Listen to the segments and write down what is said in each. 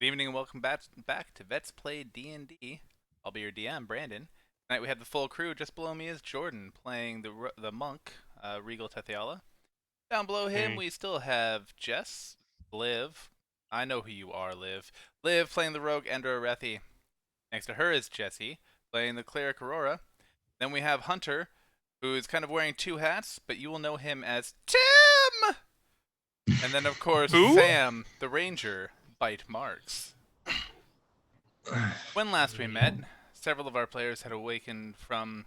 Good evening and welcome back to Vets Play D&D. I'll be your DM, Brandon. Tonight we have the full crew. Just below me is Jordan playing the monk, Regal Tethiala. Down below him we still have Jess, Liv. I know who you are, Liv. Liv playing the rogue Endra Rethi. Next to her is Jesse playing the cleric Aurora. Then we have Hunter, who's kind of wearing two hats, but you will know him as Tim. And then of course Sam, the ranger. Bite marks. When last we met, several of our players had awakened from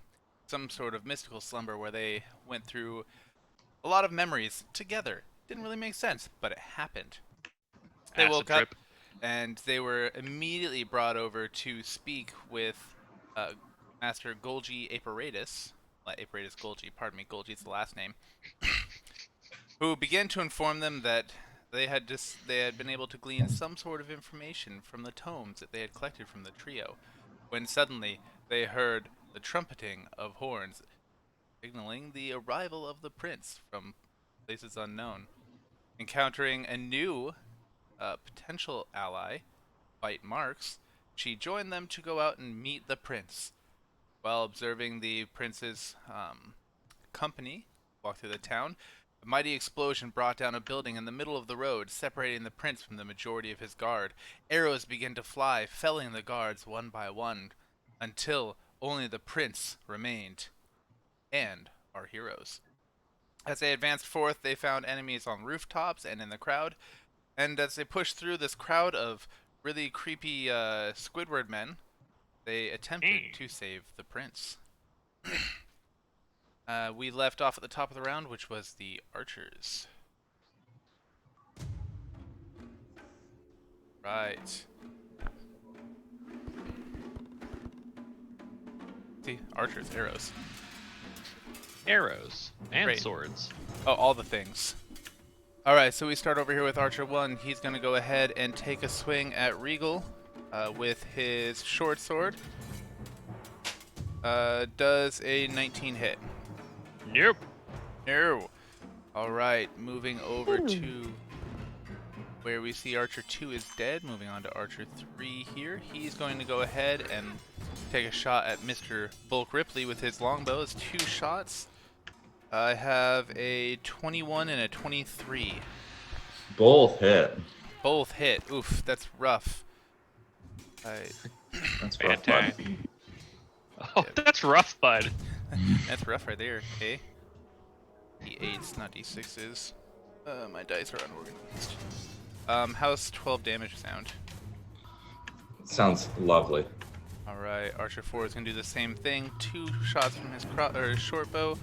some sort of mystical slumber where they went through a lot of memories together. Didn't really make sense, but it happened. They woke up and they were immediately brought over to speak with Master Golgi Apparatus. Apparatus Golgi, pardon me, Golgi's the last name. Who began to inform them that they had been able to glean some sort of information from the tomes that they had collected from the trio, when suddenly they heard the trumpeting of horns, signaling the arrival of the prince from places unknown. Encountering a new potential ally, Bite Marks, she joined them to go out and meet the prince. While observing the prince's company walk through the town, a mighty explosion brought down a building in the middle of the road, separating the prince from the majority of his guard. Arrows began to fly, felling the guards one by one, until only the prince remained, and our heroes. As they advanced forth, they found enemies on rooftops and in the crowd, and as they pushed through this crowd of really creepy Squidward men, they attempted to save the prince. We left off at the top of the round, which was the archers. Right. See, archers, arrows. Arrows and Great. swords. Oh, all the things. Alright, so we start over here with Archer 1. He's going to go ahead and take a swing at Regal with his short sword. Does a 19 hit. Nope. No. Alright, moving over to where we see Archer 2 is dead. Moving on to Archer 3 here. He's going to go ahead and take a shot at Mr. Bulk Ripley with his longbow. It's 2 shots. I have a 21 and a 23. Both hit. Both hit. Oof, that's rough. That's rough, bud. Oh, that's rough, bud. That's rough right there. Okay. D8s, not D6s. My dice are unorganized. How's 12 damage sound? Sounds lovely. Alright, Archer 4 is going to do the same thing. 2 shots from his short bow.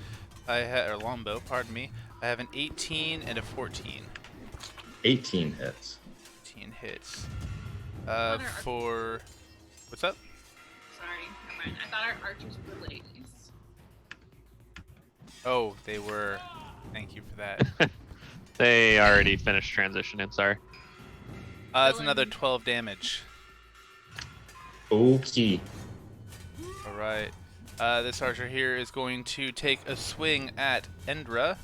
Or long bow, pardon me. I have an 18 and a 14. 18 hits. 18 hits. For... What's up? Sorry, never mind. I thought our archers were ladies. Oh, they were. Thank you for that. They already finished transitioning, sorry. It's another 12 damage. Okay. Alright. This archer here is going to take a swing at Endra.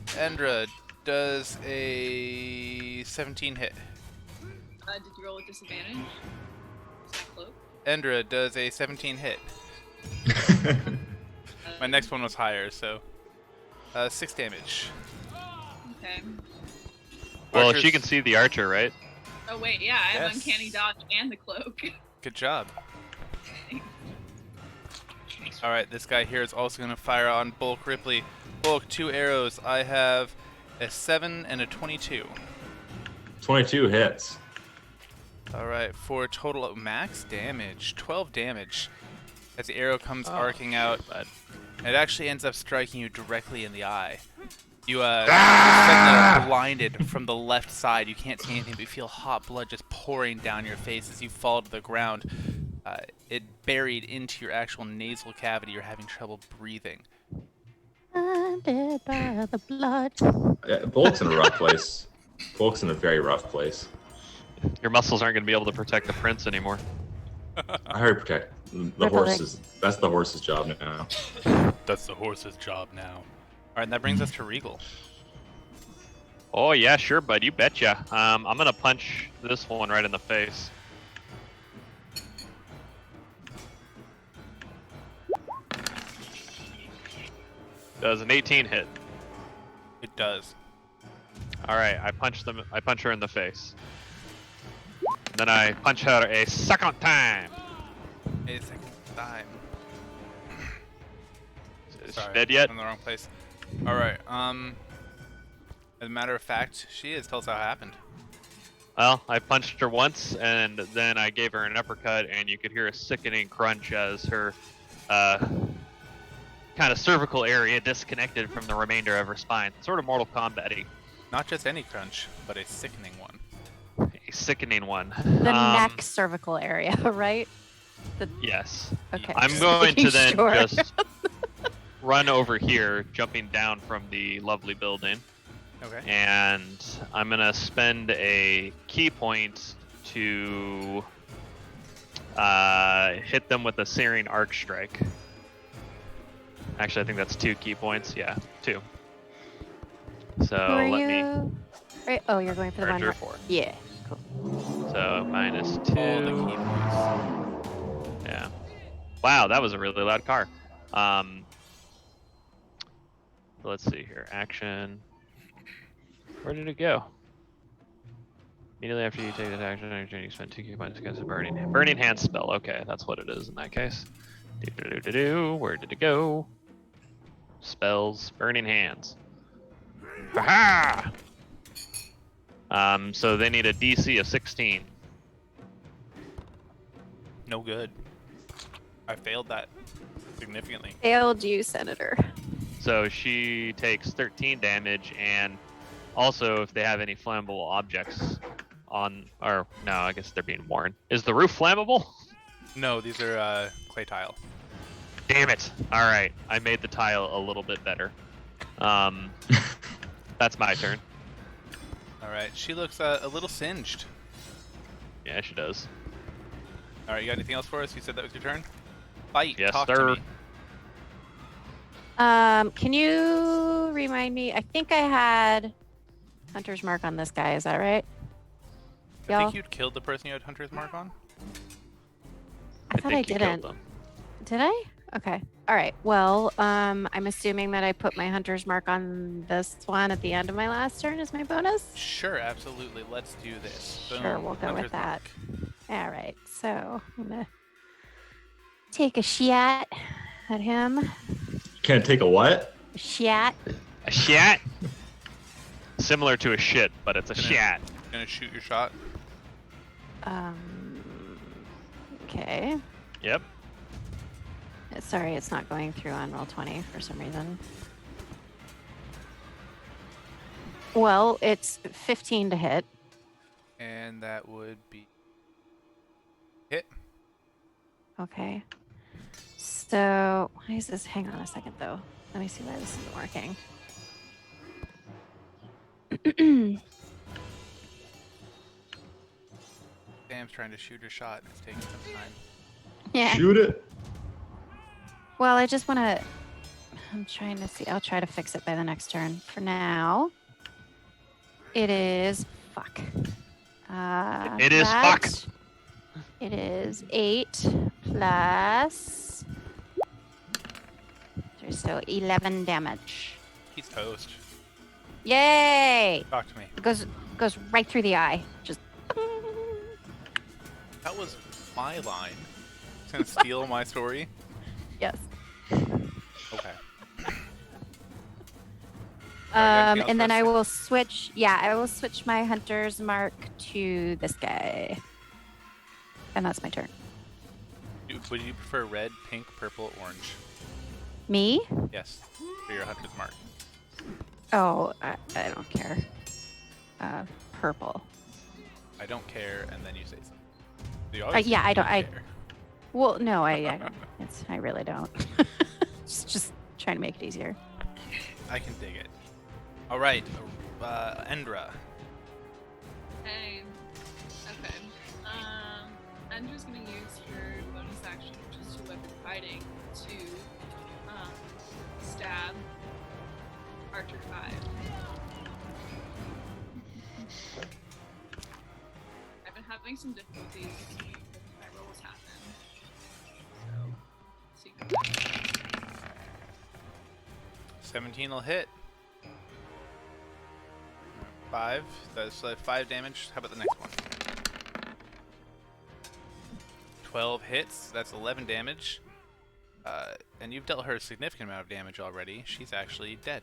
Endra does a 17 hit. Did you roll with disadvantage? Is that cloak? Endra does a 17 hit. My next one was higher, so 6 damage. Okay. Well, Archers... she can see the archer, right? Oh wait, yeah, I have Yes. uncanny dodge and the cloak. Good job. Alright, this guy here is also going to fire on Bulk Ripley. Bulk, 2 arrows. I have a 7 and a 22. 22 hits. Alright, for a total of max damage, 12 damage. As the arrow comes arcing out, it actually ends up striking you directly in the eye. You are blinded from the left side. You can't see anything, but you feel hot blood just pouring down your face as you fall to the ground. It buried into your actual nasal cavity. You're having trouble breathing. I'm dead by the blood. Bulk's in a rough place. Bulk's in a very rough place. Your muscles aren't going to be able to protect the prince anymore. I heard protect the horses. That's the horse's job now. That's the horse's job now. Alright, and that brings us to Regal. Oh yeah, sure, bud. You betcha. I'm gonna punch this one right in the face. Does an 18 hit? It does. All right, I punch her in the face. Then I punch her a second time. A second time. Is she Sorry, dead yet? I'm in the wrong place. All right. As a matter of fact, she is. Tell us how it happened. Well, I punched her once, and then I gave her an uppercut, and you could hear a sickening crunch as her kind of cervical area disconnected from the remainder of her spine. Sort of Mortal Kombat-y. Not just any crunch, but a sickening one. A sickening one. The neck cervical area, right? Yes. Okay. I'm just going to making then sure. just run over here, jumping down from the lovely building. Okay. And I'm gonna spend a key point to hit them with a Searing Arc Strike. Actually, I think that's 2 key points. Yeah, 2. So Who are let you? me. Right. Oh, you're going for the one. Archer 4. Yeah. Cool. So minus 2. All the key points. Yeah. Wow, that was a really loud car. Let's see here. Action. Where did it go? Immediately after you take that action, you spend 2 key points against a burning hand spell. Okay, that's what it is in that case. Where did it go? Spells, burning hands. Aha! So they need a DC of 16. No good. I failed that significantly. Failed you, Senator. So she takes 13 damage, and also if they have any flammable objects on, or no, I guess they're being worn. Is the roof flammable? No, these are clay tile. Damn it! All right, I made the tile a little bit better. That's my turn. All right. She looks a little singed. Yeah, she does. All right. You got anything else for us? You said that was your turn. Fight. Yes, Talk sir. to me. Can you remind me? I think I had Hunter's Mark on this guy. Is that right? I Y'all? think you'd killed the person you had Hunter's Mark on. I thought I think you killed didn't. them. Did I? Okay. All right. Well, I'm assuming that I put my Hunter's Mark on this one at the end of my last turn as my bonus. Sure. Absolutely. Let's do this. Sure, Boom, we'll go with Hunter's that. Mark. All right. So I'm gonna take a shot at him. You can't take a what? A shot. A shat? Similar to a shit, but it's a Gonna- shat. Gonna shoot your shot. Okay. Yep. Sorry, it's not going through on Roll20 for some reason. Well, it's 15 to hit. And that would be hit. Okay. So, why is this? Hang on a second, though. Let me see why this isn't working. Sam's trying to shoot her shot. It's taking some time. Yeah. Shoot it. Well, I just want to. I'm trying to see. I'll try to fix it by the next turn. For now, it is. Fuck. It is fuck. It is 8 plus. So 11 damage. He's toast. Yay! Talk to me. It goes right through the eye. Just. That was my line. Gonna steal my story. Yes. Okay. anything else And then for I us? will switch. Yeah, I will switch my Hunter's Mark to this guy. And that's my turn. Would you prefer red, pink, purple, orange? Me? Yes. For your Hunter's Mark. Oh, I don't care. Purple. I don't care, and then you say something. You always Yeah, I do don't. care. Well, no, I I really don't. just trying to make it easier. I can dig it. All right, Endra. Hey. Okay. Andrew's gonna use her bonus action, which is 2-weapon fighting, to stab Archer 5. having some difficulties making my rolls happen. So, see. 17 will hit. 5. That's 5 damage. How about the next one? 12 hits. That's 11 damage. And you've dealt her a significant amount of damage already. She's actually dead.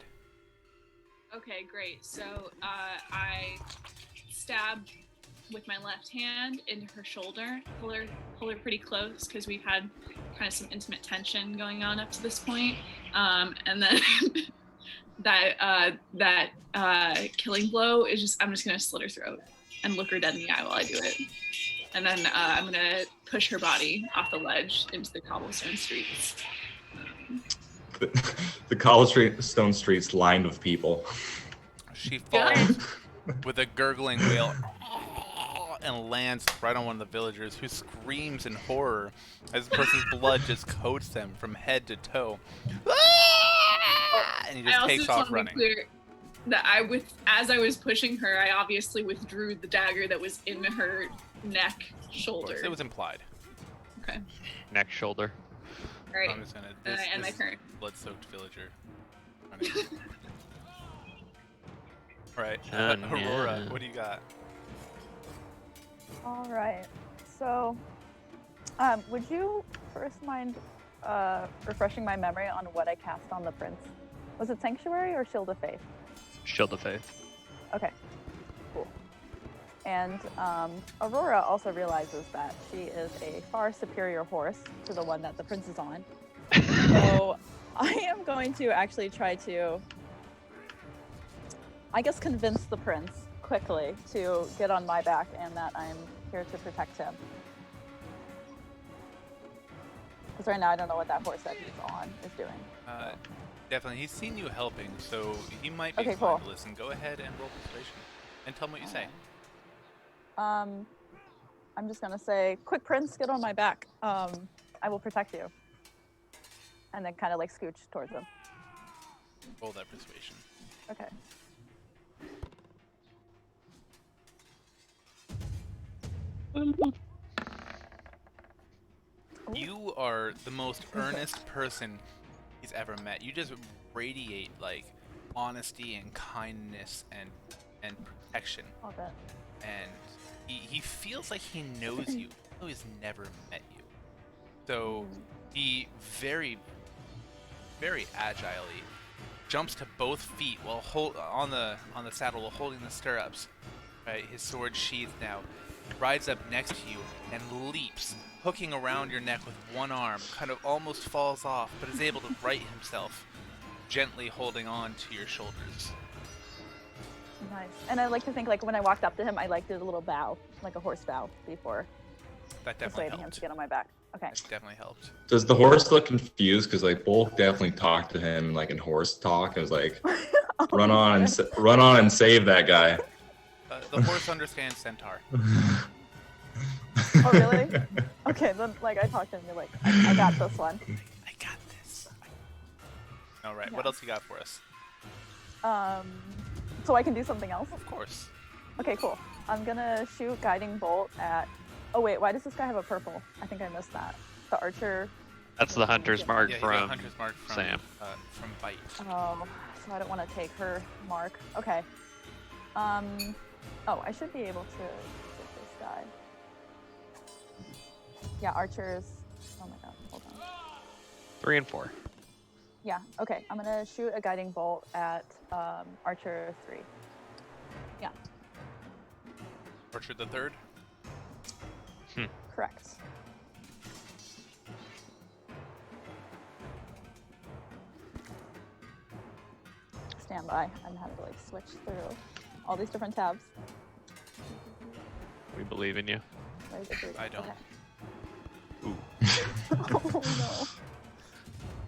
Okay, great. So I stab with my left hand into her shoulder, pull her pretty close because we've had kind of some intimate tension going on up to this point. And then that killing blow is just, I'm just gonna slit her throat and look her dead in the eye while I do it. And then I'm gonna push her body off the ledge into the cobblestone streets. The cobblestone streets lined with people. She falls with a gurgling wail and lands right on one of the villagers, who screams in horror as the person's blood just coats them from head to toe. And he just takes off running. Clear that as I was pushing her, I obviously withdrew the dagger that was in her neck, shoulder. It was implied. Okay. Neck, shoulder. All right. I'm just gonna And my current. blood-soaked villager. Running. Right. Oh, Aurora, yeah. what do you got? All right. So, would you first mind refreshing my memory on what I cast on the prince? Was it Sanctuary or Shield of Faith? Shield of Faith. Okay, cool. And Aurora also realizes that she is a far superior horse to the one that the prince is on. So I am going to actually try to, I guess, convince the prince quickly to get on my back and that I'm here to protect him. Because right now I don't know what that horse that he's on is doing. Definitely. He's seen you helping, so he might be Okay, inclined cool. to listen. Go ahead and roll persuasion. And tell him what you say. I'm just gonna say, quick prince, get on my back. I will protect you. And then kind of like scooch towards him. Roll that persuasion. Okay. You are the most earnest person he's ever met. You just radiate like honesty and kindness and protection. All that. And he feels like he knows you, though he's never met you. So he very, very agilely jumps to both feet while on the saddle while holding the stirrups. Right, his sword sheathed now. Rides up next to you and leaps, hooking around your neck with one arm, kind of almost falls off, but is able to right himself, gently holding on to your shoulders. Nice. And I like to think like when I walked up to him, I like did a little bow, like a horse bow before That definitely persuading him helped. to get on my back. Okay. That definitely helped. Does the horse look confused? Because like Bulk definitely talked to him like in horse talk. It was like, Oh, run on and save that guy. The horse understands centaur. Oh really? Okay, then like I talked to him, you're like, I got this one. I got this. All right. Yeah. What else you got for us? So I can do something else? Of course. Okay, cool. I'm gonna shoot guiding bolt at. Oh wait, why does this guy have a purple? I think I missed that. The archer. That's the hunter's mark Yeah, he's got a from hunter's mark from Sam. From Bite. Oh, so I don't want to take her mark. Okay. Oh, I should be able to get this guy. Yeah, archers. Oh my god, hold on. 3 and 4. Yeah, okay. I'm gonna shoot a guiding bolt at archer 3. Yeah, Orchard the third. correct. Stand by. I'm having to like switch through all these different tabs. We believe in you. Where's it? Here we go. I don't. Okay.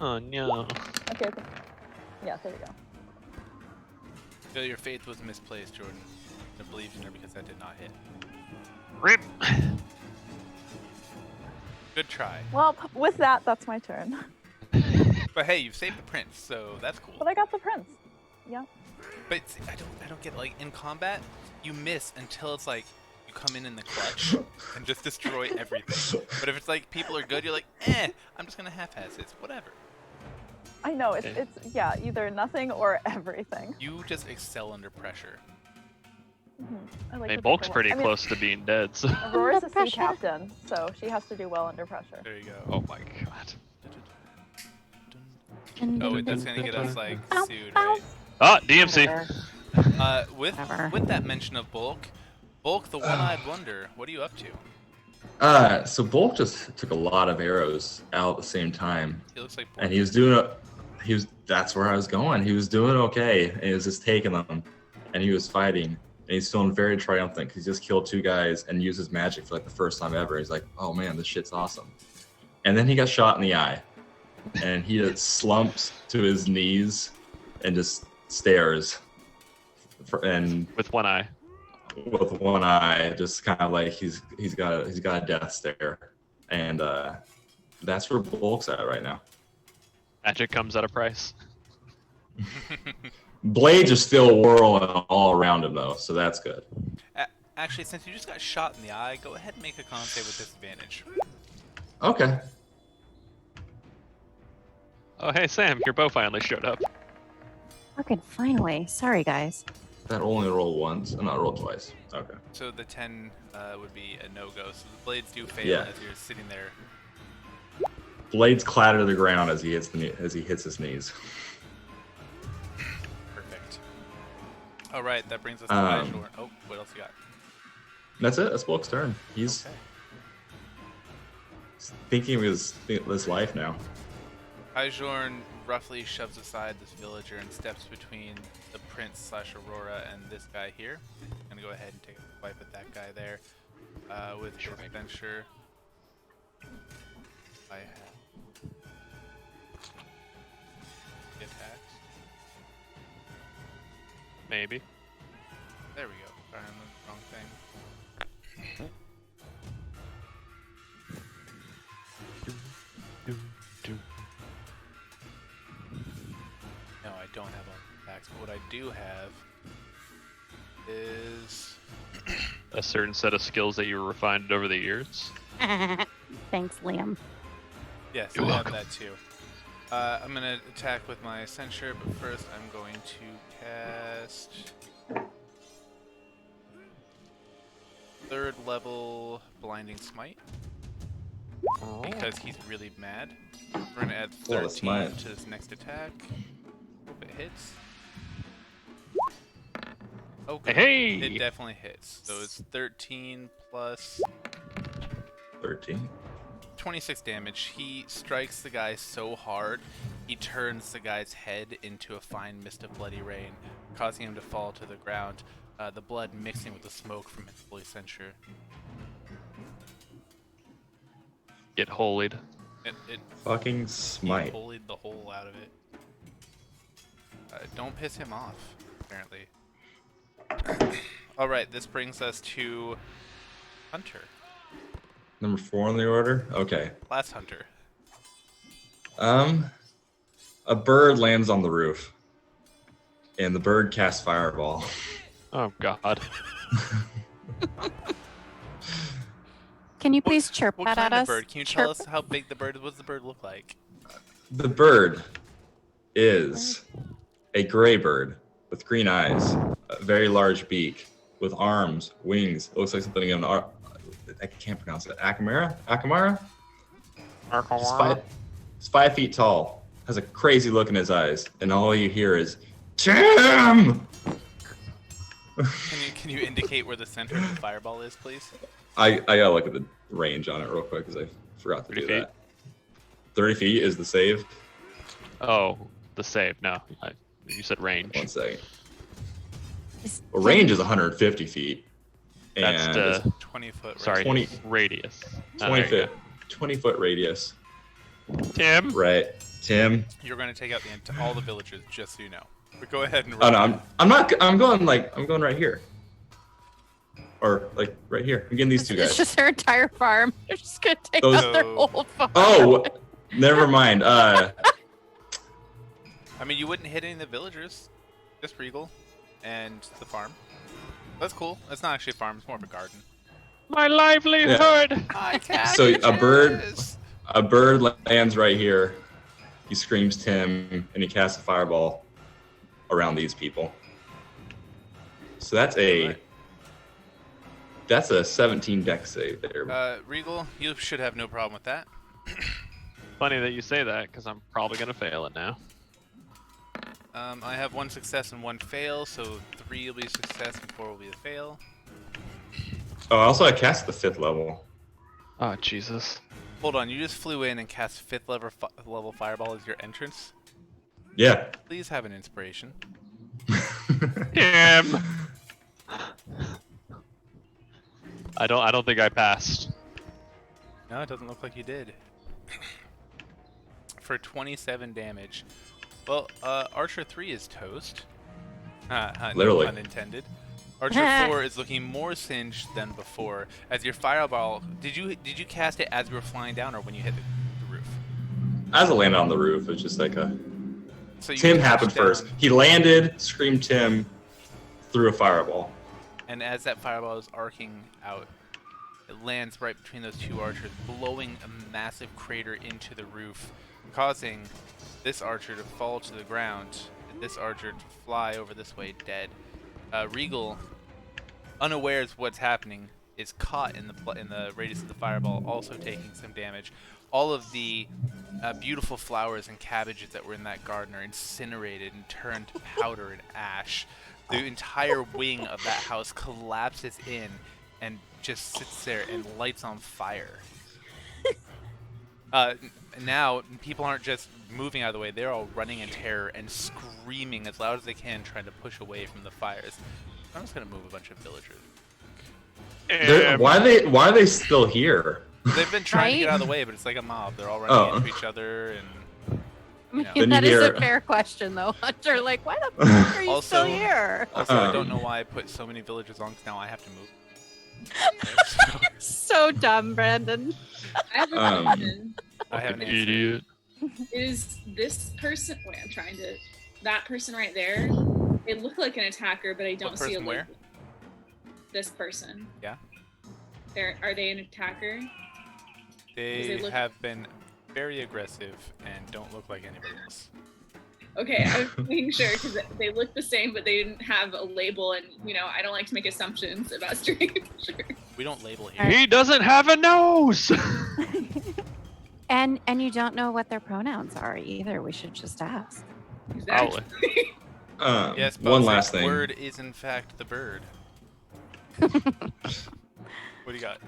Oh no. Oh no. Okay. Yeah, there we go. Feel your faith was misplaced, Jordan. I believed in her because that did not hit. Rip. Good try. Well, with that, that's my turn. But hey, you've saved the prince, so that's cool. But I got the prince. Yeah. But see, I don't get like in combat, you miss until it's like you come in the clutch and just destroy everything. But if it's like people are good, you're like, I'm just gonna half-ass this, whatever. I know it's yeah, either nothing or everything. You just excel under pressure. I like Hey, to Bulk's think pretty I mean, close to being dead. So. Aurora's a sea Pressure. captain, so she has to do well under pressure. There you go. Oh my god. Oh wait, that's gonna get us like Ow, sued, ow. right? Ah, DMC. Whatever. With Whatever. that mention of Bulk, the one-eyed wonder, what are you up to? So Bulk just took a lot of arrows out at the same time, He looks like and he was doing that's where I was going. He was doing okay, and he was just taking them, and he was fighting, and he's feeling very triumphant because he just killed 2 guys and used his magic for like the first time ever. He's like, oh man, this shit's awesome. And then he got shot in the eye, and he just slumps to his knees and just stares, and With one eye. with one eye, just kind of like he's got a death stare, and that's where Bulk's at right now. Magic comes at a price. Blades are still whirling all around him though, so that's good. Actually, since you just got shot in the eye, go ahead and make a con save with disadvantage. Okay. Oh, hey, Sam, your bow finally showed up. Fucking finally. Sorry, guys. That only roll once, and not roll twice. Okay. So the 10 would be a no-go. So the blades do fail Yeah. as you're sitting there. Blades clatter to the ground as he hits his knees. Perfect. All right, that brings us to Um, Oh, what else you got? That's it. That's Bulk's turn. He's Okay. thinking of his life now. Ajorn roughly shoves aside this villager and steps between the prince / Aurora and this guy here. I'm gonna go ahead and take a wipe at that guy there. With his adventure, I have attacks. Maybe. There we go. Sorry, I'm doing the wrong thing. No, I don't have all the attacks, but what I do have is A certain set of skills that you refined over the years. Thanks, Liam. yes, You're I have welcome. that too. I'm gonna attack with my censure, but first I'm going to cast 3rd level blinding smite because he's really mad. We're gonna add Oh, the 13 smite. to his next attack. Hope it hits. Oh, good. Hey! It definitely hits. So it's 13 plus 13. 26 damage. He strikes the guy so hard, he turns the guy's head into a fine mist of bloody rain, causing him to fall to the ground, the blood mixing with the smoke from his holy censure. Get holied. It Fucking he smite. bullied the hole out of it. Don't piss him off, apparently. Alright, this brings us to Hunter. Number 4 on the order. Okay. Last Hunter. A bird lands on the roof, and the bird casts fireball. Oh god. Can you please chirp What that kind at of us? bird? Can you Chirp. tell us how big the bird is? What does the bird look like? The bird is a gray bird with green eyes, a very large beak, with arms, wings. It looks like something in an I can't pronounce it. Akamara? It's 5 feet tall. Has a crazy look in his eyes, and all you hear is Tim. Can you indicate where the center of the fireball is, please? I gotta look at the range on it real quick because I forgot to 30 do feet? that. 30 feet is the save. Oh, the save. No, you said range. 1 second. Is- Well, range is 150 feet. That's And the- it's 20-foot. Sorry, 20 radius. 20 there you foot, 20-foot radius. go. Tim. Right, Tim. You're going to take out all the villagers, just so you know. But go ahead and. Oh no, I'm not. I'm going right here. Or like right here. I'm getting these two It's guys. just their entire farm. They're just gonna take Those- out their Oh. whole farm. Oh, never mind. I mean, you wouldn't hit any of the villagers, just Regal and the farm. That's cool. It's not actually a farm. It's more of a garden. My livelihood! I can't So do this. a bird lands right here. He screams Tim, and he casts a fireball around these people. So that's a 17 dex save there. Regal, you should have no problem with that. Funny that you say that, because I'm probably gonna fail it now. I have 1 success and 1 fail, so 3 will be a success and 4 will be a fail. Oh, also I cast the 5th level. Oh, Jesus. Hold on, you just flew in and cast 5th level fireball as your entrance? Yeah. Please have an inspiration. Damn! I don't think I passed. No, it doesn't look like you did. For 27 damage. Well, Archer 3 is toast. Literally. No pun intended. Archer 4 is looking more singed than before. As your fireball, did you cast it as you were flying down or when you hit the roof? As it landed on the roof, it's just like So you Tim touched happened down, first. He landed, screamed Tim, threw a fireball. and as that fireball is arcing out, it lands right between those 2 archers, blowing a massive crater into the roof, causing this archer to fall to the ground, and this archer to fly over this way dead. Regal, unawares of what's happening, is caught in the radius of the fireball, also taking some damage. All of the beautiful flowers and cabbages that were in that garden are incinerated and turned to powder and ash. The entire wing of that house collapses in and just sits there and lights on fire. Now, people aren't just moving out of the way, they're all running in terror and screaming as loud as they can, trying to push away from the fires. I'm just gonna move a bunch of villagers. Why are they still here? They've been trying to get Right? out of the way, but it's like a mob. They're all running into each other, and I mean, know. Then that you is hear- a fair question, though, Hunter. Like, why the fuck are you Also- still here? also I don't know why I put so many villagers on, 'cause now I have to move. So, So dumb, Brandon. I have a Um, question. I have an answer. Idiot. Is this person? Wait, I'm trying to. That person right there. It looked like an attacker, but I don't What see a person where? label. This person. Yeah. Are they an attacker? They they look- have been very aggressive and don't look like anybody else. Okay, I was making sure because they look the same, but they didn't have a label, and I don't like to make assumptions about strangers. We don't label here. He doesn't have a nose! And you don't know what their pronouns are either. We should just ask. Probably. Yes, but one the last thing. word is in fact the bird. What do you got?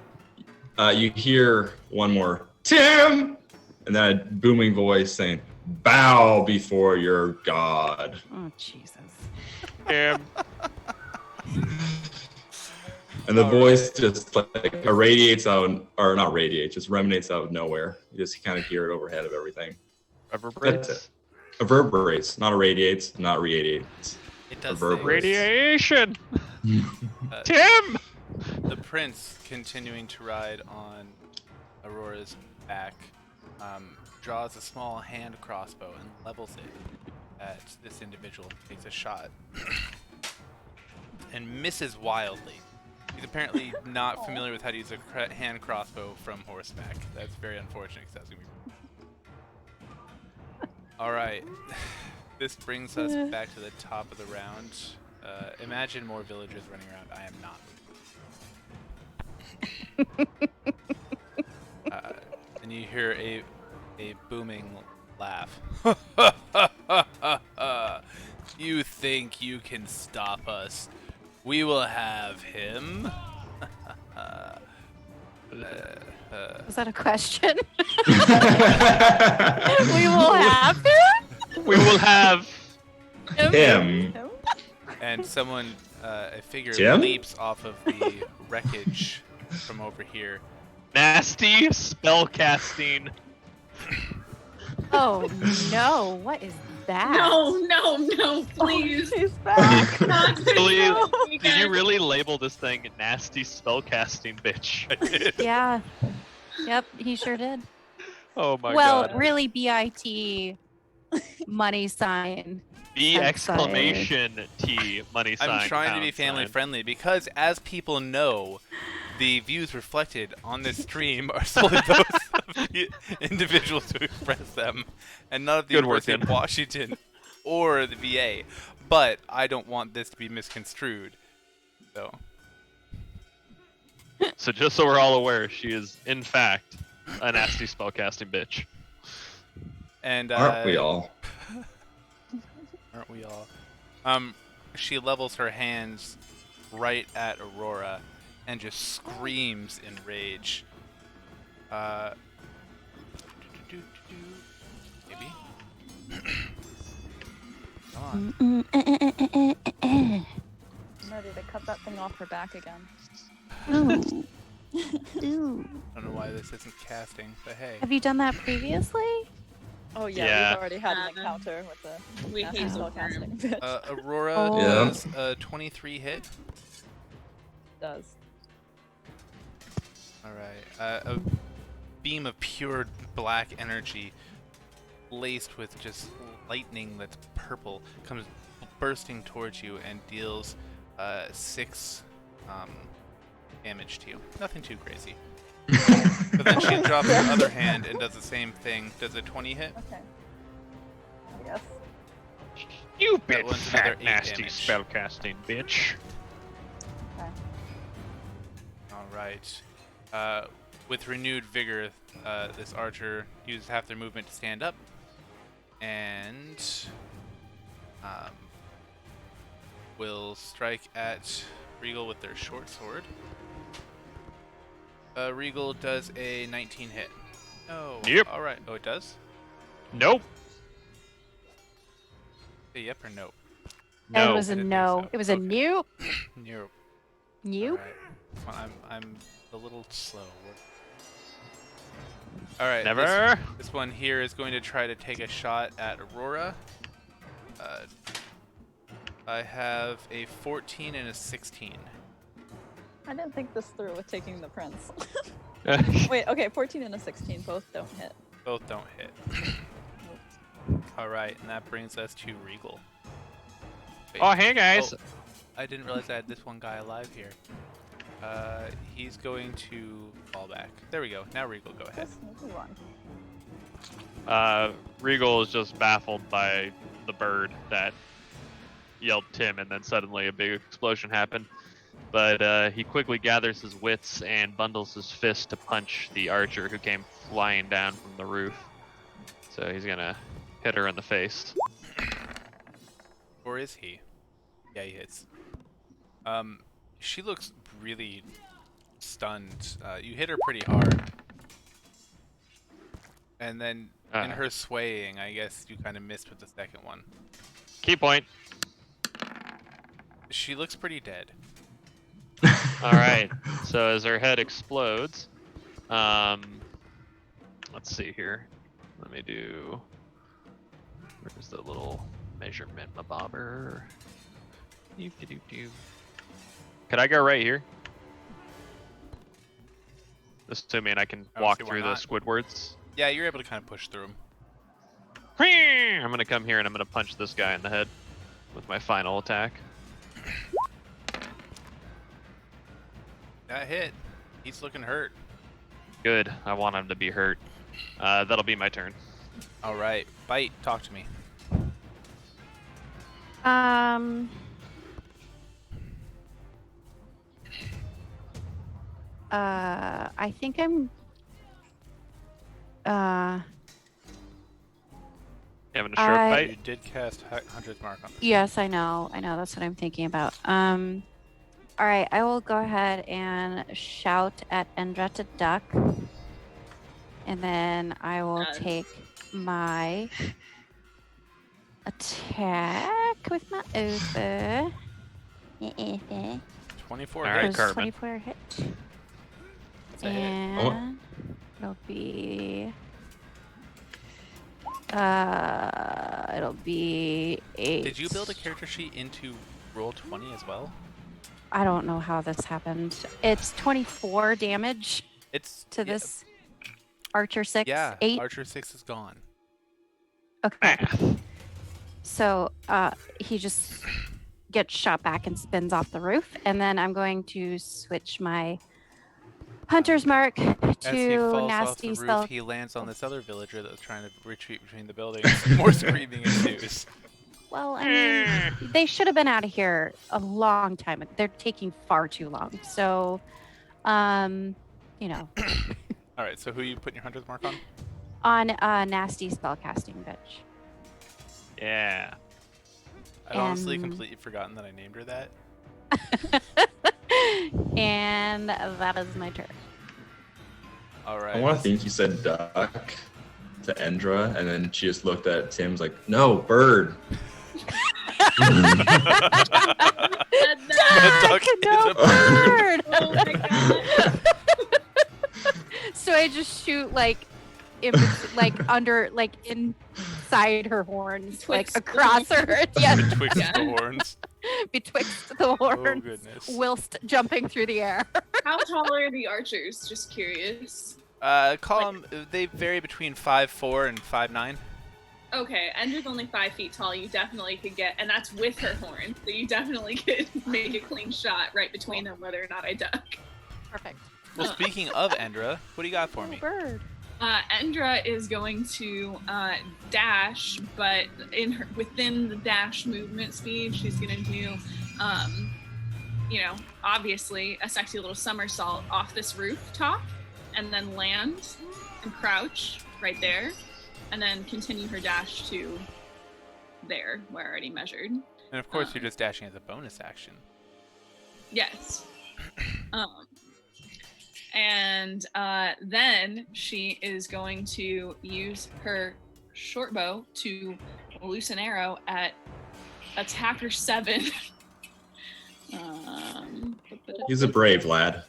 You hear one more Tim, and then a booming voice saying, "Bow before your god." Oh, Jesus. Damn. And the All voice just like irradiates out, or not radiates, just remanates out of nowhere. You just kind of hear it overhead of everything. Reverberates. That's it. Reverberates, not irradiates, not radiates. It does Reverberate. things. Radiation! Uh, Tim! The prince, continuing to ride on Aurora's back, draws a small hand crossbow and levels it at this individual. Takes a shot and misses wildly. He's apparently not familiar with how to use a hand crossbow from horseback. That's very unfortunate, 'cause that's gonna be... All right, this brings us back to the top of the round. Imagine more villagers running around. I am not. And you hear a booming laugh. You think you can stop us? We will have him. Was that a question? We will have him? We will have. Him. And someone, a figure Jim? leaps off of the wreckage from over here. Nasty spellcasting. Oh, no. What is that? No, please. She's back. Not this Really? one. Did you really label this thing nasty spellcasting, bitch? Yeah. Yep, he sure did. Oh my Well, god. really, BIT money sign. B I'm exclamation T money sign. I'm trying to be pound family sign. friendly because, as people know, the views reflected on this stream are solely those of the individuals who express them, and not of the Good work, University of Ken. Washington or the VA. But I don't want this to be misconstrued. So, So just so we're all aware, she is in fact a nasty spellcasting bitch. and Aren't we all? Aren't we all? She levels her hands right at Aurora and just screams in rage. Maybe. Come on. I'm ready to cut that thing off her back again. Ooh. Ooh. I don't know why this isn't casting, but hey. Have you done that previously? Oh yeah, Yeah. we've already had an Yeah. encounter with the We nasty hate spellcasting bitch. Aurora Oh. Yeah. does a 23 hit. Does. Alright. A beam of pure black energy laced with just lightning that's purple comes bursting towards you and deals 6 damage to you. Nothing too crazy. But then she drops her other hand and does the same thing. Does a 20 hit? Okay. Yes. You That big one's another fat 8 nasty damage. spellcasting bitch. Okay. Alright. With renewed vigor, this archer uses half their movement to stand up and will strike at Regal with their short sword. Regal does a 19 hit. No. Yep. Alright. Oh, it does? Nope. Say yep or nope? No. It was I a didn't think no. so. It was a Okay. nope. Nope. Nope. Alright. I'm a little slow. Alright. Never. This one here is going to try to take a shot at Aurora. I have a 14 and a 16. I didn't think this through with taking the prince. Wait, okay, 14 and a 16 both don't hit. Both don't hit. Alright, and that brings us to Regal. Wait, Oh, hey guys. oh, I didn't realize I had this one guy alive here. He's going to fall back. There we go. Now Regal, go ahead. Just move on. Regal is just baffled by the bird that yelled Tim, and then suddenly a big explosion happened. But he quickly gathers his wits and bundles his fist to punch the archer who came flying down from the roof. So he's gonna hit her in the face. Or is he? Yeah, he hits. She looks really stunned. You hit her pretty hard. And then in her swaying, I guess you kind of missed with the second one. Key point. She looks pretty dead. All right. So as her head explodes, let's see here. Let me do. Where's the little measurement bobber? Could I go right here? Assuming I can I don't walk see why through the not. Squidwards. Yeah, you're able to kind of push through him. I'm gonna come here and I'm gonna punch this guy in the head with my final attack. That hit. He's looking hurt. Good. I want him to be hurt. That'll be my turn. All right, Bite. Talk to me. I think I'm. You having a short I- fight? You did cast 100th mark on this. Yes, I know. That's what I'm thinking about. All right, I will go ahead and shout at Endra to duck, and then I will Yes. take my attack with my over. 24 All right, hits. Cartman. 24 hit. That's a hit. And it'll be 8. Did you build a character sheet into Roll20 as well? I don't know how this happened. It's 24 damage It's to yeah, this Archer 6. Yeah, 8. Archer 6 is gone. Okay. Math. So he just gets shot back and spins off the roof. And then I'm going to switch my Hunter's mark As he to falls off nasty the spell. roof, he lands on this other villager that was trying to retreat between the buildings. More screaming ensues. Well, I mean, they should have been out of here a long time ago. They're taking far too long. So, you know, All right, so who you putting your hunter's mark on? on a nasty spellcasting bitch. Yeah. I'd honestly And- completely forgotten that I named her that. And that is my turn. All right. I want to think you said duck to Endra, and then she just looked at Tim's like, no, bird. Said that. duck is No a bird. Oh my god. So I just shoot like, like under, like inside her horns, like Twixt. across her, yeah, Betwixt Yeah. the horns. betwixt the Oh horns, goodness. whilst jumping through the air. How tall are the archers? Just curious. Call them. They vary between 5'4" and 5'9". Okay, Endra's only 5 feet tall. You definitely could get, and that's with her horn. So you definitely could make a clean shot right between them, whether or not I duck. Perfect. Well, speaking of Endra, what do you got for me? Bird. Endra is going to dash, but within the dash movement speed, she's going to do, obviously a sexy little somersault off this rooftop, and then land and crouch right there, and then continue her dash to there, where I already measured. And of course, you're just dashing as a bonus action. Yes. And then she is going to use her short bow to loose an arrow at attacker 7. He's a brave lad.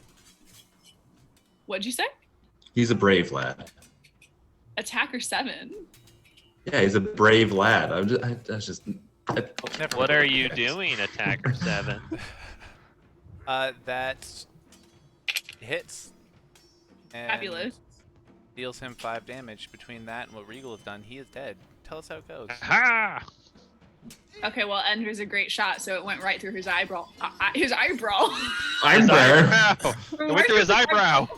What'd you say? He's a brave lad. Attacker 7. Yeah, he's a brave lad. Never What are mind. you doing, Attacker 7? That hits. And Fabulous. deals him 5 damage. Between that and what Regal has done, he is dead. Tell us how it goes. Ha! Okay, well, Endra's a great shot, so it went right through his eyebrow. His eyebrow. I'm His there. eyebrow. It went through his eyebrow.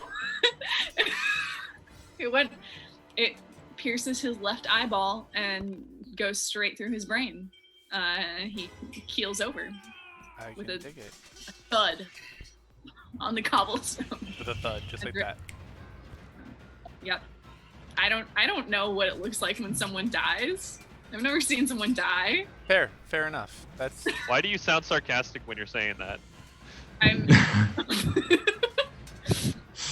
It pierces his left eyeball and goes straight through his brain. He keels over, I With can a- dig it. thud, on the cobblestone. With a thud, just like that. Yep. I don't know what it looks like when someone dies. I've never seen someone die. Fair enough. That's Why do you sound sarcastic when you're saying that? I'm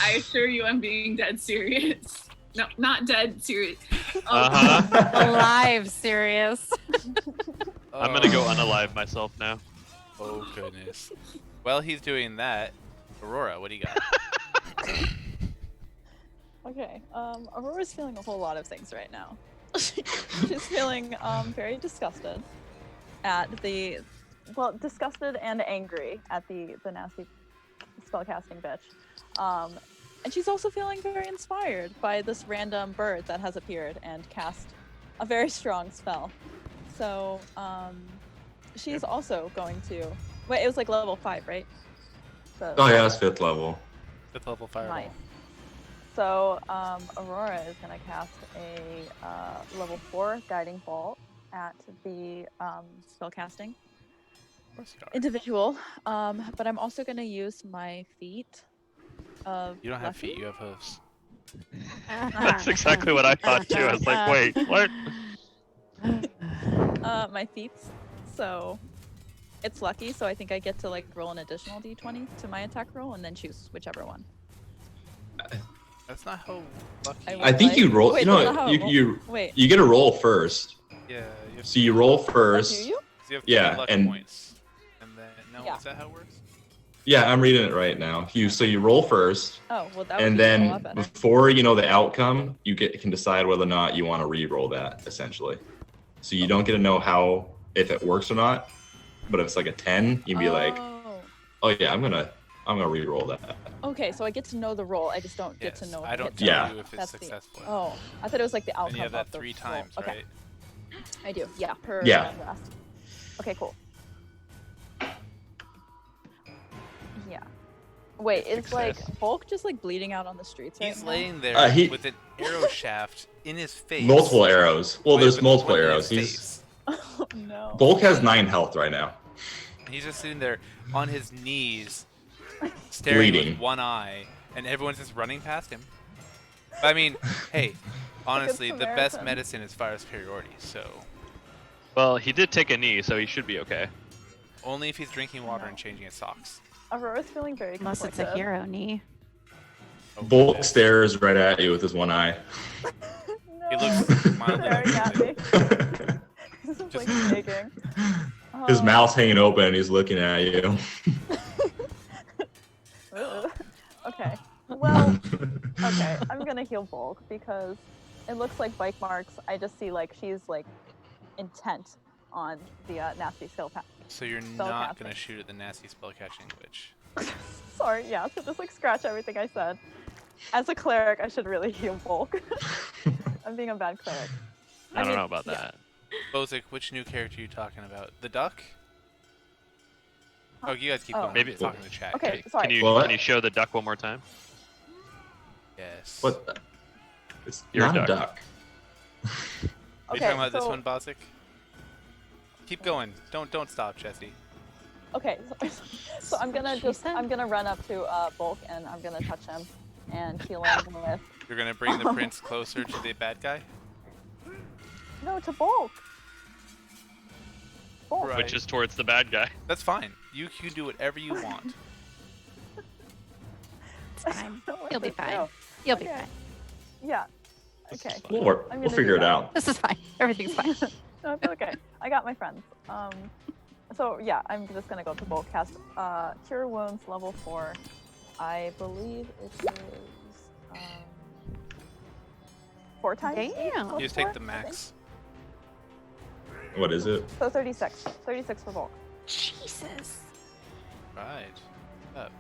I assure you I'm being dead serious. No, not dead serious. Oh, Uh-huh. Alive, serious. I'm gonna go unalive myself now. Oh goodness. Well, he's doing that. Aurora, what do you got? Okay, Aurora's feeling a whole lot of things right now. She's feeling very disgusted at disgusted and angry at the nasty spellcasting bitch. And she's also feeling very inspired by this random bird that has appeared and cast a very strong spell. So she's also going to wait. It was like level 5, right? Oh yeah, it's 5th level. 5th level fireball. Nice. So Aurora is going to cast a level 4 guiding bolt at the spellcasting Of course you are. individual. But I'm also going to use my feet of You don't have Lucky. feet, you have hooves. That's exactly what I thought too. I was like, wait, what? My feet. So it's lucky. So I think I get to like roll an additional d20 to my attack roll and then choose whichever one. That's not how lucky. I think you roll. Wait, You that's not how know, it rolls. you Wait. you get a roll first. Yeah, you have, So you roll Do first. you? you have yeah, 3 luck and- points. And then no, Yeah. is that how it works? Yeah, I'm reading it right now. You roll first, Oh, well, that would and be a then lot better. before you know the outcome, you can decide whether or not you want to re-roll that essentially. So you don't get to know if it works or not. But if it's like a 10, you'd be like, oh yeah, I'm gonna re-roll that. Okay, so I get to know the roll. I just don't get Yes, to know. I if don't it tell gets Yeah. you if it's That's the- successful. Oh, I thought it was like the outcome and you have that of the 3 roll. times, Okay, right? I do. Yeah. Per Yeah. rest. Okay, cool. Yeah. Wait, Good is like success. Bulk just like bleeding out on the streets right He's now? laying there he- with an arrow shaft in his face. Multiple arrows. Well, Wait, there's but multiple one in arrows. his He's face. Oh no. Bulk has 9 health right now. He's just sitting there on his knees, staring Bleeding. with one eye, and everyone's just running past him. But, I mean, hey, honestly, the best Samaritan. medicine is fire superiority, so Well, he did take a knee, so he should be okay. only if he's drinking water and changing his socks. Aurora's feeling very Unless it's a conflicted. hero knee. Oh, Bulk goodness. stares right at you with his one eye. No. He looks mildly staring at me. uneasy. This is Just- like shaking. His Oh. mouth's hanging open and he's looking at you. Ugh. Okay. Well, okay. I'm gonna heal Bulk because it looks like bike marks. I just see like she's like intent on the nasty skill pack. So you're Spell not casting. gonna shoot at the nasty spellcasting witch. Sorry, yeah. So just like scratch everything I said. As a cleric, I should really heal Bulk. I'm being a bad cleric. I don't mean, know about yeah. that. Bozic, which new character are you talking about? The duck? Oh, you guys keep Oh. going. Maybe- I'm talking to chat. Okay, Can sorry. you What? can you show the duck one more time? Yes. What? The? It's You're a not a duck. duck. Are you Okay, talking about this so- one, Bozic? Keep going. Don't stop, Jesse. Okay, so I'm gonna She just said- I'm gonna run up to Bulk and I'm gonna touch him and heal him with You're gonna bring the prince closer to the bad guy? no to Bulk. Bulk. Right. Which is towards the bad guy. That's fine. You can do whatever you want. It's fine. Where You'll be did it fine. go? You'll be Okay. fine. Yeah. This Okay. is fine. We'll, work. I'm We'll gonna figure do it that. out. This is fine. Everything's fine. No, it's okay. I got my friends. So yeah, I'm just gonna go to Bulk cast Cure Wounds level 4. I believe it is 4 times. Damn. plus You just take 4, the I think. max. What is it? So 36. 36 for Bulk. Jesus. Right. Up.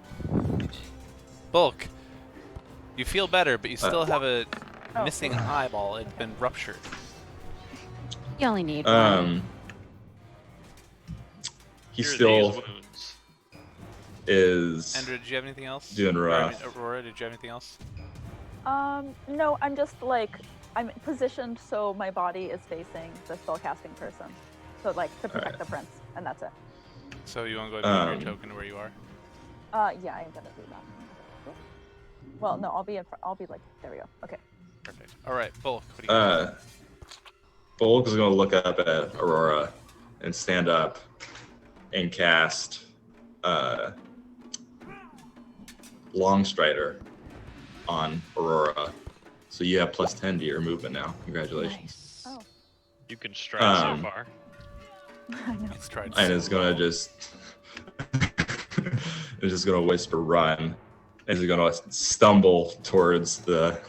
Bulk. You feel better, but you still have a Oh. missing eyeball. It's been ruptured. You only need one. He Here are still these wounds. is Andrew, did you have anything else? doing Or, I mean, rough. Aurora, did you have anything else? No, I'm just like I'm positioned so my body is facing the spellcasting person, so like to protect Alright. the prince, and that's it. So you want to go ahead and move Um, your token where you are? Yeah, I'm gonna do that. Well, no, I'll be in. I'll be like there. We go. Okay. Perfect. All right, Bulk. What do you got? Bulk is gonna look up at Aurora and stand up and cast Longstrider on Aurora. So you have plus 10 to your movement now. Congratulations. Nice. Oh. You can stride Um, so far. I know. It's tried. And so it's gonna well. just it's just gonna whisper run. And it's gonna stumble towards the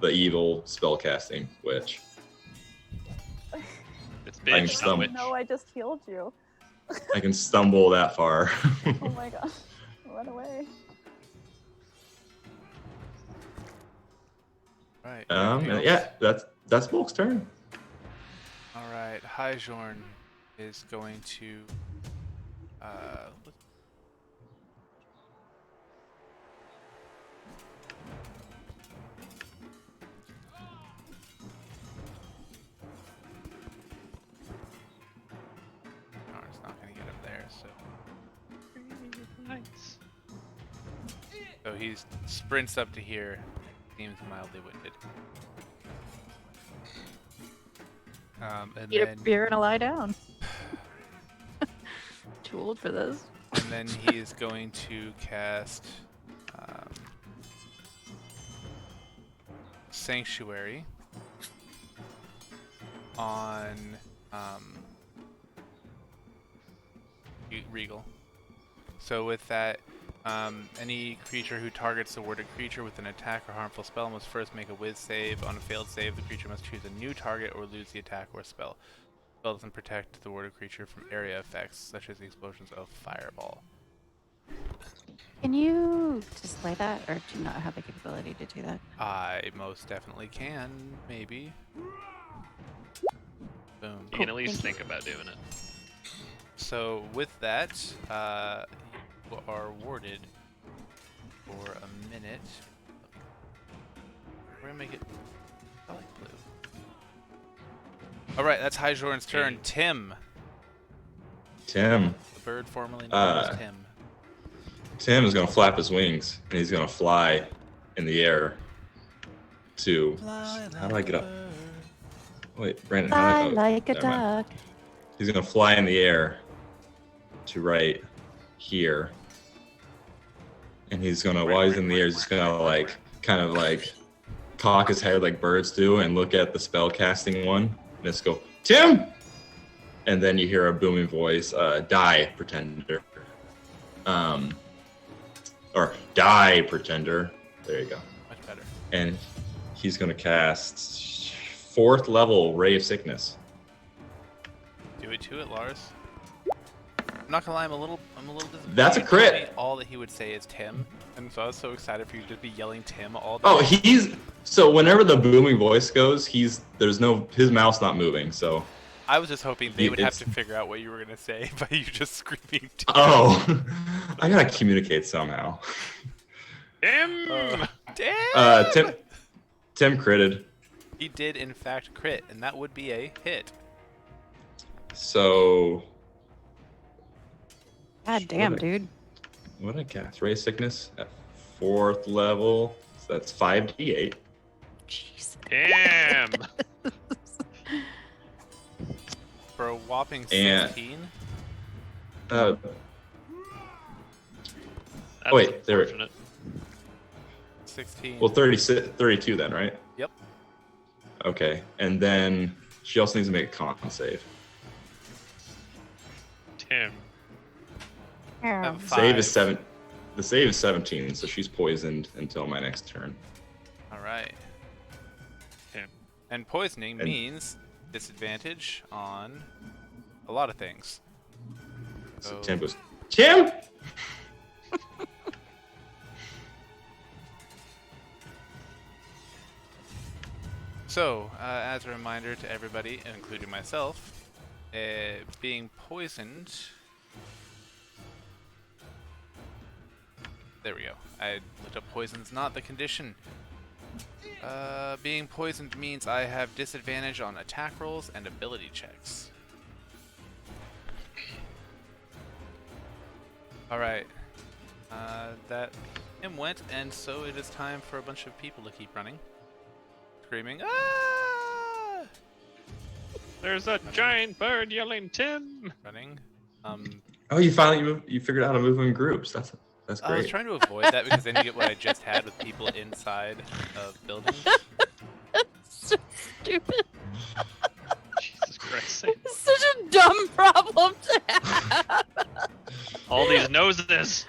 evil spellcasting witch. It's I big, can not stumble. witch. No, I just healed you. I can stumble that far. Oh my gosh. Run away. Right. anything else? Yeah, that's Bulk's turn. All right. Hyjorn is going to. Oh, it's not going to get him there, so. Nice. So he sprints up to here. Seems mildly winded. And Eat a then beer and a lie down. Too old for this. and then he is going to cast Sanctuary on Regal. So with that, any creature who targets the worded creature with an attack or harmful spell must first make a Wiz save. On a failed save, the creature must choose a new target or lose the attack or spell. The spell doesn't protect the worded creature from area effects, such as the explosions of Fireball. Can you display that, or do you not have the capability to do that? I most definitely can, maybe. Boom. You can Cool, at least thank think about doing it. So with that, you are awarded for a minute. We're gonna make it light blue. All right, that's Hyjorn's turn. Tim, Tim. the bird formerly known as Tim. Tim is gonna flap his wings and he's gonna fly in the air to. How do I get up? Wait, Brandon. How Fly do I, like a never mind. duck. He's gonna fly in the air to right here, and he's gonna while he's in the air, he's just gonna like kind of like cock his head like birds do and look at the spell casting one and just go Tim, and then you hear a booming voice, "Die, pretender," or "Die, pretender." There you go. Much better. And he's gonna cast 4th level Ray of Sickness. Do it to it, Lars. I'm not gonna lie, I'm a little disappointed. That's a crit. He told me all that he would say is Tim, and so I was so excited for you to just be yelling Tim all day. Oh, he's so whenever the booming voice goes, his mouth's not moving. So I was just hoping they would have it's- to figure out what you were gonna say by you just screaming Tim. oh, I gotta communicate somehow. Tim! Damn! Tim critted. He did in fact crit, and that would be a hit. So God damn, What dude. what did I cast? Ray of Sickness at 4th level. So that's 5d8. Jeez. Damn! For a whopping And- 16. Uh, That's Wait, there- unfortunate. 16. well, 32 then, right? Yep. Okay, and then she also needs to make a con save. Tim. Have a Save is 5. 7. The save is 17, so she's poisoned until my next turn. All right. Tim. And poisoning And- means disadvantage on a lot of things. So Oh. Tim goes, Tim! So, as a reminder to everybody, including myself, being poisoned. There we go. I looked up poison's not the condition. Being poisoned means I have disadvantage on attack rolls and ability checks. Alright. That him went, and so it is time for a bunch of people to keep running. Screaming, ah! There's a giant bird yelling Tim! Running. Oh, you finally you figured out how to move in groups. That's I was great. trying to avoid that because then you get what I just had with people inside of buildings. So stupid. Jesus Christ. It's such a dumb problem to have. All these noses!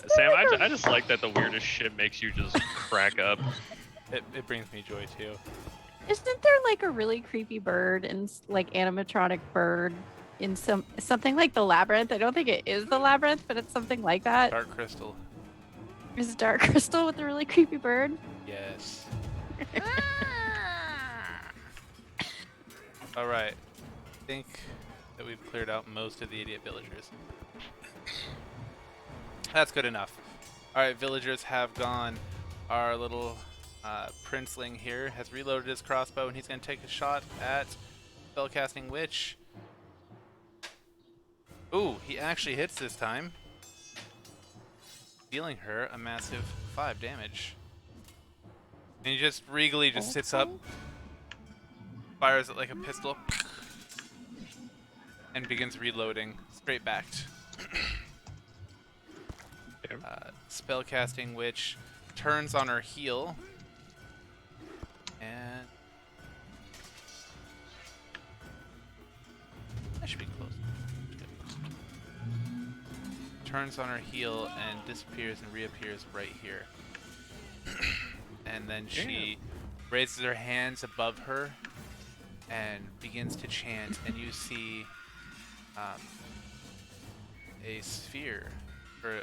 Sam, I just like that the weirdest shit makes you just crack up. It brings me joy too. Isn't there like a really creepy bird and like animatronic bird in something like the labyrinth? I don't think it is the labyrinth, but it's something like that. Dark crystal. Is it Dark Crystal with a really creepy bird? Yes. Alright. I think that we've cleared out most of the idiot villagers. That's good enough. Alright, villagers have gone. Our little princeling here has reloaded his crossbow and he's going to take a shot at spellcasting witch. Ooh, he actually hits this time, dealing her a massive 5 damage. And he just regally just sits up, fires it like a pistol, and begins reloading, straight backed. Spellcasting witch turns on her heel, and I should be close. Turns on her heel and disappears and reappears right here. And then she raises her hands above her and begins to chant, and you see a sphere, or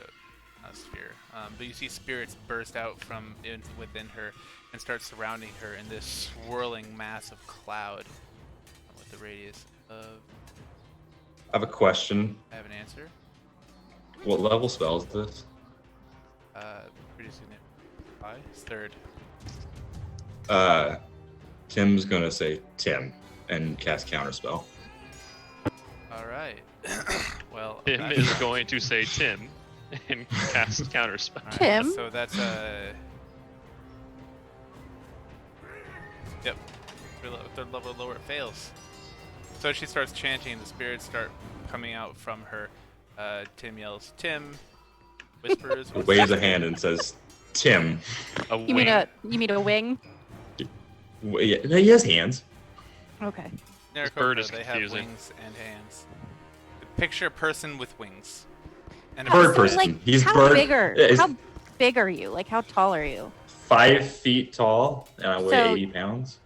not a sphere, but you see spirits burst out from within her and start surrounding her in this swirling mass of cloud with the radius of... I have a question. I have an answer. What level spell is this? Pretty significant. Bye. Third. Tim's gonna say Tim and cast counterspell. All right. Well, Tim that's- is going to say Tim and cast counterspell. all right, Tim? So that's Yep. Third level lower, it fails. So she starts chanting. The spirits start coming out from her. Tim yells, "Tim!" Whispers. Waves a hand and says, Tim. A You mean a wing? Yeah, he has hands. Okay. This bird is They have confusing. wings and hands. Picture a person with wings. And a Bird So, person. Like, He's how bird. bigger? Yeah, he's How big are you? Like, how tall are you? 5 feet tall, and I weigh So- 80 pounds.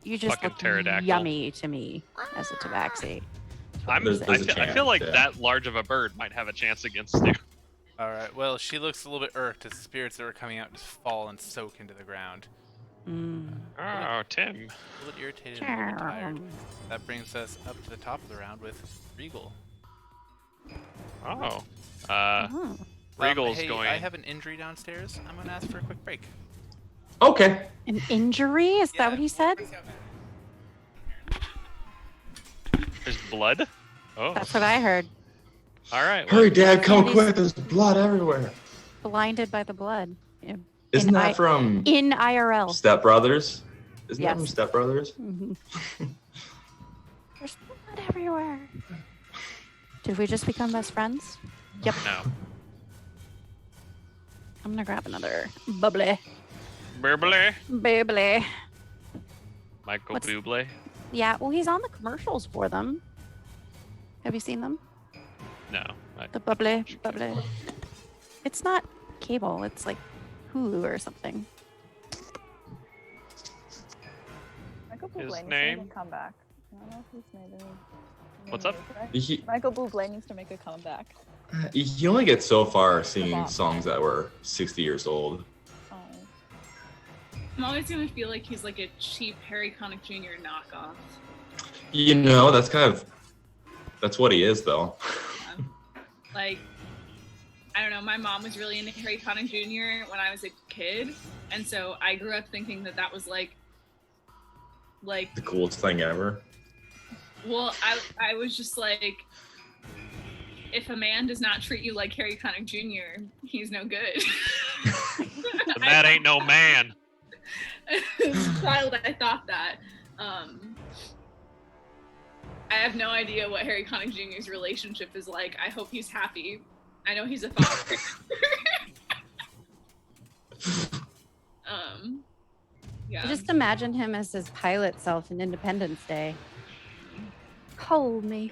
You just Fucking look pterodactyl. yummy to me as a tabaxi. There's a I feel chance, like yeah. that large of a bird might have a chance against you. All right. Well, she looks a little bit irked as the spirits that are coming out just fall and soak into the ground. Mm. Oh, Tim. A little irritated and a little bit tired. That brings us up to the top of the round with Regal. Oh. Oh. Regal's hey, going. I have an injury downstairs. I'm gonna ask for a quick break. Okay. An injury? Is that what he said? There's blood? Oh. That's what I heard. Alright. Hurry, Dad, come Somebody's- quick. There's blood everywhere. Blinded by the blood. Isn't In that from In IRL. Step Brothers? Isn't that Yes. from Step Brothers? Mhm. There's blood everywhere. Did we just become best friends? Yep. No. I'm gonna grab another bubbly. Burbly. Bubbly. Michael What's- Bublé. Yeah, well, he's on the commercials for them. Have you seen them? No. The bubbly. It's not cable, it's like Hulu or something. Michael His Bublé needs to name? make a comeback. I don't know if he's made any. What's up? He, Michael Bublé needs to make a comeback. he only gets so far singing Come on. songs that were 60 years old. Oh. I'm always gonna feel like he's like a cheap Harry Connick Jr. knockoff. You know, that's what he is, though. Like, I don't know, my mom was really into Harry Connick Jr. when I was a kid, and so I grew up thinking that that was like, The coolest thing ever. well, I was just like, if a man does not treat you like Harry Connick Jr., he's no good. And that ain't no man. As a child, I thought that. I have no idea what Harry Connick Jr.'s relationship is like. I hope he's happy. I know he's a father. Yeah. Just imagine him as his pilot self in Independence Day. Hold me.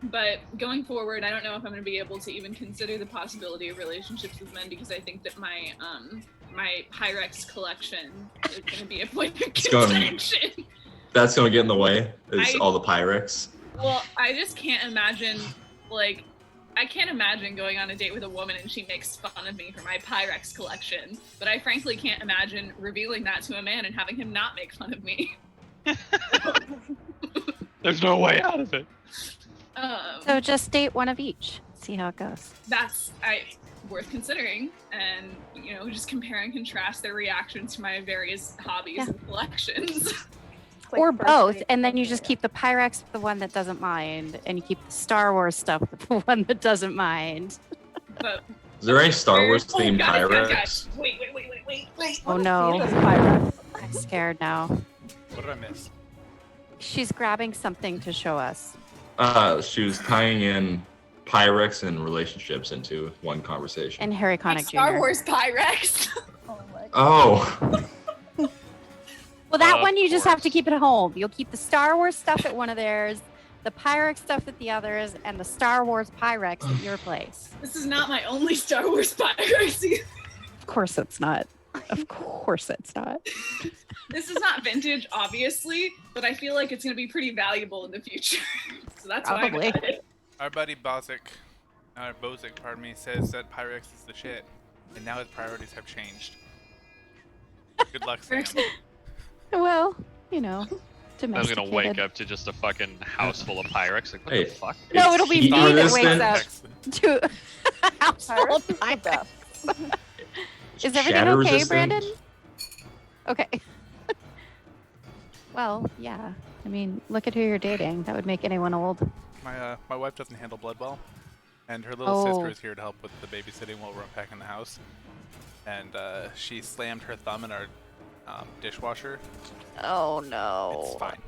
But going forward, I don't know if I'm going to be able to even consider the possibility of relationships with men because I think that my my Pyrex collection is going to be a point of going- contention. That's gonna get in the way. Is I- all the Pyrex. Well, I just can't imagine, like, I can't imagine going on a date with a woman and she makes fun of me for my Pyrex collection. But I frankly can't imagine revealing that to a man and having him not make fun of me. There's no way out of it. So just date one of each. See how it goes. That's worth considering, and you know, just compare and contrast their reactions to my various hobbies Yeah. and collections. It's like Or first both, date and then you just criteria. keep the Pyrex with the one that doesn't mind, and you keep the Star Wars stuff with the one that doesn't mind. But Is there any Star Wars oh, themed guys, Pyrex? guys, wait. Oh See no, those Pyrex. I'm scared now. What did I miss? She's grabbing something to show us. She was tying in Pyrex and relationships into one conversation. And Harry My Connick Star Jr. Wars Pyrex. Oh my God. Oh, Well, that Of one you just have to course. keep at home. You'll keep the Star Wars stuff at one of theirs, the Pyrex stuff at the others, and the Star Wars Pyrex at your place. This is not my only Star Wars Pyrex. Of course it's not. Of course it's not. This is not vintage, obviously, but I feel like it's going to be pretty valuable in the future. So that's why I Probably. got it. Our buddy Bozic, pardon me, says that Pyrex is the shit, and now his priorities have changed. Good luck, Sam. Well, you know, I was gonna wake Domesticated. up to just a fucking house full of Pyrex. Like, what Hey. the fuck? No, It's it'll be heat me that wakes resistant. up Excellent. to a house full Pirates of is the Pyrex. best. Is everything Shatter okay, resistant. Brandon? Okay. Well, yeah. I mean, look at who you're dating. That would make anyone old. My wife doesn't handle blood well, and her little sister Oh. is here to help with the babysitting while we're unpacking the house. And she slammed her thumb in our dishwasher. Oh no. It's fine.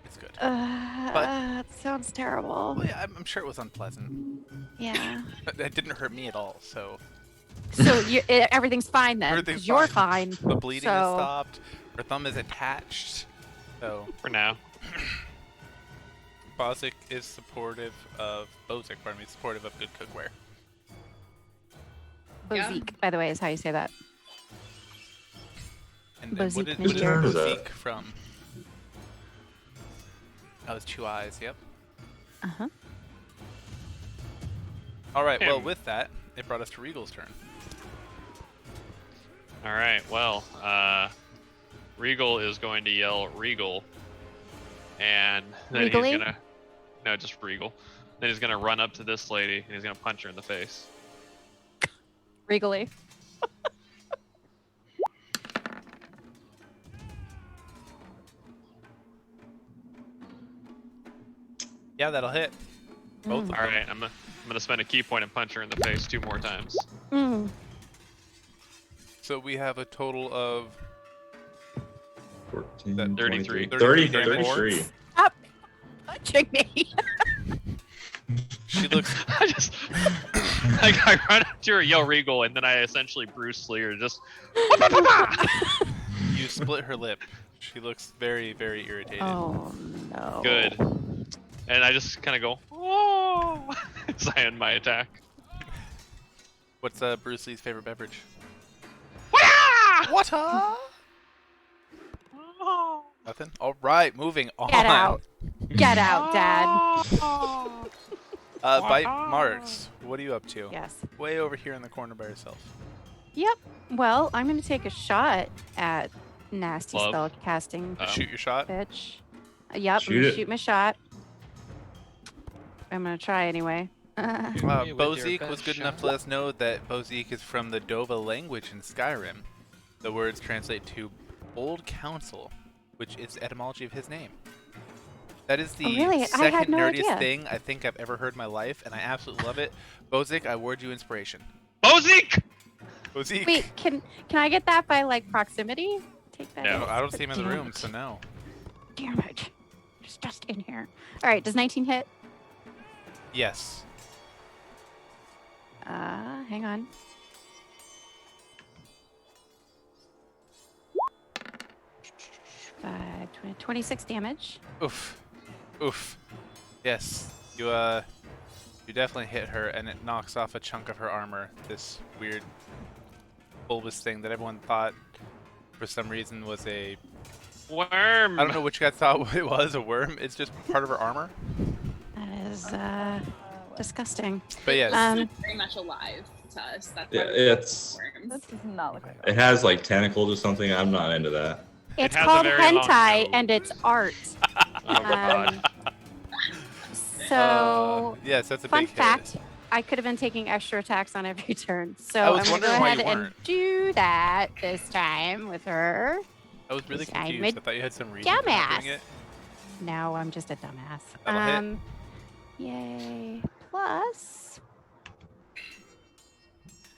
It's good. That sounds terrible. Well, yeah, I'm sure it was unpleasant. Yeah. But it didn't hurt me at all, so So everything's fine then. 'Cause Everything's you're fine. fine. the bleeding has So- stopped. Her thumb is attached. So For now. Bozic is supportive of supportive of good cookware. Yeah. Bozique, by the way, is how you say that. And then Bozique what is turn is Bozique that? from? Oh, it's two eyes. Yep. Uh huh. All right. Well, Him. with that, it brought us to Regal's turn. All right. Well, Regal is going to yell Regal, and then Regally? he's gonna just Regal. Then he's gonna run up to this lady and he's gonna punch her in the face. Regally. Yeah, that'll hit. Both of All right. I'm gonna spend a key point and punch her in the face 2 more times. Mm. So we have a total of 14, 33. 30, 33 33. Stop punching me. She looks. I run up to her, yell Regal, and then I essentially Bruce Lee her just. You split her lip. She looks very, very irritated. Oh no. Good. And I just kind of go, oh, as I end my attack. What's Bruce Lee's favorite beverage? Wah! Water. Nothing. All right, moving on. Get out. Get out, Dad. Bite Marks. What are you up to? Yes. Way over here in the corner by yourself. Yep. Well, I'm going to take a shot at nasty Love. spell casting Shoot your shot. bitch. Yep. I'm Shoot going to it. shoot my shot. I'm going to try anyway. Me with your Bozique was best good enough to let us know that Bozique is from the Dova language in Skyrim. The words translate to Old Council, which is the etymology of his name. That is the Oh, really? I second had no nerdiest idea. thing I think I've ever heard in my life, and I absolutely love it. Bozique, I award you inspiration. Bozique! Bozique! Wait, can I get that by like proximity? Take that. No, No, I don't see him in the Damn room, it. so no. Damn it. It's just in here. All right, does 19 hit? Yes. Hang on. Five, 20, 26 damage. Oof. Oof. Yes. You definitely hit her, and it knocks off a chunk of her armor. This weird bulbous thing that everyone thought, for some reason, was a... Worm! I don't know which guy thought it was a worm. It's just part of her armor. That is disgusting. But yes, Um, Very much alive to us. That's Yeah, why it's worms. This does not look like it has like tentacles or something. I'm not into that. It's has a called very long hentai nose. and it's art. Oh god. So, yes, that's a fun big fact, hit. I could have been taking extra attacks on every turn. So I I'm was going to go wondering why ahead you and weren't. do that this time with her. I was really Yes, I'm confused. a I thought you had some reason for not doing dumbass. it. No, I'm just a dumbass. That'll hit. Yay. Plus.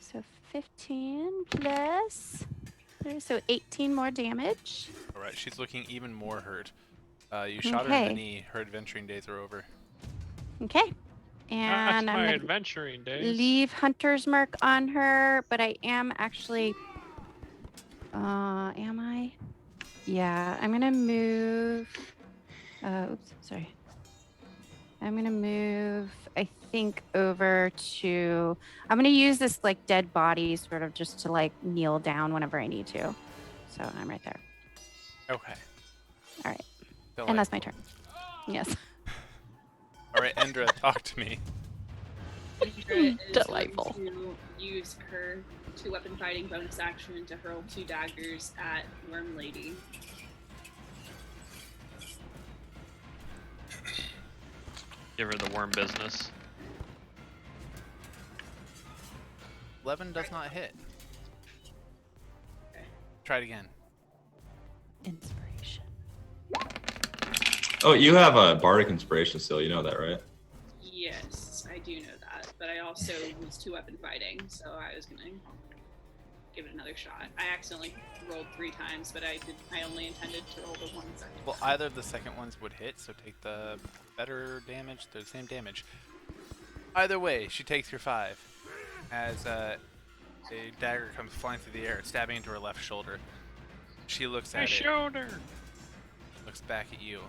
So 15 plus. So 18 more damage. All right, she's looking even more hurt. You shot her in Okay. the knee. Her adventuring days are over. Okay. That's And my I'm going to adventuring days. leave Hunter's Mark on her, but I am actually. Am I? Yeah, I'm going to move. Oops, sorry. I'm going to move, I think, over to. I'm going to use this, like, dead body sort of just to, like, kneel down whenever I need to. So I'm right there. Okay. All right. Feel And like- that's my turn. Yes. All right, Endra, talk to me. Indra is Delightful. going to use her 2-weapon fighting bonus action to hurl 2 daggers at Worm Lady. Give her the worm business. 11 does not hit. Try it again. Inspiration. Oh, you have a bardic inspiration still. You know that, right? Yes, I do know that, but I also was 2-weapon fighting, so I was gonna give it another shot. I accidentally rolled 3 times, but I only intended to roll the 1 second. Well, either of the second ones would hit, so take the better damage. They're the same damage. Either way, she takes your 5 as a dagger comes flying through the air, stabbing into her left shoulder. She looks My at it, shoulder. looks back at you.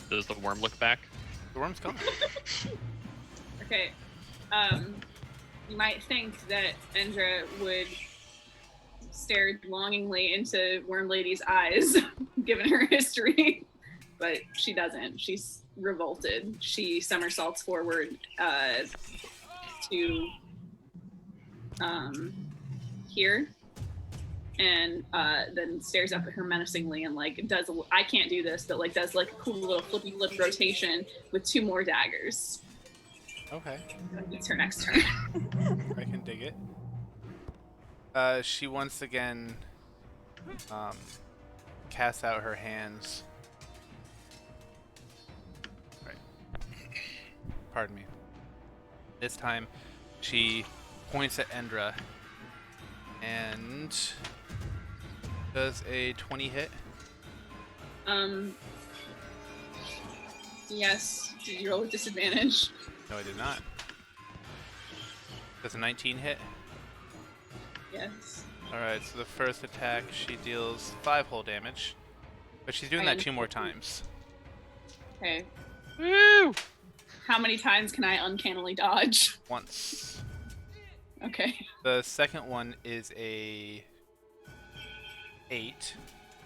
Does the worm look back? The worm's gone. Okay, you might think that Endra would stare longingly into Worm Lady's eyes, given her history, but she doesn't. She's revolted. She somersaults forward to here, and then stares up at her menacingly and like does I can't do this, but like does like a cool little flippy flip rotation with 2 more daggers. Okay, It's her next turn. I can dig it. She once again casts out her hands. Right. Pardon me. This time, she points at Endra and does a 20 hit. Yes. Did you roll with disadvantage? No, I did not. Does a 19 hit? Yes. Alright, so the first attack, she deals 5 whole damage. But she's doing that 2 more times. Okay. Woo! How many times can I uncannily dodge? Once. Okay. The second one is a 8.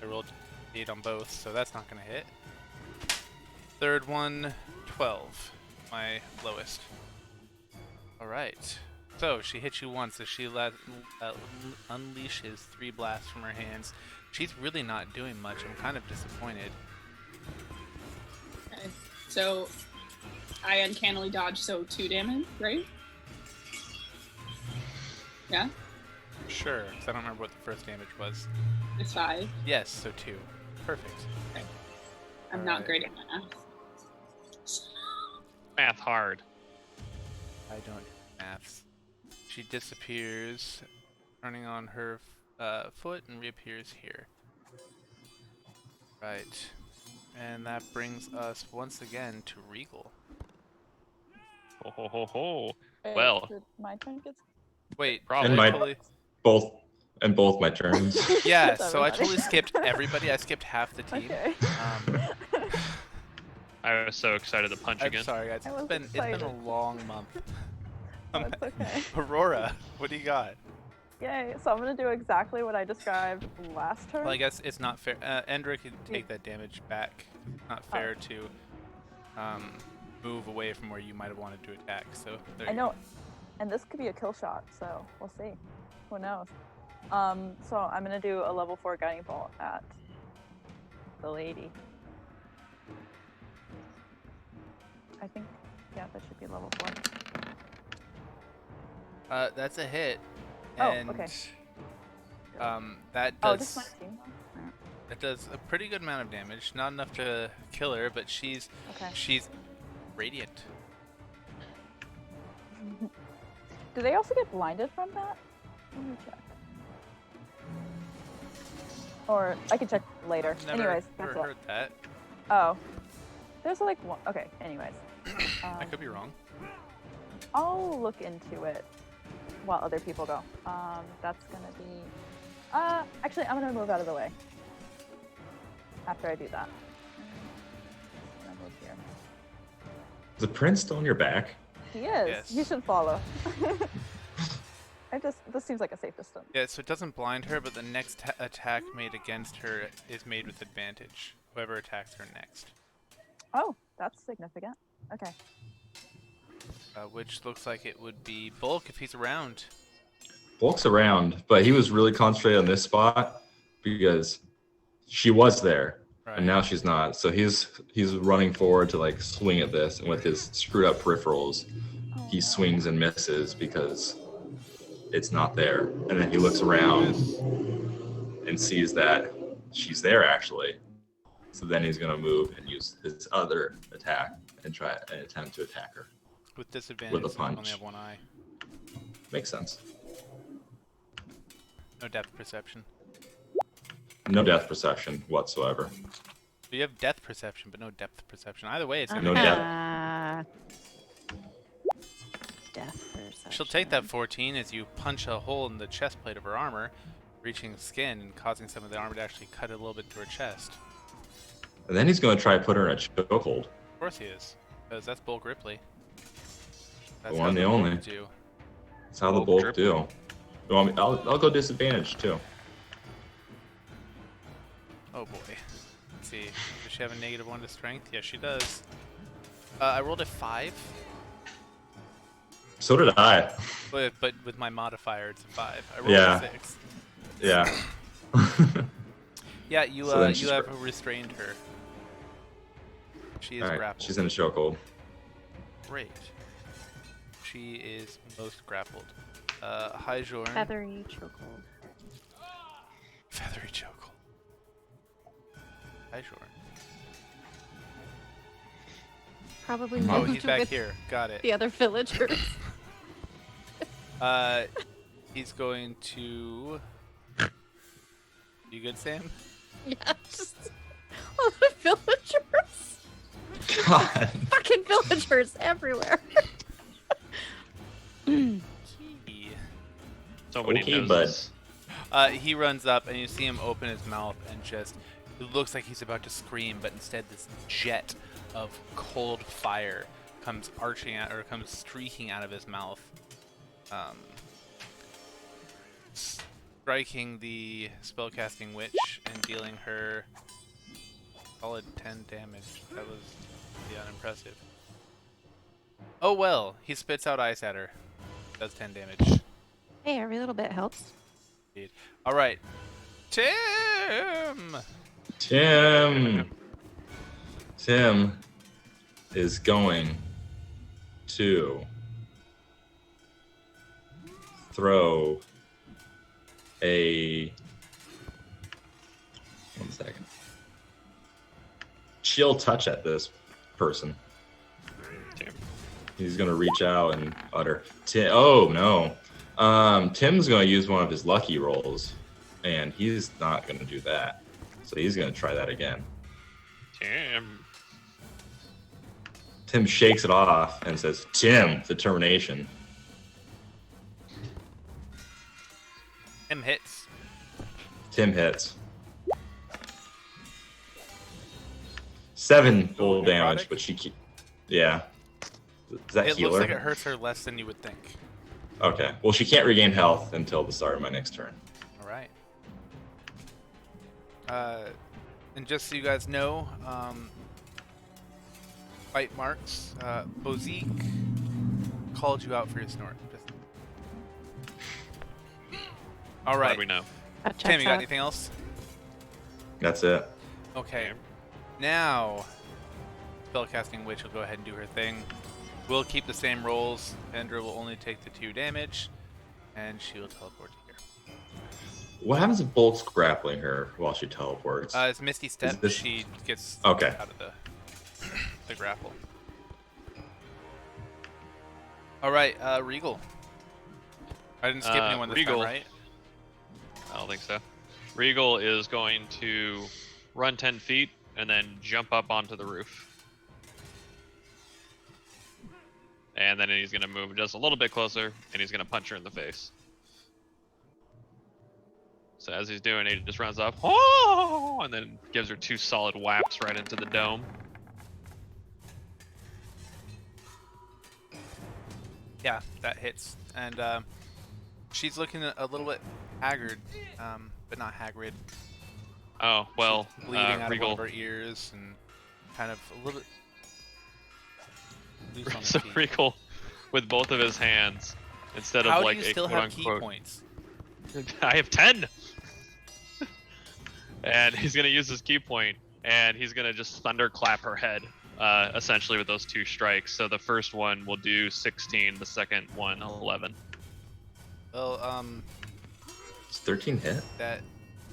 I rolled 8 on both, so that's not going to hit. Third one, 12. My lowest. Alright. So, she hits you once as she unleashes 3 blasts from her hands. She's really not doing much. I'm kind of disappointed. Okay. So, I uncannily dodge, so 2 damage, right? Yeah? Sure, because I don't remember what the first damage was. It's 5. Yes, so 2. Perfect. I'm not great at math. Math hard. I don't do maths. She disappears, turning on her foot, and reappears here. Right. And that brings us once again to Regal. Ho ho ho ho. Wait, Well. did my turn gets Wait, Probably. did I my- totally... Both my turns. Yeah, It's so I everybody. totally skipped everybody. I skipped half the team. Okay. I was so excited to punch I'm again. sorry, guys. I It's was been excited. a long month. Oh, it's okay. Aurora, what do you got? Yay! So I'm gonna do exactly what I described last turn. Well, I guess it's not fair. Endra can take that damage back. It's not fair to move away from where you might have wanted to attack. So there I you know, go. and this could be a kill shot, so we'll see. Who knows? So I'm gonna do a level 4 guiding bolt at the lady. I think, yeah, that should be level 4. That's a hit. Oh, And, okay. that Oh, does just my team. Alright. that does a pretty good amount of damage. Not enough to kill her, but she's Okay. radiant. Do they also get blinded from that? Let me check. Or I can check later. Never, Anyways, never that's all. heard that. Oh, there's like one. Okay. Anyways, I could be wrong. I'll look into it while other people go. That's gonna be. Actually, I'm gonna move out of the way after I do that. I'm gonna move here. Is the prince still on your back? He is. Yes. You should follow. This seems like a safe distance. Yeah, so it doesn't blind her, but the next attack made against her is made with advantage. Whoever attacks her next. Oh, that's significant. Okay. Which looks like it would be Bulk if he's around. Bulk's around, but he was really concentrated on this spot because she was there. Right. And now she's not. So he's running forward to like swing at this, and with his screwed up peripherals, Oh, he no. swings and misses because it's not there. And then he looks around and sees that she's there actually. So then he's gonna move and use his other attack and try and attempt to attack her. With disadvantage, With a since you only punch. have one eye. Makes sense. No depth perception. No depth perception whatsoever. You have depth perception, but no depth perception. Either way, it's gonna No be depth. Death perception. She'll take that 14 as you punch a hole in the chest plate of her armor, reaching skin and causing some of the armor to actually cut a little bit to her chest. And then he's gonna try to put her in a chokehold. Of course he is, because that's Bulk Ripley. That's The how one, the Bulk only. do. That's how the Bulk bulk do. You want me- I'll go disadvantage too. Oh boy. Let's see. Does she have a -1 to strength? Yes, she does. I rolled a 5, So did I. but with my modifier, it's a 5. I rolled Yeah. a 6. Yeah. Yeah, you So then you she's have gra- restrained her. She is Alright, grappled. she's in a chokehold. Great. She is most grappled. Hi, Jorn. Feathery chokehold. Feathery chokehold. Hi, Jorn. Probably Oh, Oh, moved he's back with here. Got it. the other villagers. He's going to. You good, Sam? Yeah, just all the villagers. God. Fucking villagers everywhere. He. So many Okay, noses. He runs up and you see him open his mouth and just. It looks like he's about to scream, but instead this jet of cold fire comes arching out or comes streaking out of his mouth, striking the spellcasting witch and dealing her solid 10 damage. That was unimpressive. Oh well, he spits out ice at her. Does 10 damage. Hey, every little bit helps. Indeed. All right, Tim. Tim is going to throw a 1 second. Chill touch at this person. Damn. He's gonna reach out and utter. Oh no. Tim's gonna use one of his lucky rolls, and he's not gonna do that. So he's gonna try that again. Damn. Tim shakes it off and says, "Tim, determination." Tim hits. Tim hits. 7 full necrotic? damage, but she yeah. Does that It heal looks her? like it hurts her less than you would think. Okay. Well, she can't regain health until the start of my next turn. All right. And just so you guys know, bite marks. Bozique called you out for your snort. All Glad right, we know. That Tim, checks you got out. anything else? That's it. Okay. Now, spellcasting witch will go ahead and do her thing. We'll keep the same rolls. Vendra will only take the 2 damage, and she will teleport to here. What happens if Bolt's grappling her while she teleports? It's Misty Step. this- She gets Okay. out of the grapple. All right, Regal. I didn't skip anyone this Regal. time, right? I don't think so. Regal is going to run 10 feet and then jump up onto the roof. And then he's going to move just a little bit closer and he's going to punch her in the face. So as he's doing it, he just runs up, oh, and then gives her 2 solid whaps right into the dome. Yeah, that hits. And she's looking a little bit haggard, but not haggard. Oh, well, Bleeding out of one Regal. of her ears and kind of a little bit loose on her So feet. Regal, with both of his hands, instead How of do like you a still quote have key unquote, points? I have 10! And he's going to use his key point, and he's gonna just thunderclap her head, essentially with those 2 strikes. So the first one will do 16, the second one 11. Well, It's 13 hit. that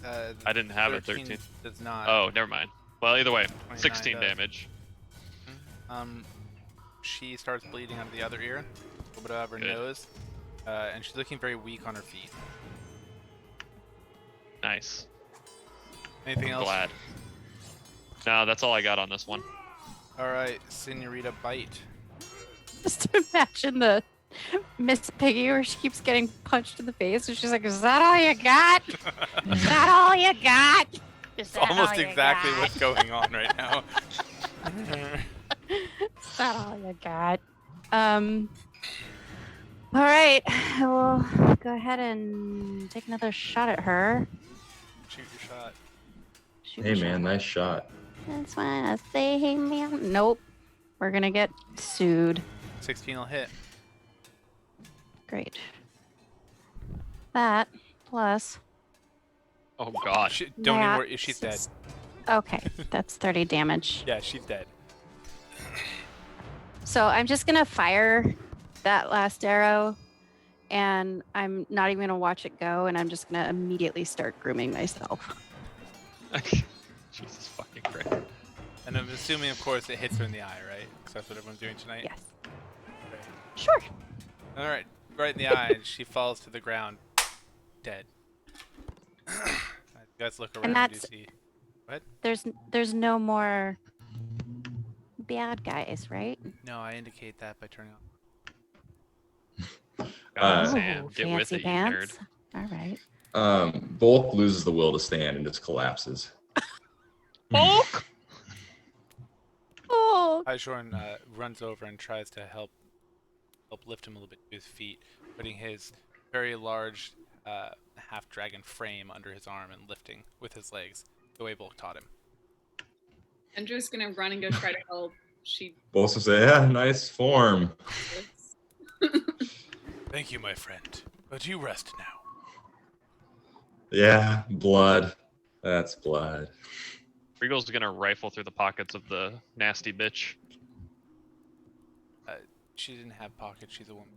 I didn't have a 13. does not. Oh, never mind. Well, either way, 29 16 does. damage. She starts bleeding out of the other ear, a little bit out of her Good. nose, and she's looking very weak on her feet. Nice. Anything else? Glad. No, that's all I got on this one. All right, Senorita Bite. Just imagine the Miss Piggy where she keeps getting punched in the face, and she's like, "Is that all you got? Is that all you got? Is It's that almost all you exactly got? what's going on right now. Is that all you got?" All right, we'll go ahead and take another shot at her. Shoot your shot. Shoot Hey a shot. man, nice shot. That's why I say, hey man. Nope, we're gonna get sued. 16 will hit. Great. That plus. Oh god. Don't even that worry. She's dead. Okay, that's 30 damage. Yeah, she's dead. So I'm just gonna fire that last arrow, and I'm not even gonna watch it go, and I'm just gonna immediately start grooming myself. Jesus fucking Christ. And I'm assuming, of course, it hits her in the eye, right? Because that's what everyone's doing tonight. Yes. Right. Sure. All right, right in the eye, and she falls to the ground, dead. You guys look around. You that's- see. There's no more bad guys, right? No, I indicate that by turning off. God, Uh, Sam, Ooh, get with fancy it, you pants. nerd. All right. Bulk loses the will to stand and just collapses. Bulk! Oh. Aishorn runs over and tries to help lift him a little bit to his feet, putting his very large half-dragon frame under his arm and lifting with his legs, the way Bulk taught him. Kendra's gonna run and go try to help. She Bulk will say, "Yeah, nice form." Thank you, my friend. But you rest now. Yeah, blood. That's blood. Regal's gonna rifle through the pockets of the nasty bitch. She didn't have pockets. She's a woman.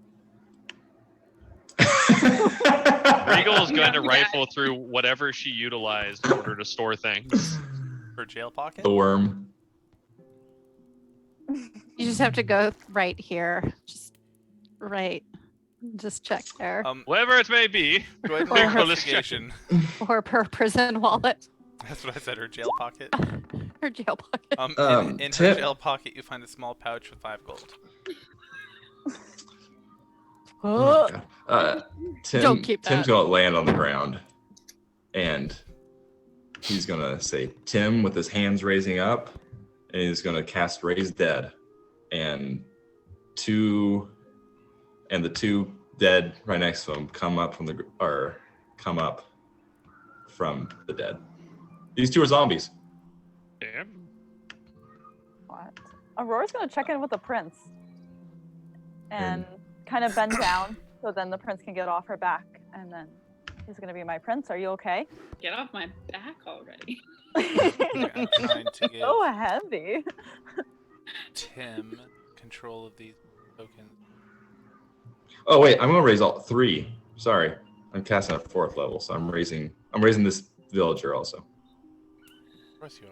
Regal is going to Yeah. rifle through whatever she utilized in order to store things. Her jail pocket? The worm. You just have to go right here. Just right. Just check there. Whatever it may be. Go ahead and Or make her- an investigation. Or per prison wallet. That's what I said. Her jail pocket. Her jail pocket. In her Tim- jail pocket, you find a small pouch with 5 gold. Oh my God. Don't keep Tim's that. gonna land on the ground, and he's gonna say Tim with his hands raising up, and he's gonna cast Raise Dead, and the two dead right next to him come up from the dead. These 2 are zombies. Damn. What? Aurora's gonna check in with the prince and kind of bend down so then the prince can get off her back, and then he's gonna be my prince. Are you okay? get off my back already. I'm trying to give So heavy. Tim control of these tokens. Oh wait, I'm gonna raise all 3. Sorry, I'm casting at 4th level, so I'm raising this villager also. Of course you are.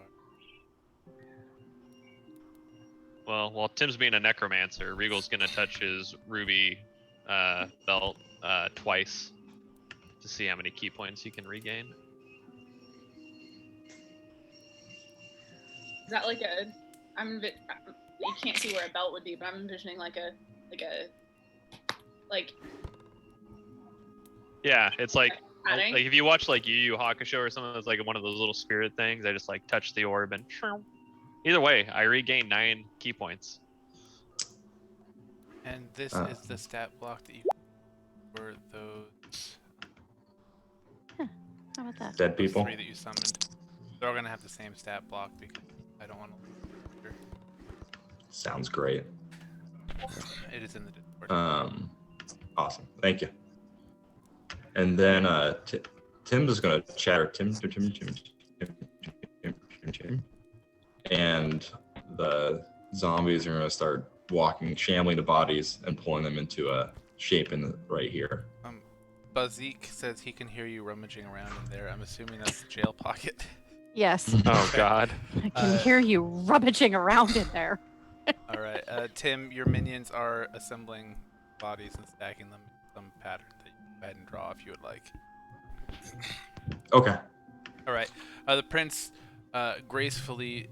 Well, while Tim's being a necromancer, Regal's gonna touch his ruby belt twice to see how many key points he can regain. Is that like a? You can't see where a belt would be, but I'm envisioning like Yeah, it's like padding. if you watch like Yu Yu Hakusho or something, it's like one of those little spirit things. I just like touch the orb and. Either way, I regain 9 key points. And this is the stat block that you for those How about that? Dead those people. 3 that you summoned. They're all gonna have the same stat block because I don't want to. Sounds great. It is in the Discord. Awesome. Thank you. And then Tim's just gonna chatter. Tim. and the zombies are gonna start walking, shambling the bodies, and pulling them into a shape right here. Bazik says he can hear you rummaging around in there. I'm assuming that's the jail pocket. Yes, Oh God. I can hear you rummaging around in there. All right, Tim, your minions are assembling bodies and stacking them in some pattern that you can go ahead and draw if you would like. Okay. All right, the prince gracefully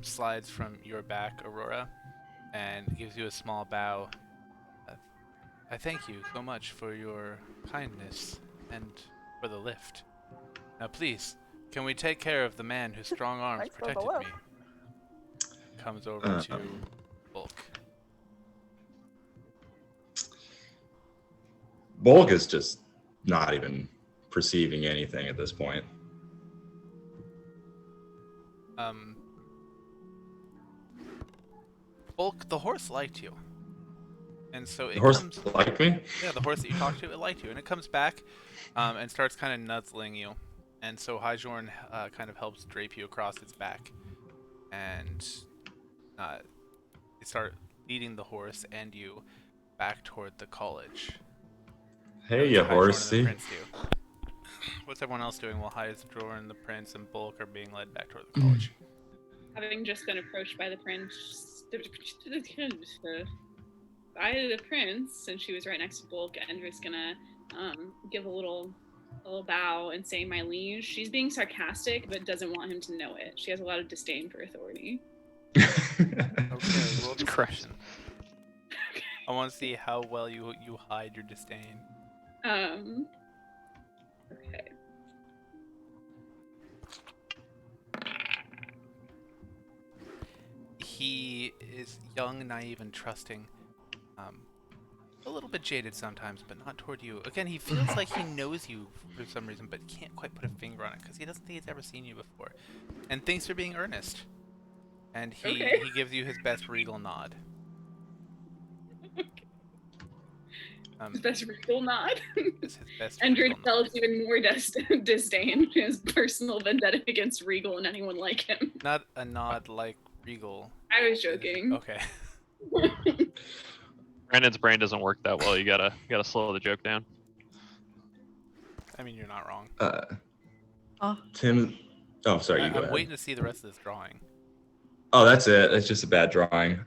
slides from your back, Aurora, and gives you a small bow. I thank you so much for your kindness and for the lift. Now, please, can we take care of the man whose strong arms Thanks for the protected me? lift. Comes over to Bulk. Bulk is just not even perceiving anything at this point. Bulk, the horse liked you. And so The it horse comes... liked me? Yeah, the horse that you talked to, it liked you. And it comes back and starts kind of nuzzling you. And so Hyjorn kind of helps drape you across its back. And they start leading the horse and you back toward the college. Hey, What you does Hyjorn and the horsey. prince do? What's everyone else doing while Hyjorn, the prince, and Bulk are being led back toward the college? Having just been approached by the prince, since she was right next to Bulk, Endra's gonna give a little bow and say, "My liege." She's being sarcastic, but doesn't want him to know it. She has a lot of disdain for authority. Okay, roll Jesus Christ. deception. I want to see how well you hide your disdain. Okay. He is young, naive, and trusting. A little bit jaded sometimes, but not toward you. Again, he feels like he knows you for some reason, but can't quite put a finger on it because he doesn't think he's ever seen you before, and thinks you're being earnest. And he gives you his best regal nod. His best regal nod. His best Endra regal nod. develops even more disdain. His personal vendetta against Regal and anyone like him. Not a nod like regal. I was joking. Okay. Brandon's brain doesn't work that well. You gotta slow the joke down. I mean, you're not wrong. Tim. Oh, sorry. You go I'm ahead. waiting to see the rest of this drawing. Oh, that's it. It's just a bad drawing.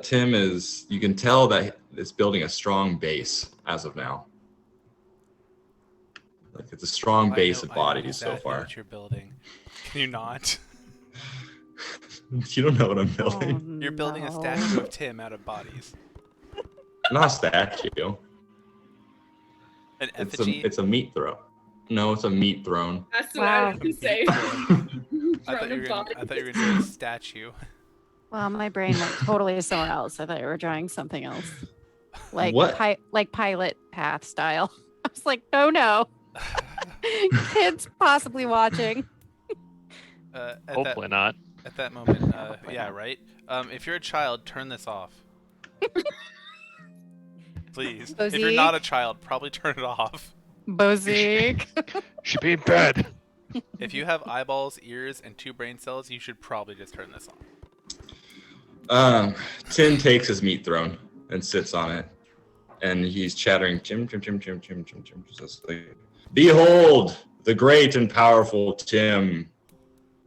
Tim is. You can tell that it's building a strong base as of now. Like it's a strong base of I know bodies so exactly far. what you're building. Can you not? You don't know what I'm building. Oh, You're building a no. statue of Tim out of bodies. Not a statue. An It's effigy. a meat throne. No, it's a meat throne. That's what I was Wow. gonna say. I thought Throne you of were gonna bodies. do a statue. Well, my brain went totally somewhere else. I thought you were drawing something else, like What? like pilot path style. I was like, no, kids possibly watching. Hopefully not. At that moment, yeah, right. If you're a child, turn this off. Please. If you're not a child, probably turn it off. Bozik. Should be in bed. If you have eyeballs, ears, and 2 brain cells, you should probably just turn this off. Tim takes his meat throne and sits on it, and he's chattering, Chim, chim, chim, chim, chim, chim, chim, just like, behold, the great and powerful Tim.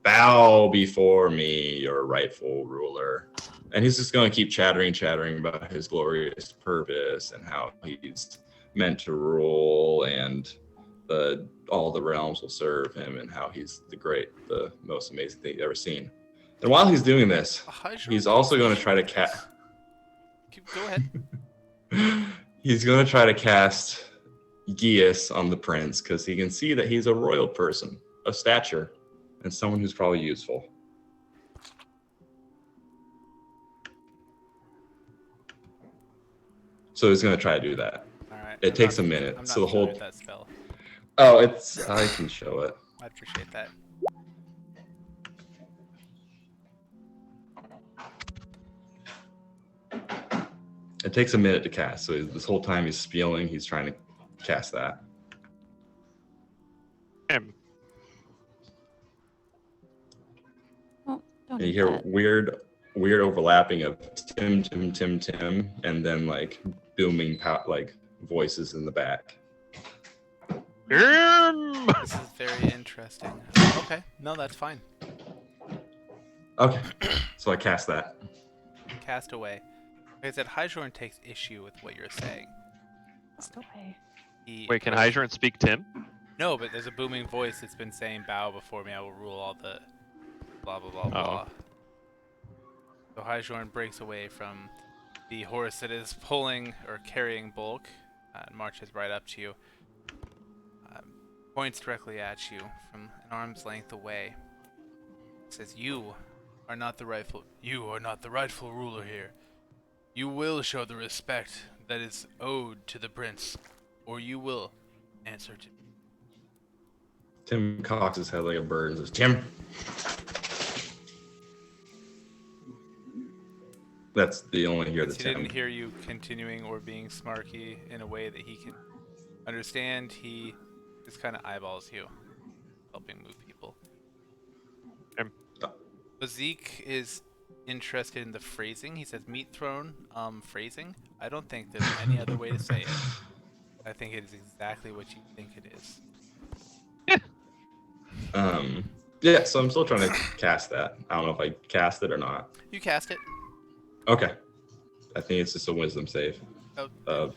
Bow before me, your rightful ruler. And he's just going to keep chattering about his glorious purpose and how he's meant to rule, and all the realms will serve him, and how he's the most amazing thing you've ever seen. And while he's doing this, he's also going to try to Go ahead. he's going to try to cast Geas on the prince, because he can see that he's a royal person of stature and someone who's probably useful. So he's going to try to do that. All right. It takes a minute. I'm So not the whole familiar with that spell. Oh, I can show it. I appreciate that. It takes a minute to cast. So this whole time he's spieling, he's trying to cast that. Don't And you need hear that. weird overlapping of Tim, and then like booming like voices in the back. This is very interesting. Okay, no, that's fine. Okay, so I cast that. Cast away. Like I said, Hyjorn takes issue with what you're saying. Still pay. He Wait, can approached- Hyjorn speak Tim? No, but there's a booming voice that's been saying, "Bow before me, I will rule all the blah blah blah blah." So Hyjorn breaks away from the horse that is pulling or carrying Bulk and marches right up to you. Points directly at you from an arm's length away. Says, "You are not the rightful ruler here. You will show the respect that is owed to the prince, or you will answer to me." Tim cocks his head like a bird and says, "Tim." That's the only hear the He Tim. didn't hear you continuing or being smarky in a way that he can understand. He just kind of eyeballs you, helping move people. Zeke is interested in the phrasing. He says meat throne, phrasing. I don't think there's any other way to say it. I think it is exactly what you think it is. Yeah, so I'm still trying to cast that. I don't know if I cast it or not. You cast it. Okay. I think it's just a wisdom save. Oh,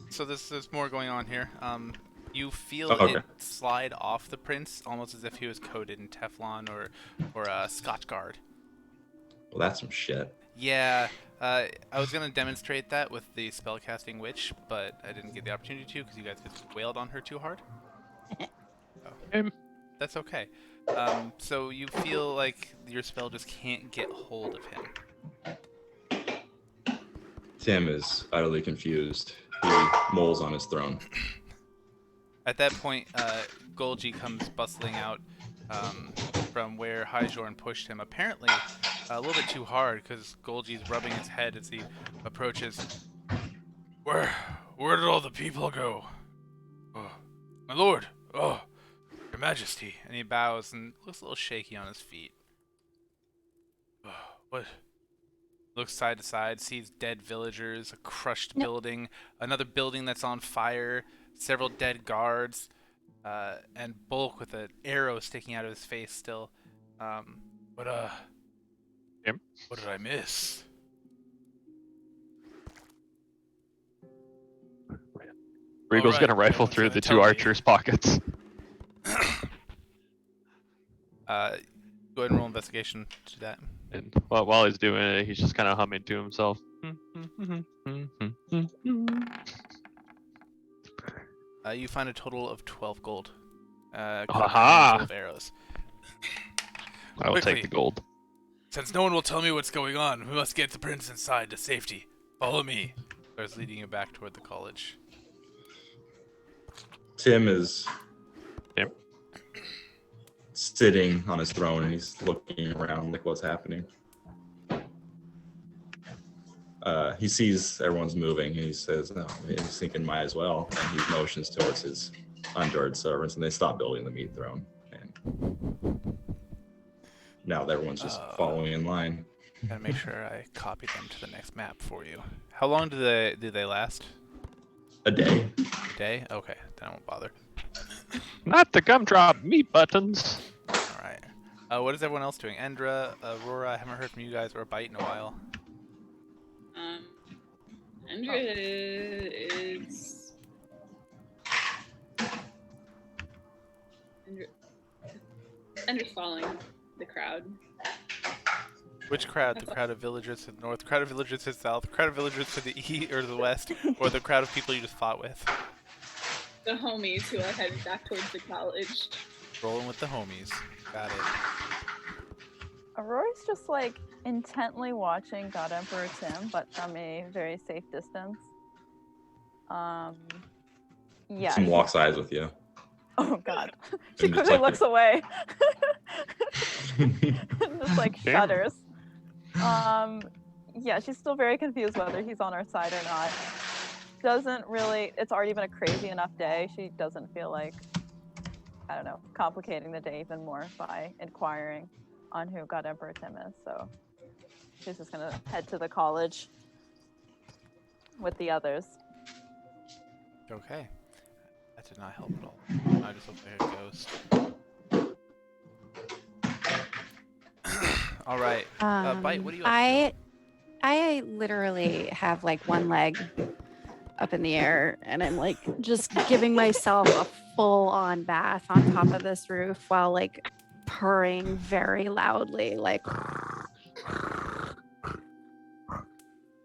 so there's more going on here. You feel okay. it slide off the prince, almost as if he was coated in Teflon or Scotch Guard. Well, that's some shit. Yeah, I was gonna demonstrate that with the spellcasting witch, but I didn't get the opportunity to because you guys just wailed on her too hard. That's okay. So you feel like your spell just can't get hold of him. Tim is utterly confused. He moles on his throne. At that point, Golgi comes bustling out from where Hyjorn pushed him. Apparently, a little bit too hard because Golgi's rubbing his head as he approaches. Where did all the people go? Oh, my lord! Oh, your majesty! And he bows and looks a little shaky on his feet. Oh, what? Looks side to side, sees dead villagers, a crushed building, another building that's on fire, several dead guards, and Bulk with an arrow sticking out of his face still. Jim? What did I miss? Regal's Alright, gonna rifle everyone's through gonna the tell two me. archers' pockets. Go ahead and roll investigation to that. And while he's doing it, he's just kind of humming to himself. You find a total of 12 gold. Aha! Full of arrows. I will Quickly. take the gold. Since no one will tell me what's going on, we must get the prince inside to safety. Follow me. Starts leading you back toward the college. Tim is Tim? sitting on his throne and he's looking around like what's happening. He sees everyone's moving and he says, "No," he's thinking might as well. And he motions towards his unguarded servants and they stop building the meat throne. And now everyone's just following in line. Gotta make sure I copy them to the next map for you. How long do they last? A day. A day? Okay, then I won't bother. Not the gumdrop meat buttons. Alright. What is everyone else doing? Endra, Aurora, I haven't heard from you guys or Bite in a while. Andrea is. Andrea's following the crowd. Which crowd? The crowd of villagers to the north, the crowd of villagers to the south, the crowd of villagers to the east or the west, or the crowd of people you just fought with? The homies who are headed back towards the college. Rolling with the homies. Got it. Aurora's just like intently watching God Emperor Tim, but from a very safe distance. Yeah. Tim locks eyes with you. Oh God. She And just quickly like- looks away. Just like shudders. Yeah, she's still very confused whether he's on our side or not. Doesn't really, it's already been a crazy enough day. She doesn't feel like, I don't know, complicating the day even more by inquiring. on who God Emperor Tim is. So she's just gonna head to the college with the others. Okay. That did not help at all. I just hope I heard ghost. All right. Bite, what are you up to? I literally have like one leg up in the air and I'm like just giving myself a full on bath on top of this roof while like purring very loudly like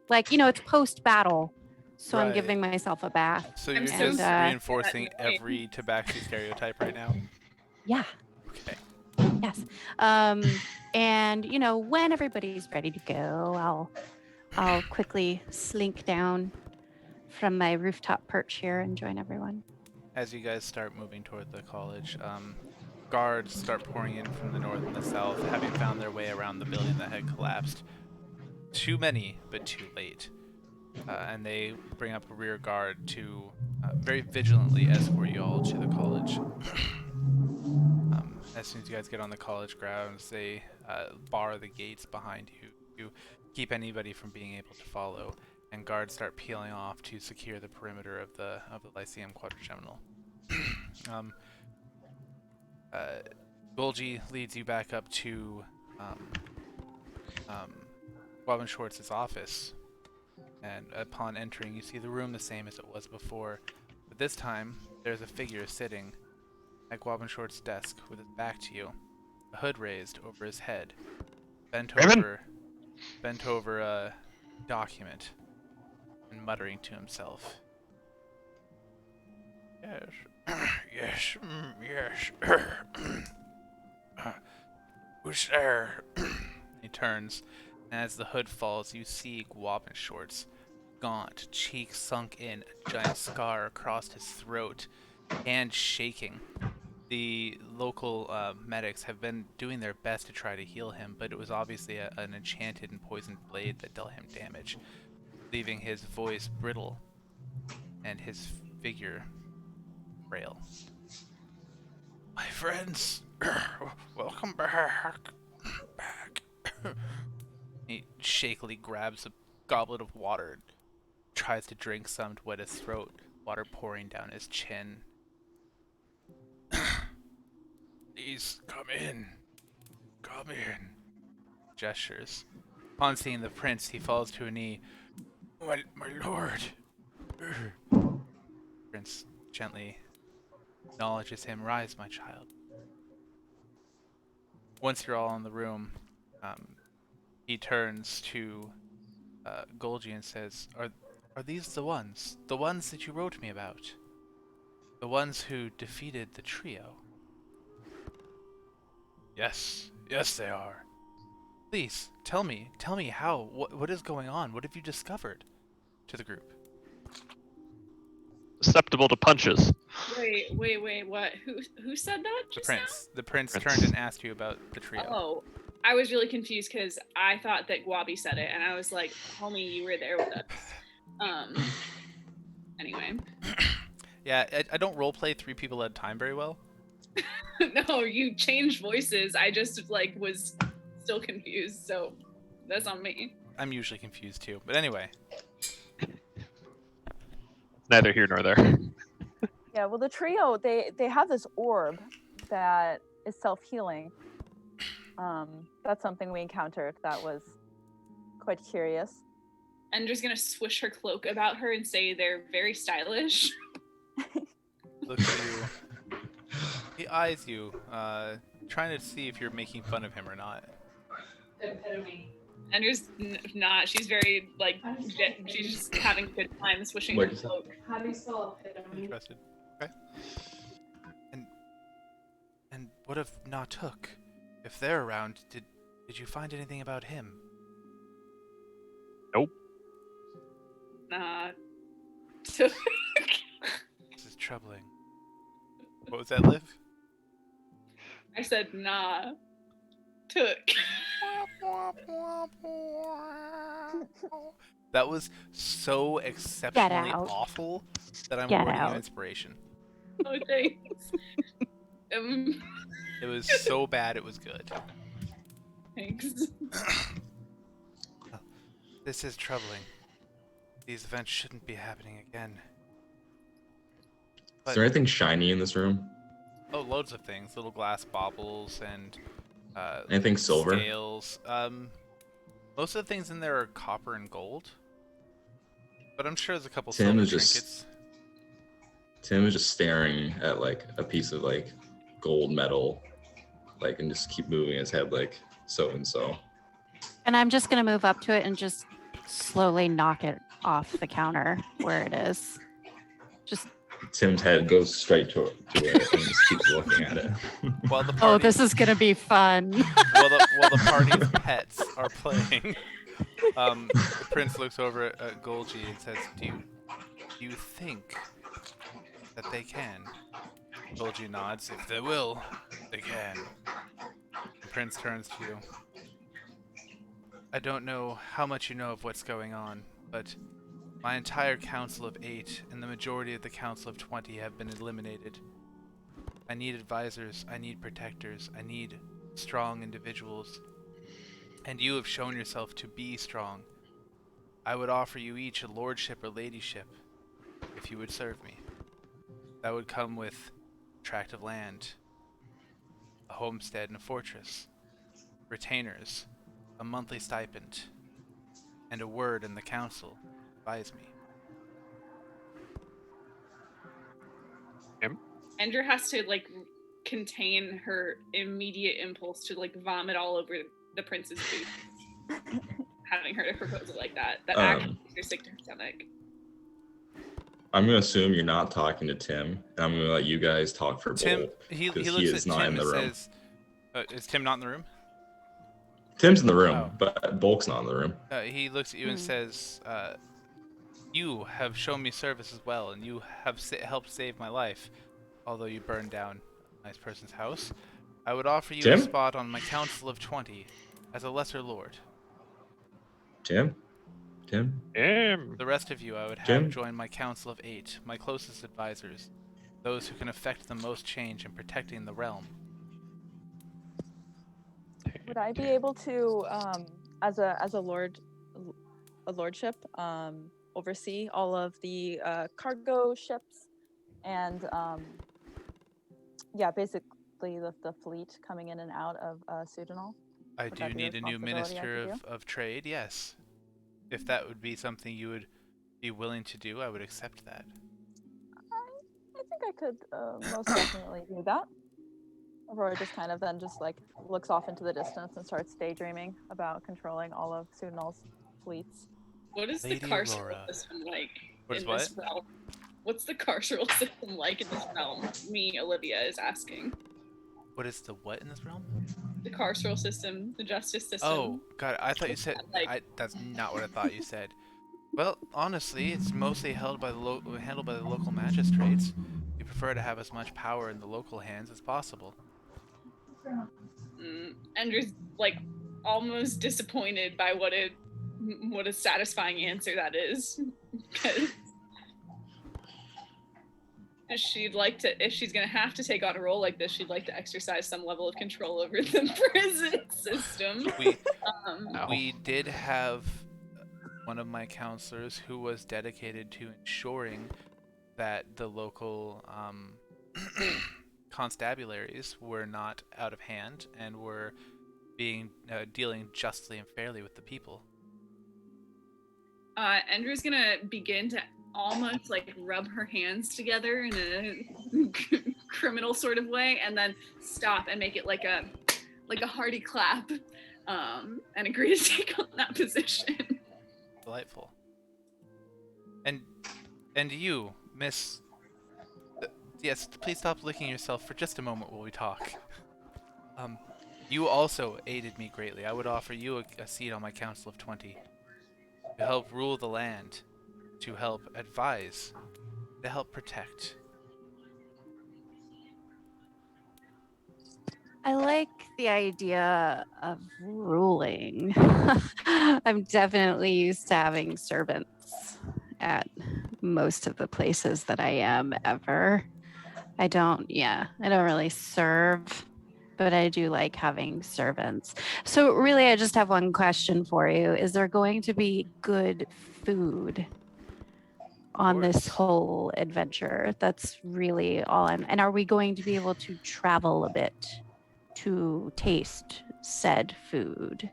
it's post battle, so I'm Right. giving myself a bath. So I'm you're so just sorry. reinforcing That noise. every tabaxi stereotype right now? Yeah. Okay. Yes. And when everybody's ready to go, I'll quickly slink down from my rooftop perch here and join everyone. As you guys start moving toward the college, guards start pouring in from the north and the south, having found their way around the building that had collapsed. Too many, but too late. And they bring up a rear guard to very vigilantly escort you all to the college. As soon as you guys get on the college grounds, they bar the gates behind you to keep anybody from being able to follow, and guards start peeling off to secure the perimeter of the Lyceum Quadrigeminal. Golgi leads you back up to Robin Schwartz's office, and upon entering, you see the room the same as it was before, but this time there's a figure sitting at Guavin Short's desk with his back to you, a hood raised over his head, bent over a document, and muttering to himself. Yes, yes. Who's there? He turns, and as the hood falls, you see Guavin Shorts, gaunt, cheeks sunk in, a giant scar across his throat, hand shaking. The local medics have been doing their best to try to heal him, but it was obviously an enchanted and poisoned blade that dealt him damage, leaving his voice brittle and his figure frail. My friends, welcome back. He shakily grabs a goblet of water, tries to drink some to wet his throat, water pouring down his chin. Please, come in. Come in. Gestures. Upon seeing the prince, he falls to a knee. My lord. Prince gently acknowledges him. Rise, my child. Once you're all in the room, he turns to Golgi and says, Are these the ones? The ones that you wrote me about? The ones who defeated the trio? Yes, they are. Please, tell me how, what is going on? What have you discovered? To the group. Susceptible to punches. Wait, what? Who said that just now? The prince turned and asked you about the trio. Oh, I was really confused because I thought that Guabi said it, and I was like, homie, you were there with us. Anyway. Yeah, I don't roleplay 3 people at a time very well. No, you changed voices. I just was still confused, so that's on me. I'm usually confused too, but anyway. Neither here nor there. Yeah, well, the trio, they have this orb that is self-healing. That's something we encountered that was quite curious. Endra's gonna swish her cloak about her and say they're very stylish. Looks at you. He eyes you, trying to see if you're making fun of him or not. Endra's not. She's very, she's just having a good time swishing her cloak. How do you spell epitome? Interested. Okay. And what of Natuk? If they're around, did you find anything about him? Nope. Nah. This is troubling. What was that, Liv? I said nah. Took. That was so exceptionally out. awful that I'm Get awarding out. you inspiration. Oh, thanks. It was so bad it was good. Thanks. This is troubling. These events shouldn't be happening again. Is there anything shiny in this room? Oh, loads of things. Little glass baubles and Anything silver? scales. Most of the things in there are copper and gold. But I'm sure there's a couple Tim silver is just- trinkets. Tim is just staring at like a piece of like gold metal, like, and just keep moving his head like so and so. And I'm just going to move up to it and just slowly knock it off the counter where it is. Just, Tim's head goes straight to it and just keeps looking at it. While the oh, party, this is going to be fun. while the party's pets are playing, the prince looks over at Golgi and says, "Do you think that they can?" Golgi nods. "If they will, they can." The prince turns to you. "I don't know how much you know of what's going on, but my entire Council of 8 and the majority of the Council of 20 have been eliminated. I need advisors, I need protectors, I need strong individuals. And you have shown yourself to be strong. I would offer you each a lordship or ladyship if you would serve me. That would come with tract of land, a homestead and a fortress, retainers, a monthly stipend, and a word in the council. Advise me." Andrew has to like contain her immediate impulse to like vomit all over the prince's food. Having heard a proposal like that actually makes her sick to her stomach. I'm gonna assume you're not talking to Tim, and I'm gonna let you guys talk for Tim, Bolt, he because looks is at not Tim in the and room. says, "Is Tim not in the room?" Tim's in the room, Oh. but Bulk's not in the room. He looks at you and says, "You have shown me service as well, and you have helped save my life, although you burned down a nice person's house. I would offer you a Tim? spot on my Council of 20 as a lesser lord. Tim? The rest of you I would have Jim? join my Council of 8, my closest advisors, those who can effect the most change in protecting the realm." Would I be able to, as a lordship, oversee all of the cargo ships and basically the fleet coming in and out of Sudanol? I Would do that be a need a new responsibility I Minister could do? of Trade, yes. If that would be something you would be willing to do, I would accept that. I think I could most definitely do that. Aurora just kind of then just like looks off into the distance and starts daydreaming about controlling all of Sudanol's fleets. What is Lady the carceral Aurora. system like What is in this realm? What's the carceral system like in this realm? Me, Olivia, is asking. What is the what in this realm? The carceral system, the justice system. Oh, God, I thought you said... that's not what I thought you said. Well, honestly, it's mostly handled by the local magistrates. We prefer to have as much power in the local hands as possible. Andrew's like almost disappointed by what a satisfying answer that is. Because she'd like to, if she's gonna have to take on a role like this, she'd like to exercise some level of control over the prison system. We did have one of my counselors who was dedicated to ensuring that the local constabularies were not out of hand and were dealing justly and fairly with the people. Andrew's gonna begin to almost like rub her hands together in a criminal sort of way, and then stop and make it like a hearty clap, and agree to take on that position. Delightful. And you, Miss... yes, please stop licking yourself for just a moment while we talk. You also aided me greatly. I would offer you a seat on my Council of 20 to help rule the land, to help advise, to help protect. I like the idea of ruling. I'm definitely used to having servants at most of the places that I am ever. I don't really serve. but I do like having servants. So really, I just have one question for you. Is there going to be good food on this course. whole adventure? That's really all I'm, and are we going to be able to travel a bit to taste said food?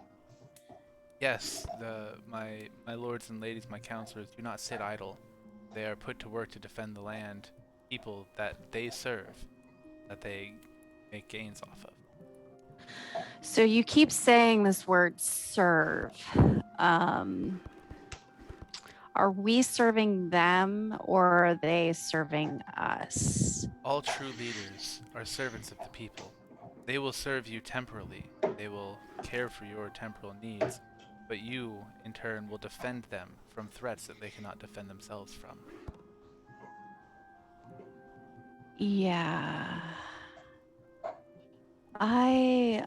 Yes, my lords and ladies, my counselors, do not sit idle. They are put to work to defend the land, people that they serve, that they make gains off of. So you keep saying this word serve. Are we serving them or are they serving us? All true leaders are servants of the people. They will serve you temporally. They will care for your temporal needs, but you, in turn, will defend them from threats that they cannot defend themselves from. Yeah. I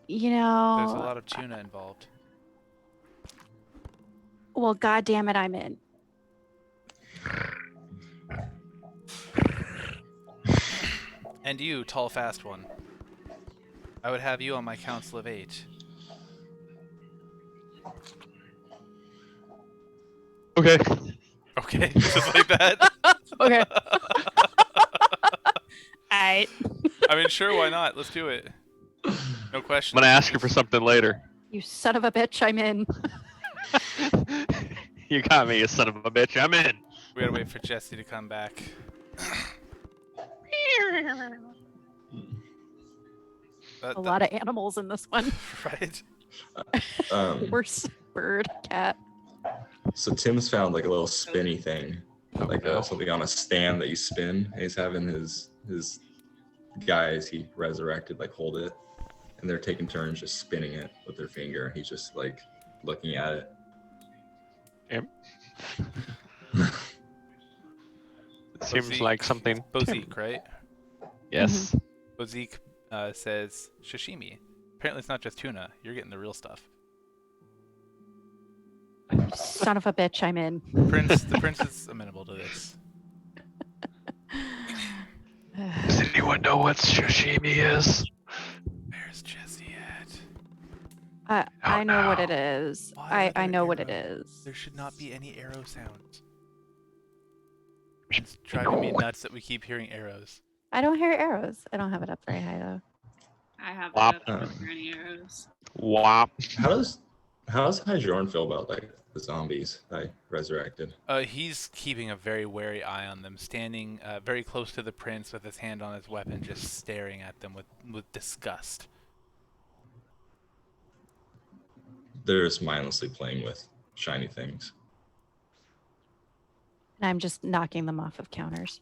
you There's a know, lot of tuna involved. well, god damn it, I'm in. And you, tall, fast one. I would have you on my council of 8. Okay. Okay, just like that. Okay. I I mean, sure, why not? Let's do it. No question. I'm gonna ask you for something later. you son of a bitch, I'm in. You got me, you son of a bitch. I'm in. We gotta wait for Jesse to come back. A lot of animals in this one. Right? Horse, bird, cat. So Tim's found like a little spinny thing, Oh, like no. something on a stand that you spin. And he's having his guys he resurrected like hold it, and they're taking turns just spinning it with their finger. He's just like looking at it. Yep. It seems like something. Bozique, right? Yes. Bozique says sashimi. Apparently, it's not just tuna. You're getting the real stuff. Son of a bitch, I'm in. The prince is amenable to this. Does anyone know what sashimi is? Where's Jesse at? I know what it is. Why are I there know what it arrows? is. There should not be any arrow sounds. It's driving me nuts that we keep hearing arrows. I don't hear arrows. I don't have it up very high though. I have it Wop. up. I don't hear any arrows. Wop. How does Hajorn feel about like the zombies I resurrected? He's keeping a very wary eye on them, standing very close to the prince with his hand on his weapon, just staring at them with disgust. They're just mindlessly playing with shiny things. And I'm just knocking them off of counters.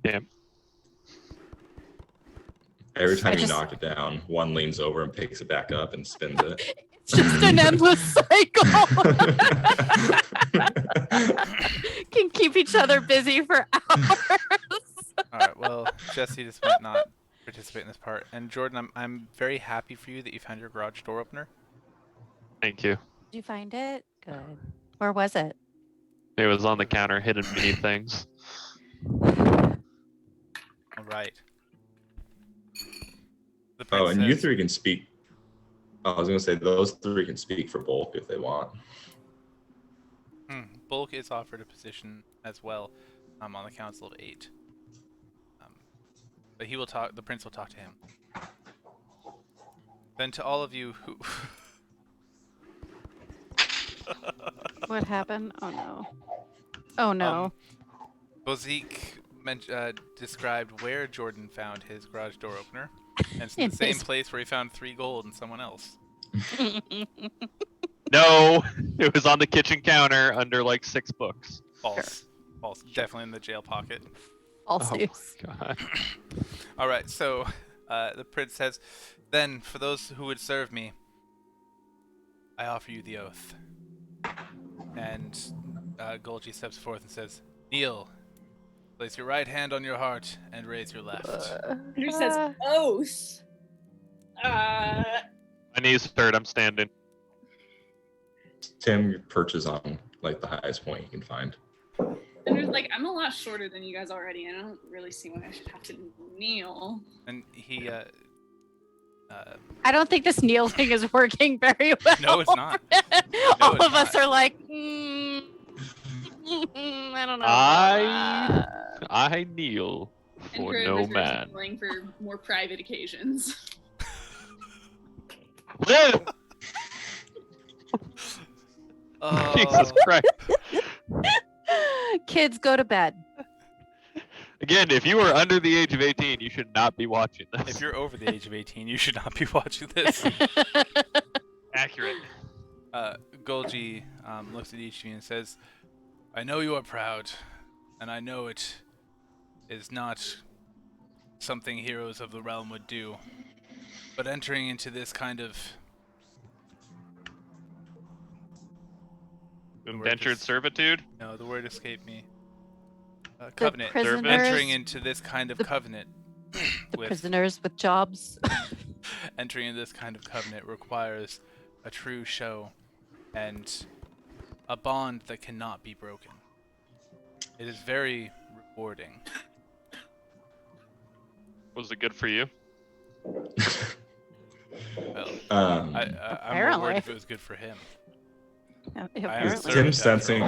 Damn. Every time you just- knock it down, one leans over and picks it back up and spins it. It's just an endless cycle. Can keep each other busy for hours. All right, well, Jesse just might not participate in this part. And Jordan, I'm very happy for you that you found your garage door opener. Thank you. Did you find it? Good. Where was it? It was on the counter, hidden beneath things. All right. The Oh, prince and you says- three can speak. I was gonna say those three can speak for Bulk if they want. Bulk is offered a position as well on the council of 8. But he will talk. The prince will talk to him. Then to all of you who What happened? Oh no. Oh no. Bozique described where Jordan found his garage door opener, and it's in In the same his- place where he found 3 gold and someone else. No, it was on the kitchen counter under like 6 books. False. False. Definitely in the jail pocket. False Oh. news. God. All right. So the prince says, "Then for those who would serve me, I offer you the oath." And Golgi steps forth and says, "Kneel. Place your right hand on your heart and raise your left." Who says oath? My knees hurt. I'm standing. Tim perches on like the highest point you can find. Endra's like, I'm a lot shorter than you guys already, and I don't really see why I should have to kneel. And he, I don't think this kneel thing is working very well. No, it's not. All it's of us not. are like, I don't know. about that. I kneel for Endra no reserves man. kneeling for more private occasions. Jesus Christ. Kids, go to bed. Again, if you are under the age of 18, you should not be watching this. If you're over the age of 18, you should not be watching this. accurate. Golgi looks at each of you and says, I know you are proud, and I know it is not something heroes of the realm would do, but entering into this kind of... Indentured servitude? No, the word escaped me. Covenant. prisoners- Entering into this kind of covenant The with prisoners with jobs. entering into this kind of covenant requires a true show and a bond that cannot be broken. It is very rewarding. Was it good for you? Well, Um, I'm more Apparently. worried if it was good for him. is Apparently. Tim sensing?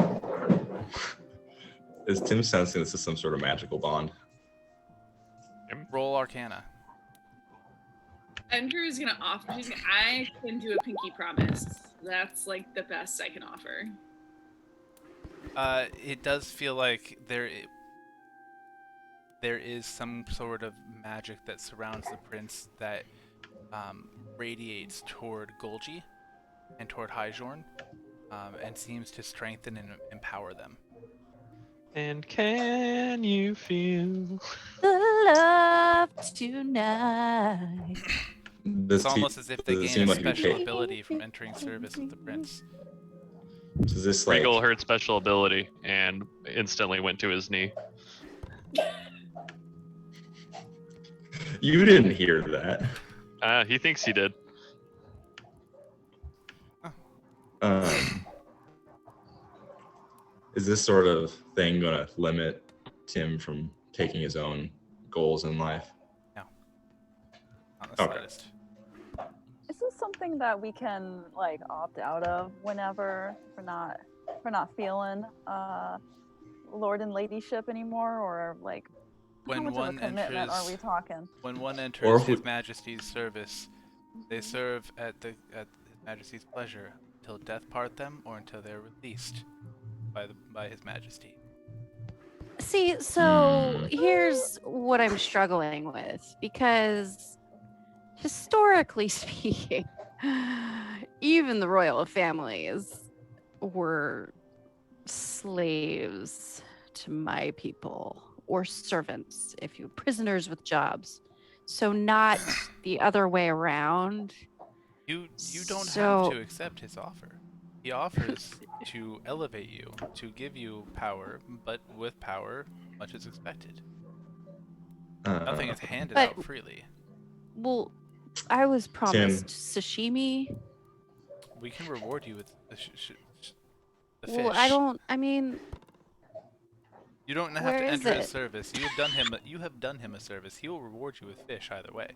Is Tim sensing this is some sort of magical bond? Roll Arcana. Endra is gonna offer. I can do a pinky promise. That's like the best I can offer. It does feel like there is some sort of magic that surrounds the prince that radiates toward Golgi and toward Hyjorn, and seems to strengthen and empower them. And can you feel? The love tonight. Does It's he- almost as if they does it gain seem a like he special take- ability from entering service with the prince. Does this like? Regal heard special ability and instantly went to his knee. You didn't hear that. He thinks he did. Is this sort of thing going to limit Tim from taking his own goals in life? Not the Okay. slightest. Is this something that we can like opt out of whenever we're not feeling lord and ladyship anymore, or like how When much of a one commitment are enters, we talking? when one Or enters if we- His Majesty's service, they serve at His Majesty's pleasure until death part them, or until they're released by His Majesty. See, so here's what I'm struggling with, because historically speaking, even the royal families were slaves to my people, or servants, if you prisoners with jobs. So not the other way around. You don't So- have to accept his offer. He offers to elevate you, to give you power, but with power, much is expected. Nothing is handed But- out freely. Well, I was promised sashimi. We can reward you with the fish. Well, I mean, You don't have where to is enter his it? service. You have done him a service. He will reward you with fish either way.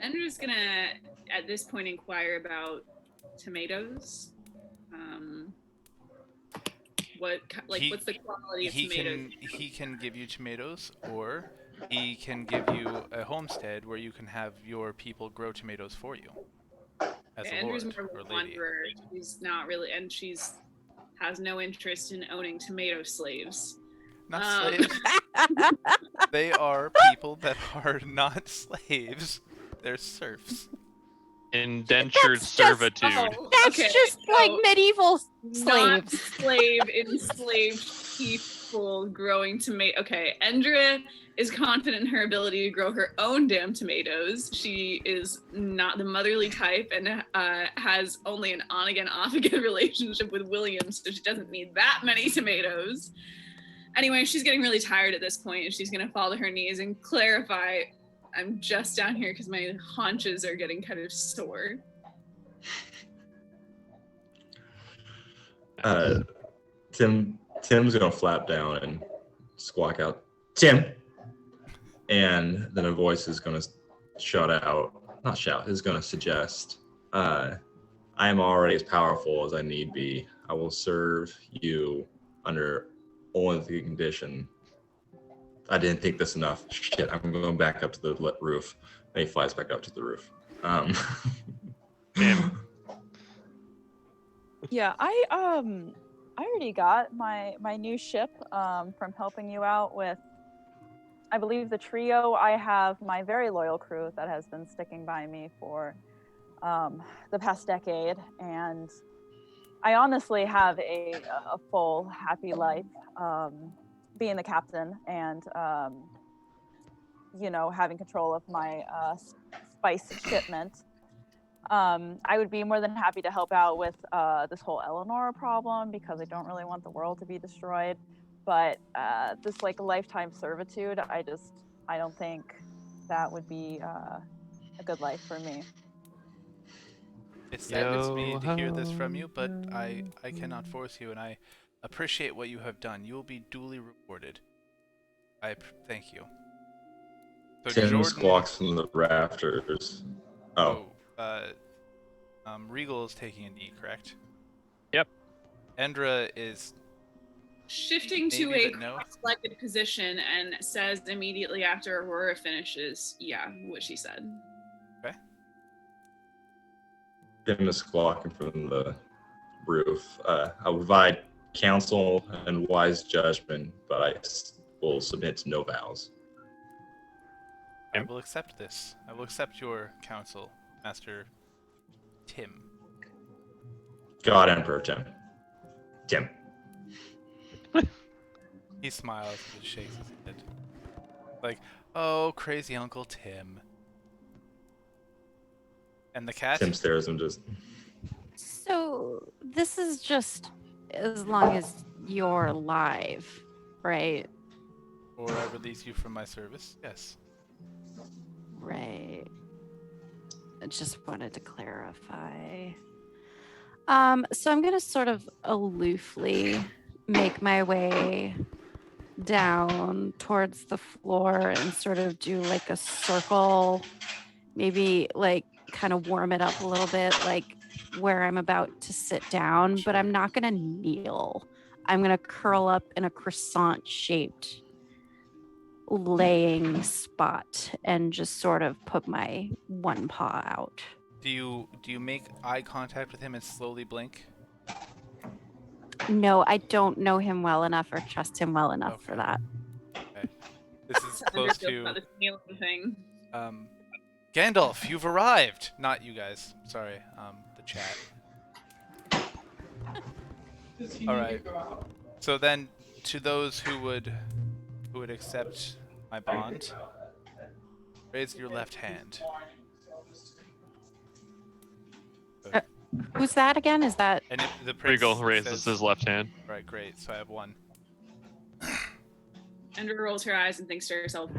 Endra's gonna, at this point, inquire about tomatoes. What's the quality of tomatoes? He can give you tomatoes, or he can give you a homestead where you can have your people grow tomatoes for you. As a Endra's lord more of or a lady. wanderer. She's not really, and has no interest in owning tomato slaves. Not Um, slaves. They are people that are not slaves. They're serfs. Indentured That's just- servitude. Oh, that's okay, just like so medieval not slaves. enslaved people growing tomato. Okay, Endra is confident in her ability to grow her own damn tomatoes. She is not the motherly type and has only an on-again, off-again relationship with William, so she doesn't need that many tomatoes. Anyway, she's getting really tired at this point, and she's gonna fall to her knees and clarify, I'm just down here because my haunches are getting kind of sore. Tim's gonna flap down and squawk out, Tim, and then a voice is gonna is gonna suggest, I am already as powerful as I need be. I will serve you under only the condition. I didn't think this enough. Shit, I'm going back up to the roof. And he flies back up to the roof. Damn. Yeah, I already got my new ship from helping you out with, I believe, the trio. I have my very loyal crew that has been sticking by me for the past decade, and I honestly have a full happy life, being the captain and having control of my spice shipment. I would be more than happy to help out with this whole Eleanor problem, because I don't really want the world to be destroyed. But this like lifetime servitude, I don't think that would be a good life for me. It saddens me to hear this from you, but I cannot force you, and I appreciate what you have done. You will be duly rewarded. Thank you. So Tim Jordan, squawks from the rafters. Oh. Regal is taking a knee, correct? Yep. Endra is Shifting to Maybe, a but no. cross-legged position and says immediately after Aurora finishes, yeah, what she said. okay. Tim is squawking from the roof. I will provide counsel and wise judgment, but I will submit to no vows. I will accept this. I will accept your counsel, Master Tim. God Emperor Tim. Tim. He smiles and shakes his head. Like, oh, crazy Uncle Tim. And the cat? Tim stares and just. So this is just as long as you're alive, right? Or I release you from my service? Yes. Right. I just wanted to clarify. So I'm gonna sort of aloofly make my way down towards the floor and sort of do like a circle, maybe like kind of warm it up a little bit, like where I'm about to sit down, but I'm not gonna kneel. I'm gonna curl up in a croissant shaped laying spot and just sort of put my one paw out. Do you make eye contact with him and slowly blink? No, I don't know him well enough or trust him well enough for Okay. that. Okay. This is Endra close feels to about this kneeling thing. Gandalf, you've arrived! Not you guys. Sorry, the chat. Alright. So then to those who would accept my bond, raise your left hand. Who's that again? Is that And if the prince Regal raises says, his left hand. Right, great. So I have one. Endra rolls her eyes and thinks to herself,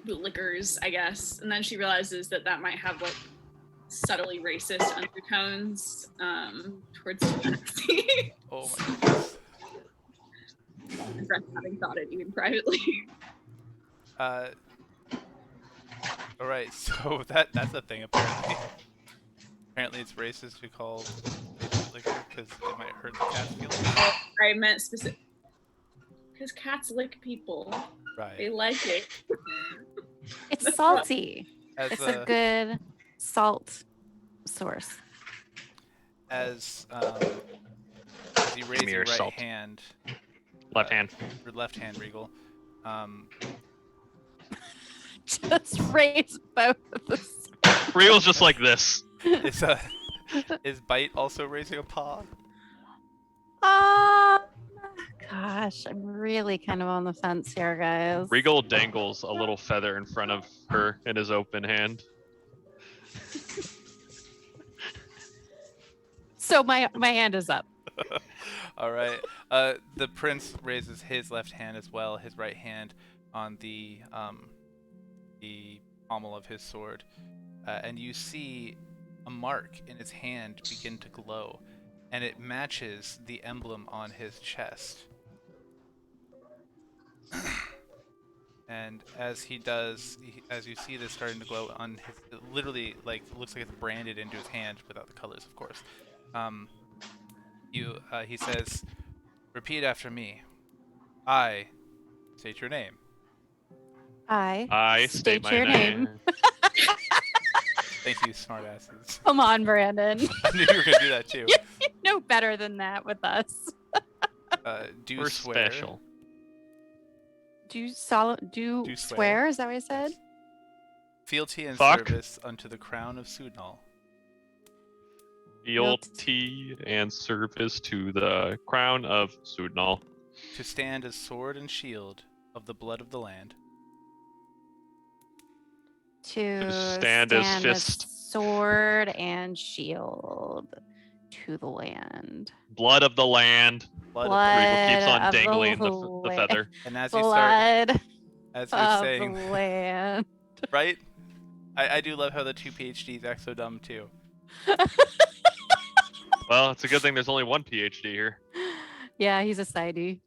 bootlickers, I guess. And then she realizes that might have like subtly racist undertones towards Tennessee. Oh my goodness. Having thought it even privately. Alright, so that's a thing apparently. Apparently it's racist to call liquor because it might hurt the cat's feelings. I meant specific because cats lick people. They Right. like it. it's salty. As It's a good salt source. as you raise Give me your your right salt. hand, Left hand. your left hand, Regal, Just raise both of us. Regal's just like this. is Bite also raising a paw? Gosh, I'm really kind of on the fence here, guys. Regal dangles a little feather in front of her in his open hand. So my hand is up. All right. The prince raises his left hand as well, his right hand on the pommel of his sword, and you see a mark in his hand begin to glow, and it matches the emblem on his chest. And as he does, as you see this starting to glow on his, it literally like looks like it's branded into his hand without the colors, of course. He says, "Repeat after me. I state your name." I state my your name. Thank you, smartasses. Come on, Brandon. I knew you were gonna do that too. You know better than that with us. Do We're swear. special. Do Do swear? swear. Is that what I said? Fealty and Fuck. service unto the crown of Sudnal. Fealty and service to the crown of Sudnal. To stand as sword and shield of the blood of the land. To stand as fist. sword and shield to the land. Blood of the land. Blood. Regal keeps on of dangling the land. feather. And as you start, Blood as you're of saying, the land. right? I do love how the two PhDs act so dumb too. Well, it's a good thing there's only one PhD here. Yeah, he's a sidey.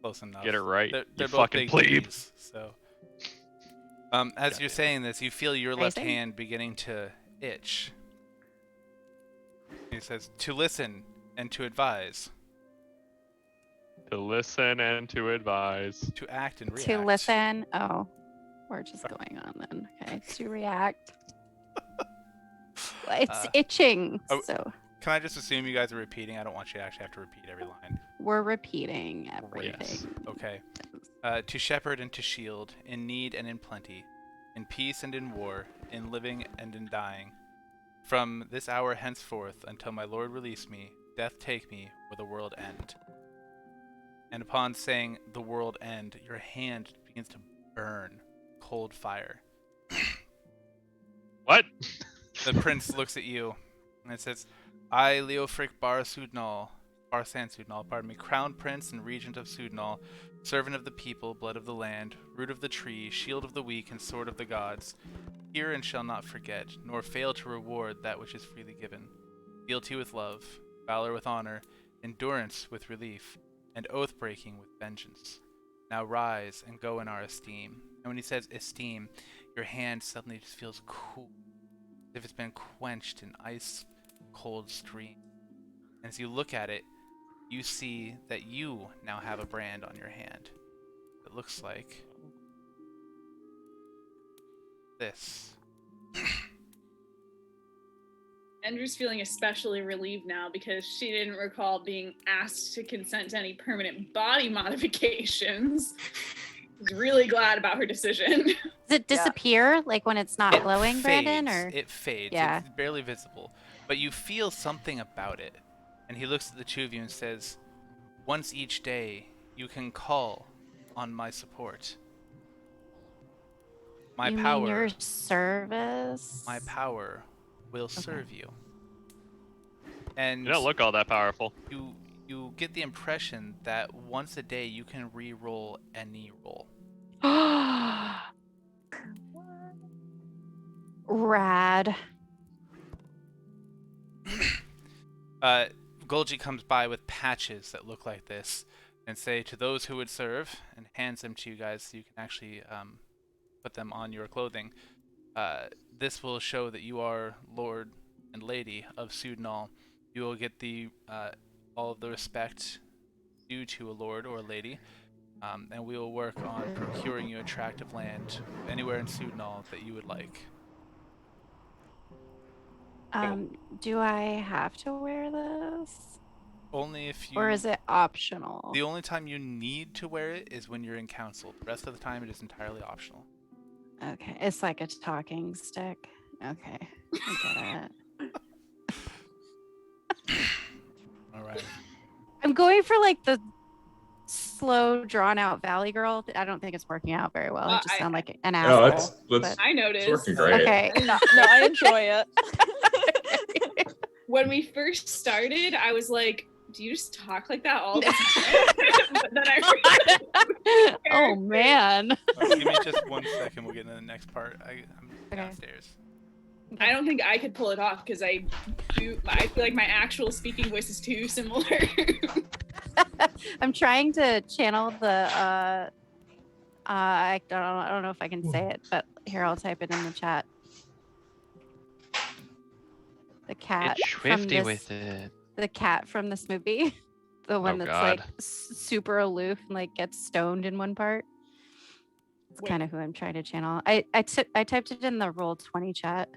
Close enough. Get it right. They're you both fucking big plebe. dudes, so. As you're saying this, you feel your left Phrasing? hand beginning to itch. He says, "To listen and to advise, To listen and to advise. to act and react." To listen. Oh, we're just going on then. Okay. To react. It's itching. oh. So Can I just assume you guys are repeating? I don't want you to actually have to repeat every line. we're repeating everything. Yes. Okay. To shepherd and to shield, in need and in plenty, in peace and in war, in living and in dying. From this hour henceforth until my Lord release me, death take me, or the world end. And upon saying the world end, your hand begins to burn cold fire. What? The prince looks at you and it says, "I, Leofric Barsan Sudnal, pardon me, Crown Prince and Regent of Sudnal, servant of the people, blood of the land, root of the tree, shield of the weak, and sword of the gods, hear and shall not forget, nor fail to reward that which is freely given. Fealty with love, valor with honor, endurance with relief, and oath-breaking with vengeance. Now rise and go in our esteem." And when he says esteem, your hand suddenly just feels cool, as if it's been quenched in ice-cold stream. And as you look at it, you see that you now have a brand on your hand. It looks like this. Andrew's feeling especially relieved now because she didn't recall being asked to consent to any permanent body modifications. She's really glad about her decision. Does it disappear like when it's not glowing, Brandon? Fades. Or It fades. Yeah. It's barely visible. But you feel something about it. And he looks at the two of you and says, "Once each day, you can call on my support. My you power, mean your service? my power will serve you." And You don't look all that powerful. you get the impression that once a day you can re-roll any roll. Rad. Golgi comes by with patches that look like this and say, "To those who would serve," and hands them to you guys so you can actually put them on your clothing. This will show that you are Lord and Lady of Sudnal. You will get the all of the respect due to a Lord or a Lady, and we will work on procuring you a tract of land anywhere in Sudnal that you would like. Do I have to wear this? Only if you... Or is it optional? The only time you need to wear it is when you're in council. The rest of the time, it is entirely optional. Okay, it's like a talking stick. Okay, I get it. All right. I'm going for like the slow, drawn-out Valley Girl. I don't think it's working out very well. I just sound like an No, asshole. it's I noticed. working great. Okay. No, I enjoy it. When we first started, I was like, "Do you just talk like that all the time?" But then I realized Oh man. Give me just 1 second. We'll get into the next part. I'm Okay. downstairs. I don't think I could pull it off because I feel like my actual speaking voice is too similar. I'm trying to channel the I don't know if I can say it, but here I'll type it in the chat. The cat Get from swifty this, with it. the cat from this movie, the one Oh, that's God. like super aloof and like gets stoned in one part. It's Wait. kind of who I'm trying to channel. I typed it in the Roll20 chat.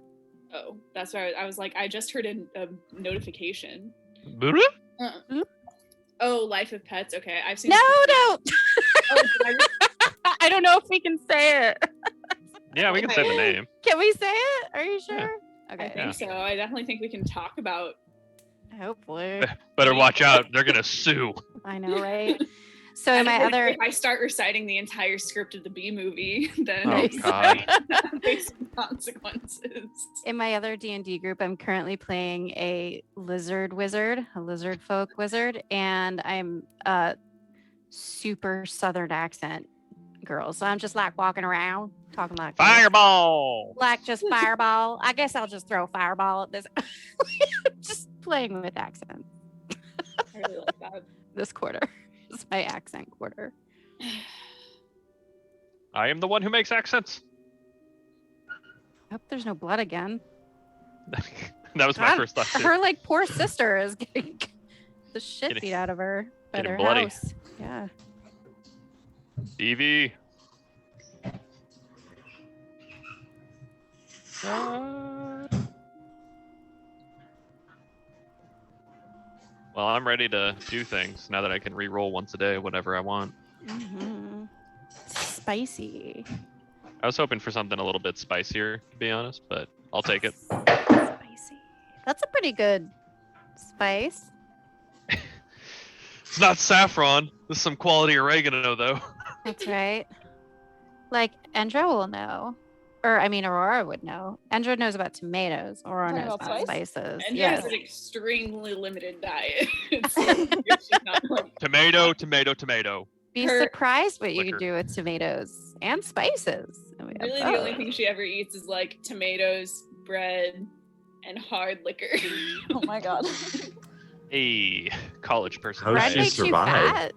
Oh, that's why I was like, I just heard a notification. Oh, Life of Pets. Okay, I've seen. No, this no. Oh, did I I don't know if we can say it. Yeah, we can say the name. Can we say it? Are you Yeah. sure? I Okay. think so. I definitely think we can talk about. Hopefully. Better watch out. They're gonna sue. I know, right? So I my think other if I start reciting the entire script of the B movie, then Oh, Nice. God. face some consequences. in my other D&D group, I'm currently playing a lizard wizard, a lizard folk wizard, and I'm a super southern accent girl. So I'm just like walking around talking like this. Fireball. Like just fireball. I guess I'll just throw a fireball at this. Just playing with accents I really like that. this quarter. It's my accent quarter. I am the one who makes accents. I hope there's no blood again. That was my God, first thought too. her like poor sister is getting the shit Getting- beat out of her by getting their bloody. house. Yeah. Evie. Well, I'm ready to do things now that I can re-roll once a day, whatever I want. Mm-hmm. Spicy. I was hoping for something a little bit spicier, to be honest, but I'll take it. Spicy. That's a pretty good spice. It's not saffron. This is some quality oregano, though. That's right. Like Endra will know. Or I mean Aurora would know. Endra knows about tomatoes. Aurora Talking knows about about spice? spices. And Yes. has an extremely limited diet. It's just not like Tomato, tomato, tomato. Be her- surprised what you Liquor. could do with tomatoes and spices. And we have really the only both. thing she ever eats is like tomatoes, bread, and hard liquor. Oh my god. Hey, college person. How does Bread she makes you survive? fat.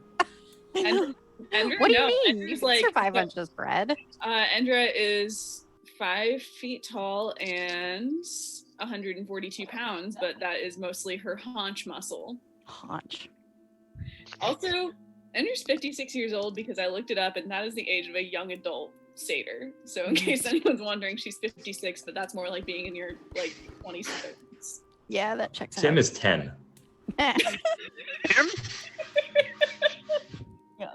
And Endra, What do you no, mean? Endra's You can like, survive no, on just bread. Endra is 5 feet tall and 142 pounds, but that is mostly her haunch muscle. Haunch. Also, Endra's 56 years old because I looked it up, and that is the age of a young adult satyr. So in case anyone's wondering, she's 56, but that's more like being in your like 20s and 30s. Yeah, that checks Tim out. is 10. Him? Yeah.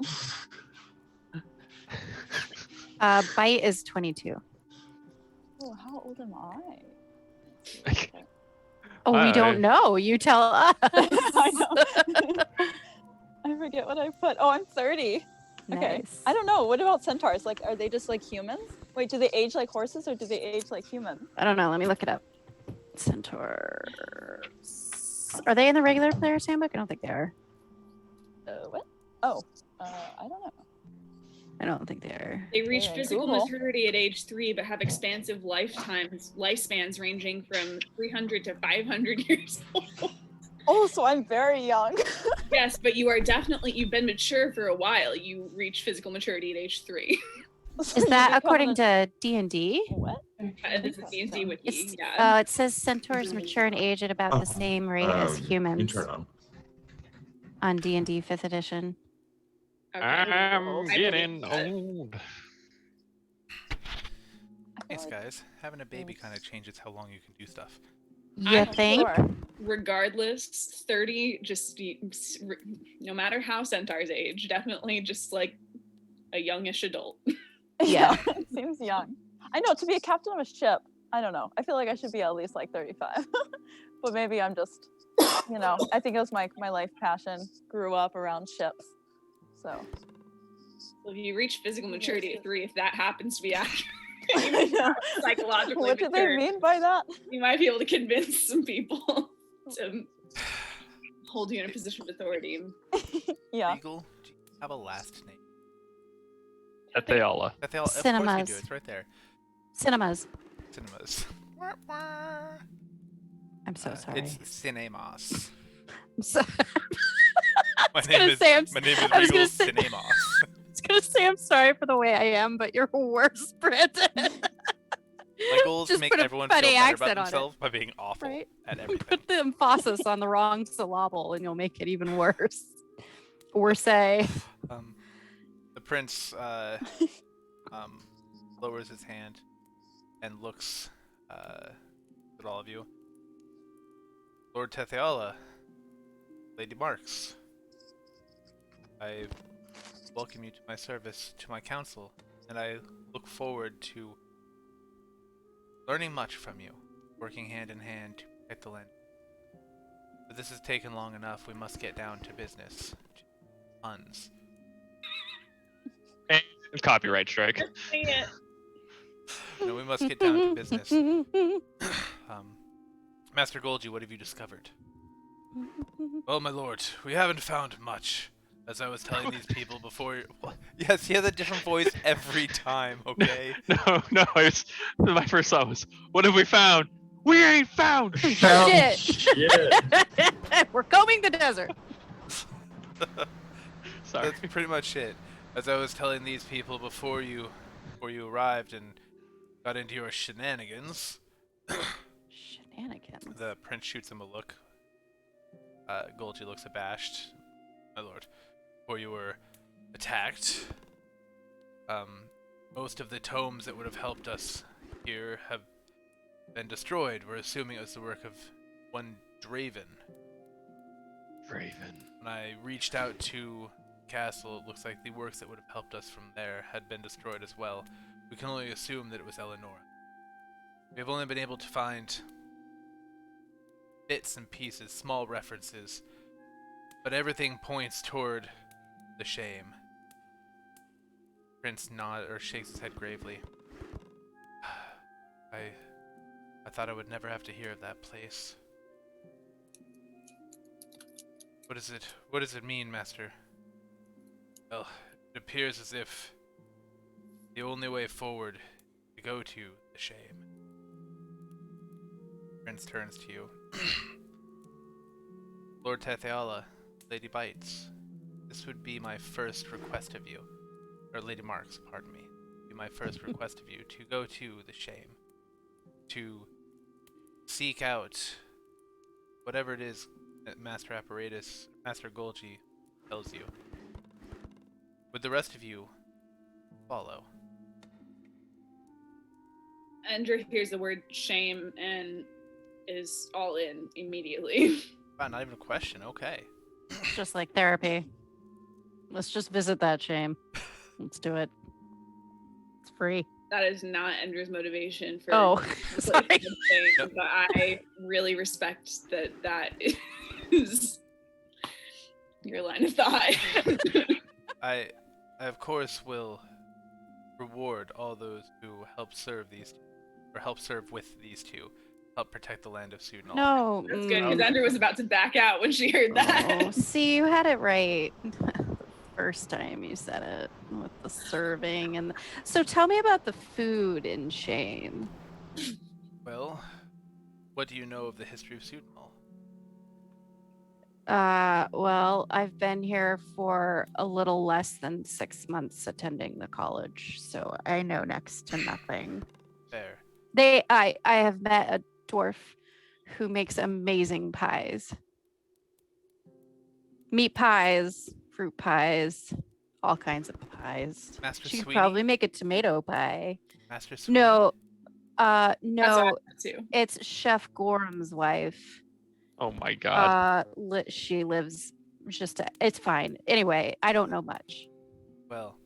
Bite is 22. Oh, how old am I? Oh, we Hi. don't know. You tell us. I know. I forget what I put. Oh, I'm 30. Okay. Nice. I don't know. What about centaurs? Like, are they just like humans? Wait, do they age like horses or do they age like humans? I don't know. Let me look it up. Centaurs. Are they in the regular player's handbook? I don't think they are. What? Oh, I don't know. I don't think they are. They reach Yeah, physical Google. maturity at age 3, but have expansive lifespans ranging from 300 to 500 years old. Oh, so I'm very young. Yes, but you've been mature for a while. You reach physical maturity at age 3. Is that according to D&D? What? It's a D&D wiki, It's, yeah. it says centaurs mature in age at about the same rate as You humans turn on D&D 5th edition. Okay. I'm I getting believe that. old. I feel Thanks, like- guys. Having a baby kind of changes how long you can do stuff. You I'm think? Sure. Regardless, 30, no matter how centaurs age, definitely just like a youngish adult. Yeah. It seems young. I know, to be a captain of a ship, I don't know. I feel like I should be at least like 35. But maybe I'm just, I think it was my life passion. Grew up around ships. So. If you reach physical maturity at 3, if that happens to be accurate, I know. psychologically What do they mature, mean by that? you might be able to convince some people to hold you in a position of authority. Yeah. Eagle, do you have a last name? Atheala. Of course you Cinemas. do. It's right there. Cinemas. Cinemas. Wah, wah. I'm so sorry. It's Cinemos. I'm so- My was name gonna is say, my name is I was Regal gonna say- Cinemos. I was gonna say I'm sorry for the way I am, but you're worse, Brandon. My goal is to Just make put a everyone feel funny better about accent on it. themselves by being awful Right? at everything. Put the emphasis on the wrong syllable, and you'll make it even worse. Or say, The prince lowers his hand and looks at all of you. Lord Tetheala, Lady Marks, I welcome you to my service, to my council, and I look forward to learning much from you, working hand in hand to protect the land. But this has taken long enough. We must get down to business. Puns. And copyright strike. Dang it. No, we must get down to business. Master Golgi, what have you discovered? Well, my lord, we haven't found much. As I was telling these people before. Yes, he has a different voice every time, okay? No, my first thought was, what have we found? We ain't found Shit. Shit. We're combing the desert. Sorry. That's pretty much it. As I was telling these people before you arrived and got into your shenanigans, Shenanigans. the prince shoots him a look. Golgi looks abashed. My lord, before you were attacked, most of the tomes that would have helped us here have been destroyed. We're assuming it was the work of one Draven. Raven. When I reached out to the castle, it looks like the works that would have helped us from there had been destroyed as well. We can only assume that it was Eleanor. We have only been able to find bits and pieces, small references, but everything points toward the shame. Prince nods or shakes his head gravely. I thought I would never have to hear of that place. What does it mean, Master? Well, it appears as if the only way forward is to go to the shame. Prince turns to you. Lord Tetheala, Lady Bites, this would be my first request of you. Or Lady Marks, pardon me. Be my first request of you to go to the shame. To seek out whatever it is that Master Golgi tells you. Would the rest of you follow? Andrew hears the word shame and is all in immediately. Wow, not even a question. Okay. It's just like therapy. Let's just visit that shame. Let's do it. It's free. That is not Andrew's motivation for Oh, what sorry. he's saying, but I really respect that is your line of thought. I of course will reward all those who help serve with these two, help protect the land of Sudanal. No. That's good because Andrew was about to back out when she heard that. Oh, see, you had it right. First time you said it with the serving and so tell me about the food in shame. Well, what do you know of the history of Sudanal? Well, I've been here for a little less than 6 months attending the college, so I know next to nothing. Fair. I have met a dwarf who makes amazing pies. Meat pies, fruit pies, all kinds of pies. Master She could Sweetie? probably make a tomato pie. Master Sweetie? No, That's what I no, thought too. it's Chef Gorham's wife. Oh my god. She lives it's fine. Anyway, I don't know much. Well,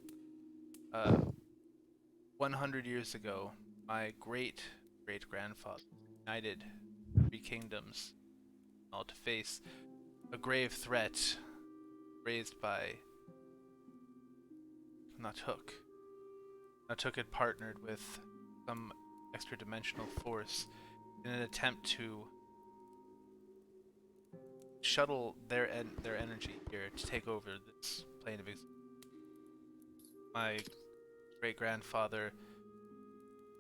100 years ago, my great-great-grandfather united 3 kingdoms, all to face a grave threat raised by Natuk. Natuk had partnered with some extra-dimensional force in an attempt to shuttle their energy here to take over this plane of existence. My great-grandfather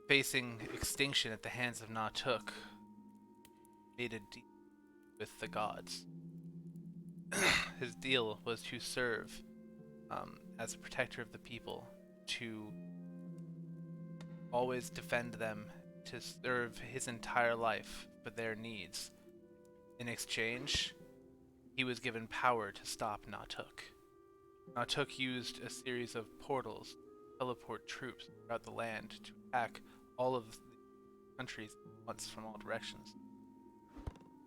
facing extinction at the hands of Natuk, made a deal with the gods. His deal was to serve as a protector of the people, to always defend them, to serve his entire life for their needs. In exchange, he was given power to stop Natuk. Natuk used a series of portals to teleport troops throughout the land to attack all of the countries at once from all directions.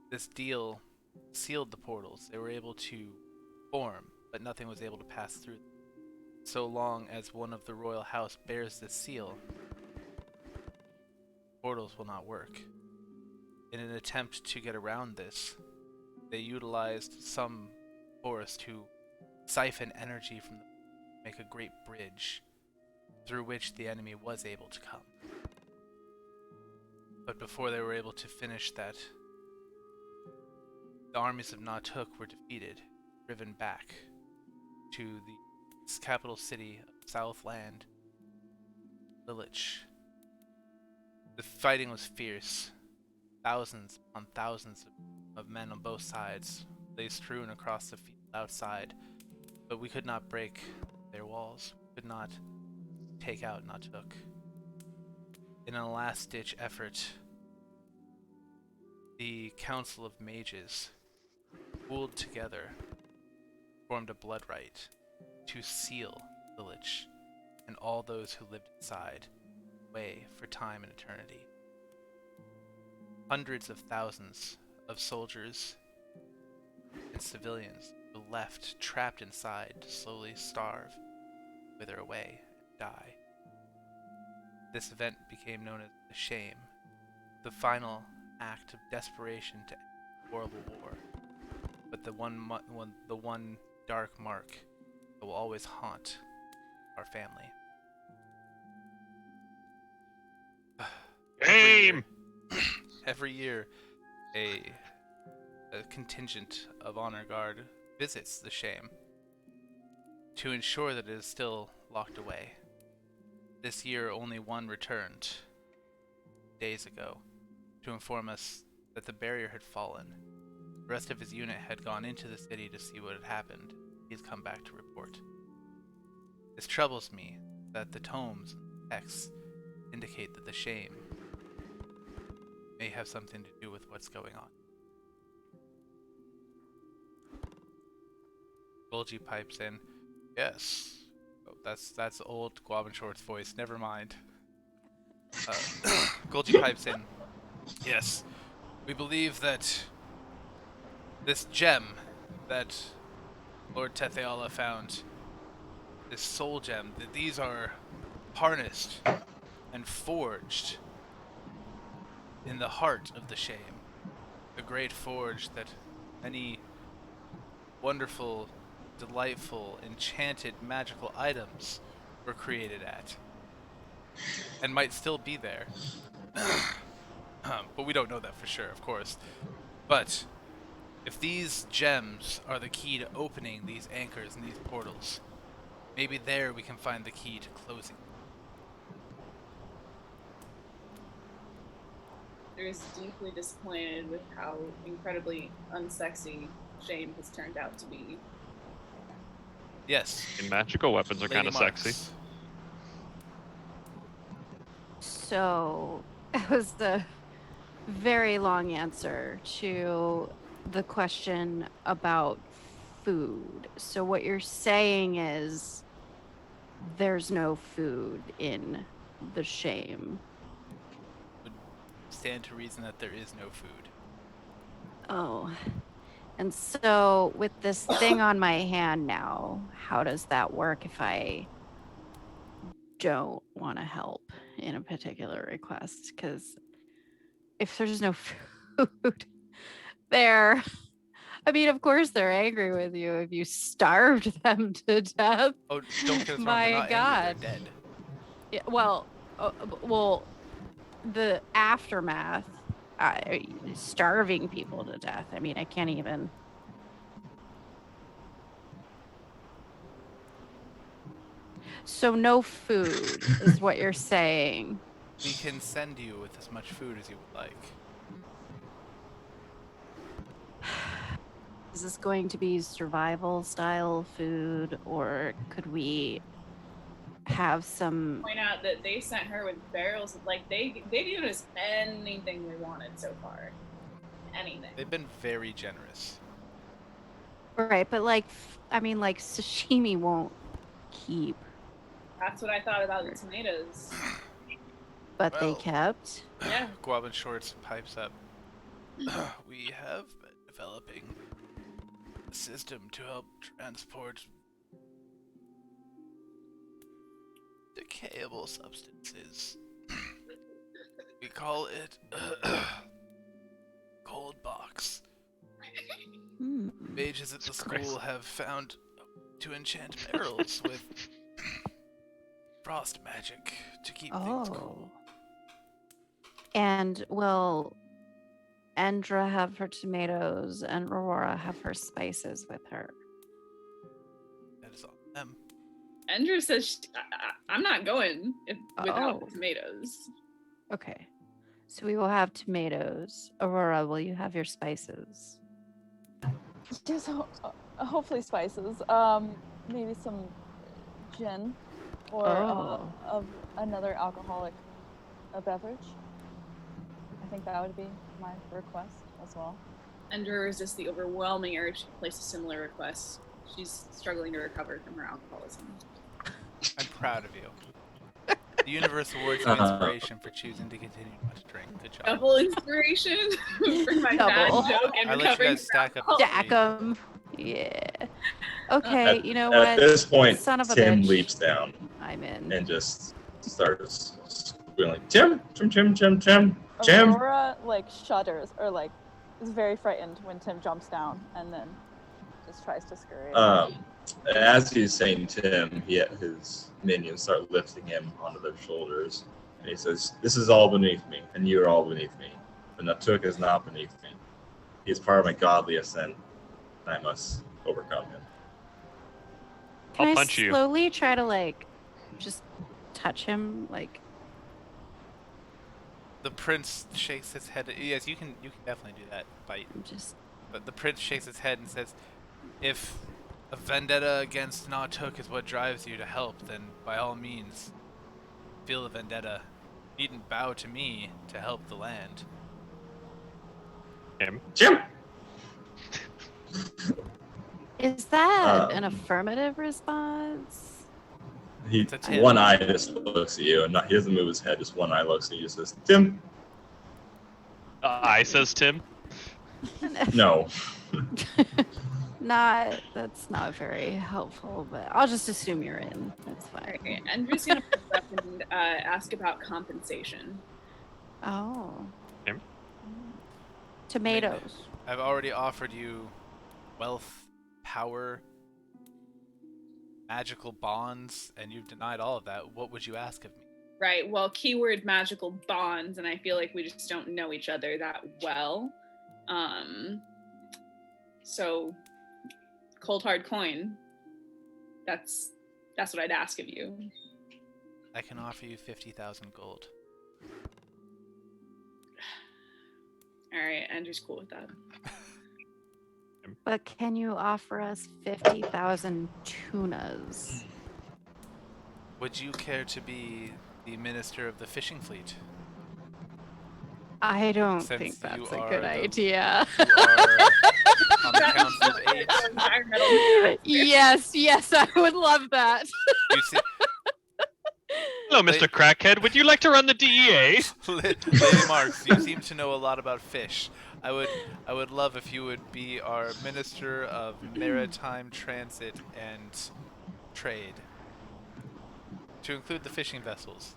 This deal sealed the portals. They were able to form, but nothing was able to pass through them. So long as one of the royal house bears this seal, portals will not work. In an attempt to get around this, they utilized some force to siphon energy from the make a great bridge through which the enemy was able to come. But before they were able to finish that, the armies of Natuk were defeated, driven back to the capital city of Southland, Village. The fighting was fierce. Thousands upon thousands of men on both sides lay strewn across the field outside, but we could not break their walls. We could not take out Natuk. In a last-ditch effort, the Council of Mages pooled together, formed a blood rite to seal the village and all those who lived inside away for time and eternity. Hundreds of thousands of soldiers and civilians were left trapped inside to slowly starve, wither away, and die. This event became known as the Shame, the final act of desperation to end a horrible war, but the one dark mark that will always haunt our family. Game! Every year, a contingent of honor guard visits the Shame to ensure that it is still locked away. This year, only one returned days ago to inform us that the barrier had fallen. The rest of his unit had gone into the city to see what had happened. He's come back to report. This troubles me that the tomes and texts indicate that the Shame may have something to do with what's going on. Golgi pipes in, yes. Oh, that's old Guavan Short's voice, never mind. Golgi pipes in, yes. We believe that this gem that Lord Tetheala found, this soul gem, that these are harnessed and forged in the heart of the Shame. The great forge that many wonderful, delightful, enchanted, magical items were created at. And might still be there. But we don't know that for sure, of course. But if these gems are the key to opening these anchors and these portals, maybe there we can find the key to closing. Is deeply disappointed with how incredibly unsexy Shame has turned out to be. Yes. And magical weapons are Lady kind of Marks. sexy. So it was the very long answer to the question about food. So what you're saying is there's no food in the Shame. Would stand to reason that there is no food. Oh. And so with this thing on my hand now, how does that work if I don't want to help in a particular request? Because if there's no food there, I mean, of course they're angry with you if you starved them to death. Oh, don't get us wrong, My they're not God. angry, they're dead. Yeah, well, the aftermath, starving people to death. I mean, I can't even. So no food is what you're saying. We can send you with as much food as you would like. Is this going to be survival style food, or could we have some? Point out that they sent her with barrels of, like, they've given us anything we wanted so far. Anything. They've been very generous. Right, but like, I mean, like sashimi won't keep, That's what I thought about the tomatoes. but they Well. kept. Yeah. Guavin Shorts pipes up. We have been developing a system to help transport decayable substances. We call it Cold Box. Hmm. Mages at the Jesus Christ. school have found to enchant barrels with frost magic to keep things cool. And will Andra have her tomatoes and Aurora have her spices with her? That is on them. Andrew says, I'm not going without Oh. the tomatoes. Okay. So we will have tomatoes. Aurora, will you have your spices? Just hopefully spices. Maybe some gin or Oh. of another alcoholic beverage. I think that would be my request as well. Andrew resists the overwhelming urge to place a similar request. She's struggling to recover from her alcoholism. I'm proud of you. The universe awards you inspiration for choosing to continue not to drink. Good job. Double inspiration for my bad Double. joke and I let you recovering guys stack from up. alcohol. Stack 'em. Yeah. Okay, you know At what? this point, Son of a Tim bitch. leaps down I'm in. and just starts squealing, Tim, Tim, Tim, Tim, Tim, Tim. Aurora like shudders or like is very frightened when Tim jumps down and then just tries to scurry. As he's saying Tim, his minions start lifting him onto their shoulders, and he says, "This is all beneath me, and you are all beneath me. But Natuk is not beneath me. He is part of my godly ascent, and I must overcome him." Can I'll I punch you. slowly try to like just touch him? Like, The prince shakes his head. Yes, you can definitely do that. Bite. I'm just But the prince shakes his head and says, "If a vendetta against Natuk is what drives you to help, then by all means, feel the vendetta. You needn't bow to me to help the land." Him. Tim. Is that an Um, affirmative response? He It's a Tim. one eye just looks at you, and he doesn't move his head. Just one eye looks, and he just says, "Tim." I says Tim. No. That's not very helpful, but I'll just assume you're in. That's fine. Alright, Andrew's gonna put up and ask about compensation. Oh. Him? Tomatoes. I've already offered you wealth, power, magical bonds, and you've denied all of that. What would you ask of me? Right, well, keyword magical bonds, and I feel like we just don't know each other that well. So cold hard coin. That's what I'd ask of you. I can offer you 50,000 gold. Alright, Andrew's cool with that. But can you offer us 50,000 tunas? Would you care to be the minister of the fishing fleet? I don't Since think that's you a are good the- idea. You are on the council of 8. Environmental Yes, I would love that. You see, Hello, Mr. Crackhead. Would you like to run the DEA? Lady Marks, you seem to know a lot about fish. I would love if you would be our minister of maritime transit and trade, to include the fishing vessels.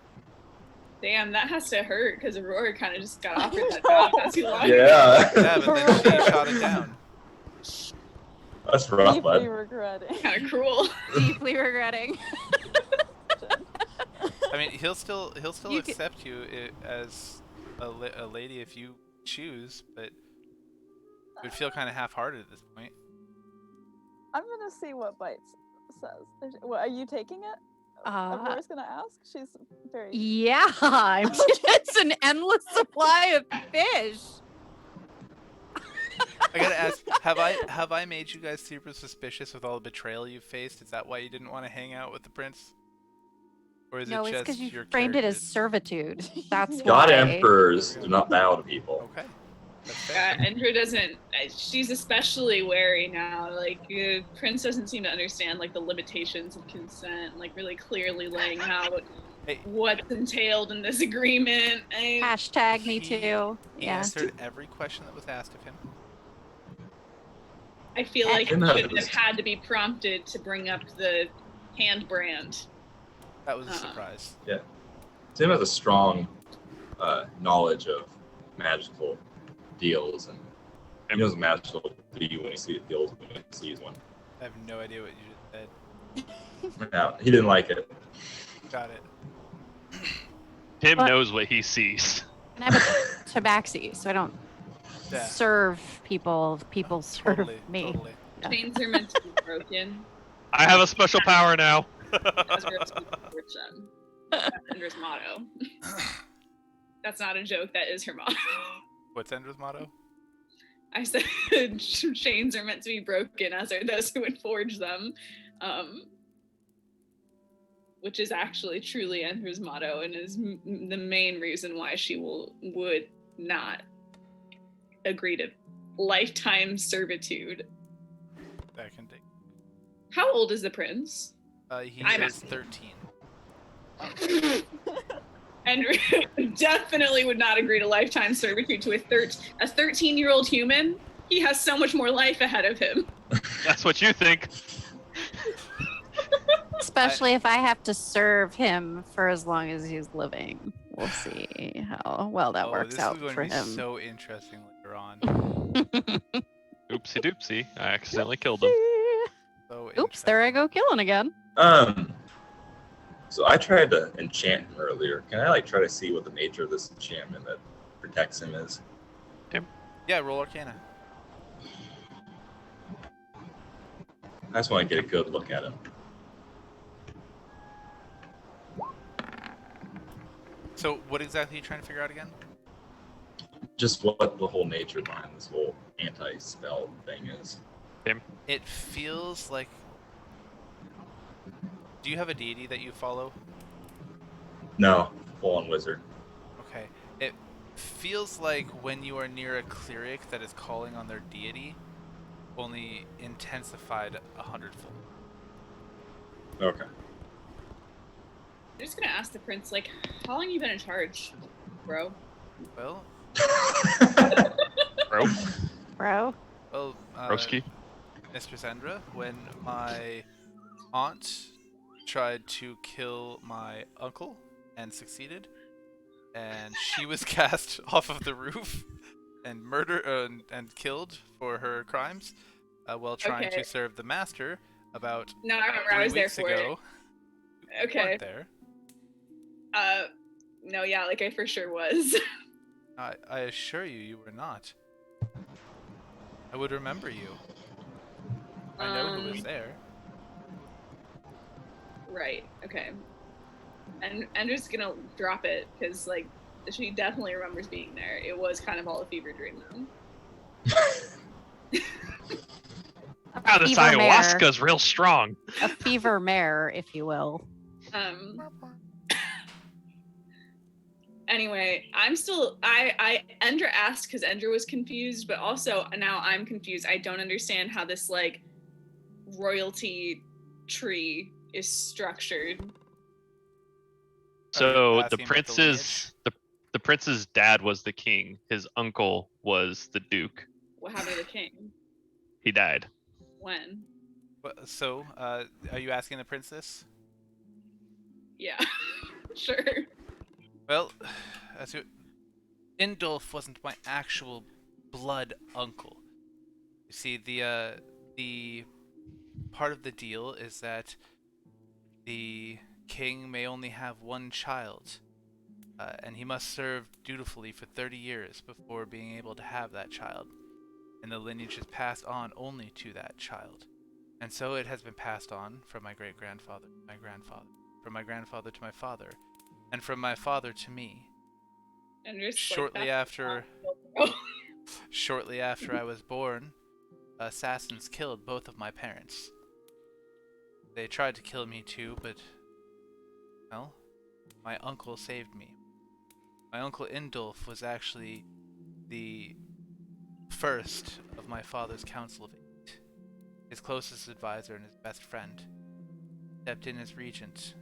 Damn, that has to hurt because Aurora kind of just got offered that job not too long ago. Yeah. Yeah, but then she shot it down. That's rough, Deeply bud. regretting. Kind of cruel. Deeply regretting. I mean, he'll still You ca- accept you as a lady if you choose, but it would feel kind of half-hearted at this point. I'm gonna see what Bites says. What, are you taking it? Aurora's gonna ask. She's very. Yeah, it's an endless supply of fish. I gotta ask, have I made you guys super suspicious with all the betrayal you've faced? Is that why you didn't want to hang out with the prince? Or is No, it it's just because you your framed it as characters? servitude. That's Yeah. God why. emperors do not bow to people. Okay. That's fair. Andrew doesn't. She's especially wary now. Like, Prince doesn't seem to understand like the limitations of consent. Like, really clearly laying out Hey, what's entailed in this agreement. Hashtag me He- too. he Yeah. answered every question that was asked of him. I feel like he Tim shouldn't has- have had to be prompted to bring up the hand brand. That was a Uh-uh. surprise. Tim has a strong knowledge of magical deals, and he knows what magical be when he sees deals when he sees one. I have no idea what you just said. Yeah, he didn't like it. Got it. Tim But- knows what he sees. And I have a tabaxi, so I don't Yeah. serve people. People serve Totally. me. Totally. Yeah. Chains are meant to be broken. I have a special power now. That's Endra's motto. That's not a joke. That is her motto. What's Endra's motto? I said chains are meant to be broken, as are those who would forge them, which is actually truly Endra's motto, and is the main reason why she would not agree to lifetime servitude. That can take. How old is the prince? He I'm is 13. Andrew definitely would not agree to lifetime servitude to a 13-year-old human. He has so much more life ahead of him. That's what you think. Especially if I have to serve him for as long as he's living. We'll see how well that works this out is going for to be him. so interesting later on. Oopsie doopsie. I accidentally killed him. So Oops, there I go killing again. So I tried to enchant him earlier. Can I try to see what the nature of this enchantment that protects him is? Yeah, roll Arcana. I just want to get a good look at him. So, what exactly are you trying to figure out again? Just what the whole nature behind this whole anti-spell thing is. It feels like. Do you have a deity that you follow? No, full-on wizard. Okay. It feels like when you are near a cleric that is calling on their deity, only intensified 100-fold. Okay. I'm just gonna ask the prince, like, how long you been in charge, bro? Well, Bro. Bro. well, Broski. Mistress Endra, when my aunt tried to kill my uncle and succeeded, and she was cast off of the roof and and killed for her crimes while trying Okay. to serve the master about No, I remember. 3 I was there weeks for ago. You Okay. weren't there. it. No, yeah, like I for sure was. I assure you, you were not. I would remember you. I know who was there. Right. Okay. And Andrew's gonna drop it because, like, she definitely remembers being there. It was kind of all a fever dream, though. Wow, this fever mare. ayahuasca's real strong. A fever mare, if you will. Anyway, I'm still. Endra asked because Endra was confused, but also now I'm confused. I don't understand how this like royalty tree is structured. So the asking about the prince's the prince's dad was the king. His uncle was the duke. What happened to the king? He died. When? So, are you asking the princess? Yeah. Sure. Well, Indolf wasn't my actual blood uncle. You see, the part of the deal is that the king may only have one child, and he must serve dutifully for 30 years before being able to have that child. And the lineage is passed on only to that child. And so it has been passed on from my great-grandfather to my grandfather. from my grandfather to my father, and from my father to me. And you're just Shortly like, after, "That's shortly after I was born, assassins killed both of my parents. They tried to kill me too, but well, my uncle saved me. My uncle Indulf was actually the first of my father's council of 8. His closest advisor and his best friend. Stepped in as regent,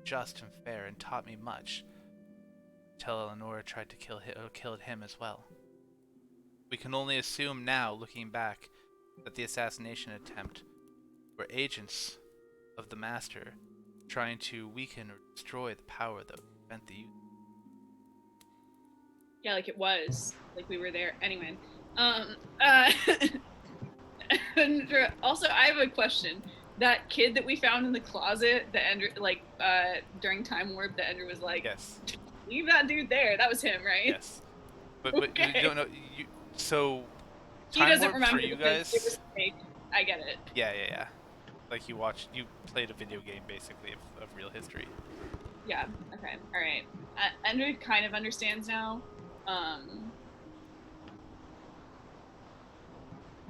just and fair, and taught me much. Till Eleanor tried to killed him as well. We can only assume now, looking back, that the assassination attempt were agents of the Master trying to weaken or destroy the power that would prevent the youth. Yeah, like it was. Like we were there. Anyway. And also, I have a question. That kid that we found in the closet, that Andrew, during Time Warp, that Andrew was like, Yes, leave that dude there. That was him, right? yes. But you Okay. don't know. So He Time doesn't Warp remember for you because it guys. was fake. I get it. Yeah. Like you played a video game basically of real history. Yeah. Okay. All right. Andrew kind of understands now.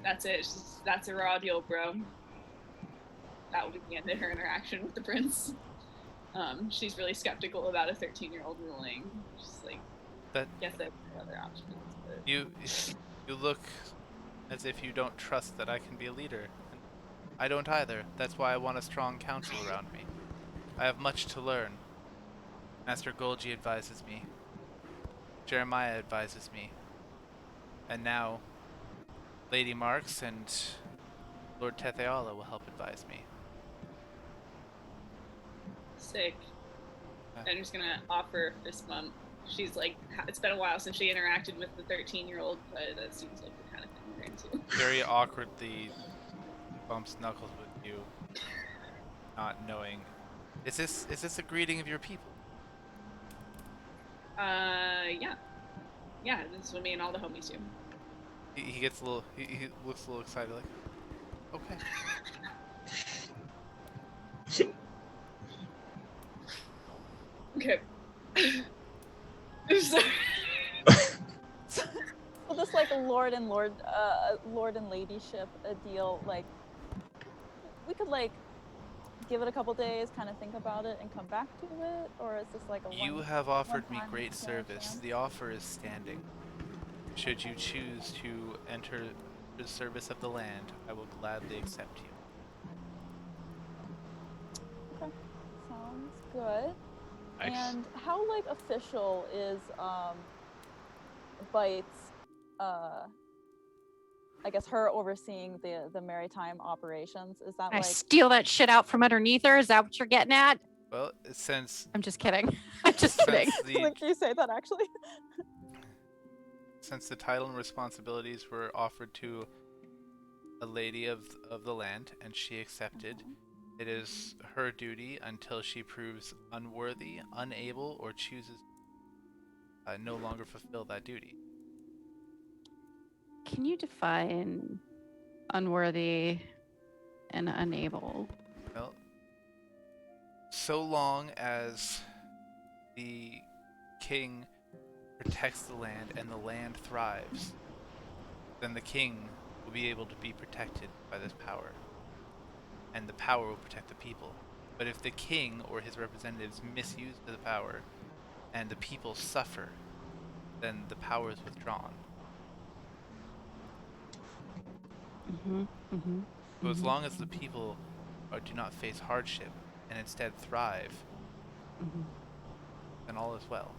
That's it. That's a raw deal, bro. That will be the end of her interaction with the prince. She's really skeptical about a 13-year-old ruling. She's like, That guess there are other options. But... you look as if you don't trust that I can be a leader. And I don't either. That's why I want a strong council around me. I have much to learn. Master Golgi advises me. Jeremiah advises me. And now Lady Marks and Lord Tetheala will help advise me. Sick. Yeah. I'm just gonna offer a fist bump. She's like, it's been a while since she interacted with the 13-year-old, but that seems like the kind of thing we're into. Very awkwardly bumps knuckles with you, not knowing. Is this a greeting of your people? Yeah. Yeah, this is what me and all the homies do. He gets a little. He looks a little excited, like, okay. Okay. So this like lord and ladyship deal, like we could like give it a couple days, kind of think about it, and come back to it, or is this like a You one? have offered me one-time great service. chance? The offer is standing. Should you choose to enter the service of the land, I will gladly accept you. Okay, sounds good. Nice. And how like official is Bite's I guess her overseeing the maritime operations? Is that I like steal that shit out from underneath her. Is that what you're getting at? Well, since I'm just kidding. I'm just kidding. like you say that actually? since the title and responsibilities were offered to a lady of the land and she accepted, it is her duty until she proves unworthy, unable, or chooses no longer fulfill that duty. Can you define unworthy and unable? Well, so long as the king protects the land and the land thrives, then the king will be able to be protected by this power. And the power will protect the people. But if the king or his representatives misuse the power and the people suffer, then the power is withdrawn. Mm-hmm. Mm-hmm. So as long as the people do not face hardship and instead thrive, Mm-hmm. then all is well.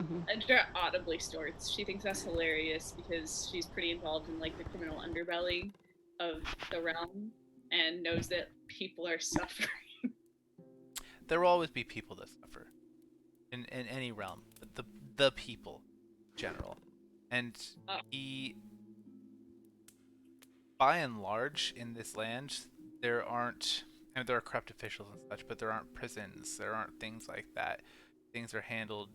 Mm-hmm. Edra audibly snorts. She thinks that's hilarious because she's pretty involved in like the criminal underbelly of the realm and knows that people are suffering. There will always be people that suffer in any realm, but the people in general. And he, by and large, in this land, there aren't, I mean, there are corrupt officials and such, but there aren't prisons, there aren't things like that. Things are handled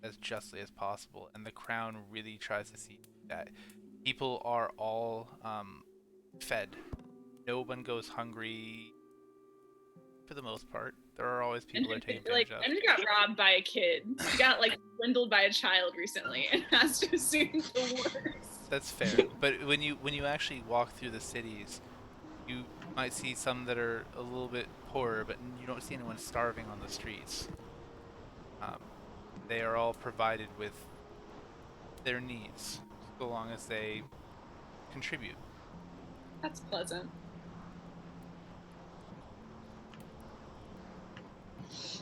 as justly as possible, and the crown really tries to see that people are all fed. No one goes hungry. for the most part. There are always people that are taking like, advantage of. Andrew got robbed by a kid. He got like swindled by a child recently, and has to assume the worst. That's fair. But when you actually walk through the cities, you might see some that are a little bit poorer, but you don't see anyone starving on the streets. They are all provided with their needs, so long as they contribute. That's pleasant.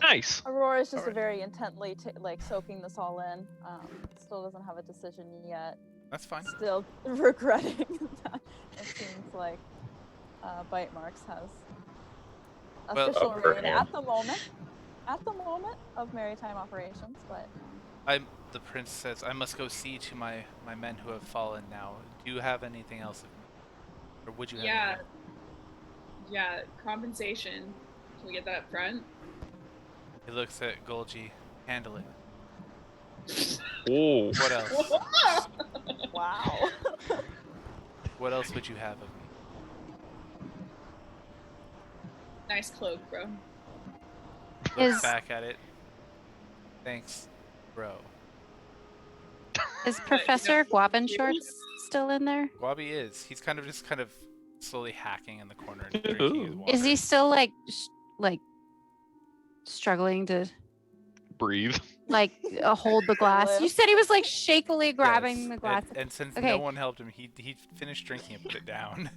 Nice. Aurora's just Alright. very intently like soaking this all in. Still doesn't have a decision yet. That's fine. Still regretting that it seems like Bite Marks has Well, official upper reign hand. at the moment of maritime operations, but The prince says, I must go see to my men who have fallen now. Do you have anything else of me? Or would you have Yeah. anything? Yeah, compensation. Can we get that up front? He looks at Golgi. Handle it. Oh. What else? wow. What else would you have of me? Nice cloak, bro. Looks Is- back at it. Thanks, bro. Is Professor Guabin Shorts still in there? Wabi is. He's kind of slowly hacking in the corner and drinking his water. Is he still like struggling to Breathe. like hold the glass? You said he was like shakily grabbing Yes, the glass. And since Okay. no one helped him, he finished drinking and put it down.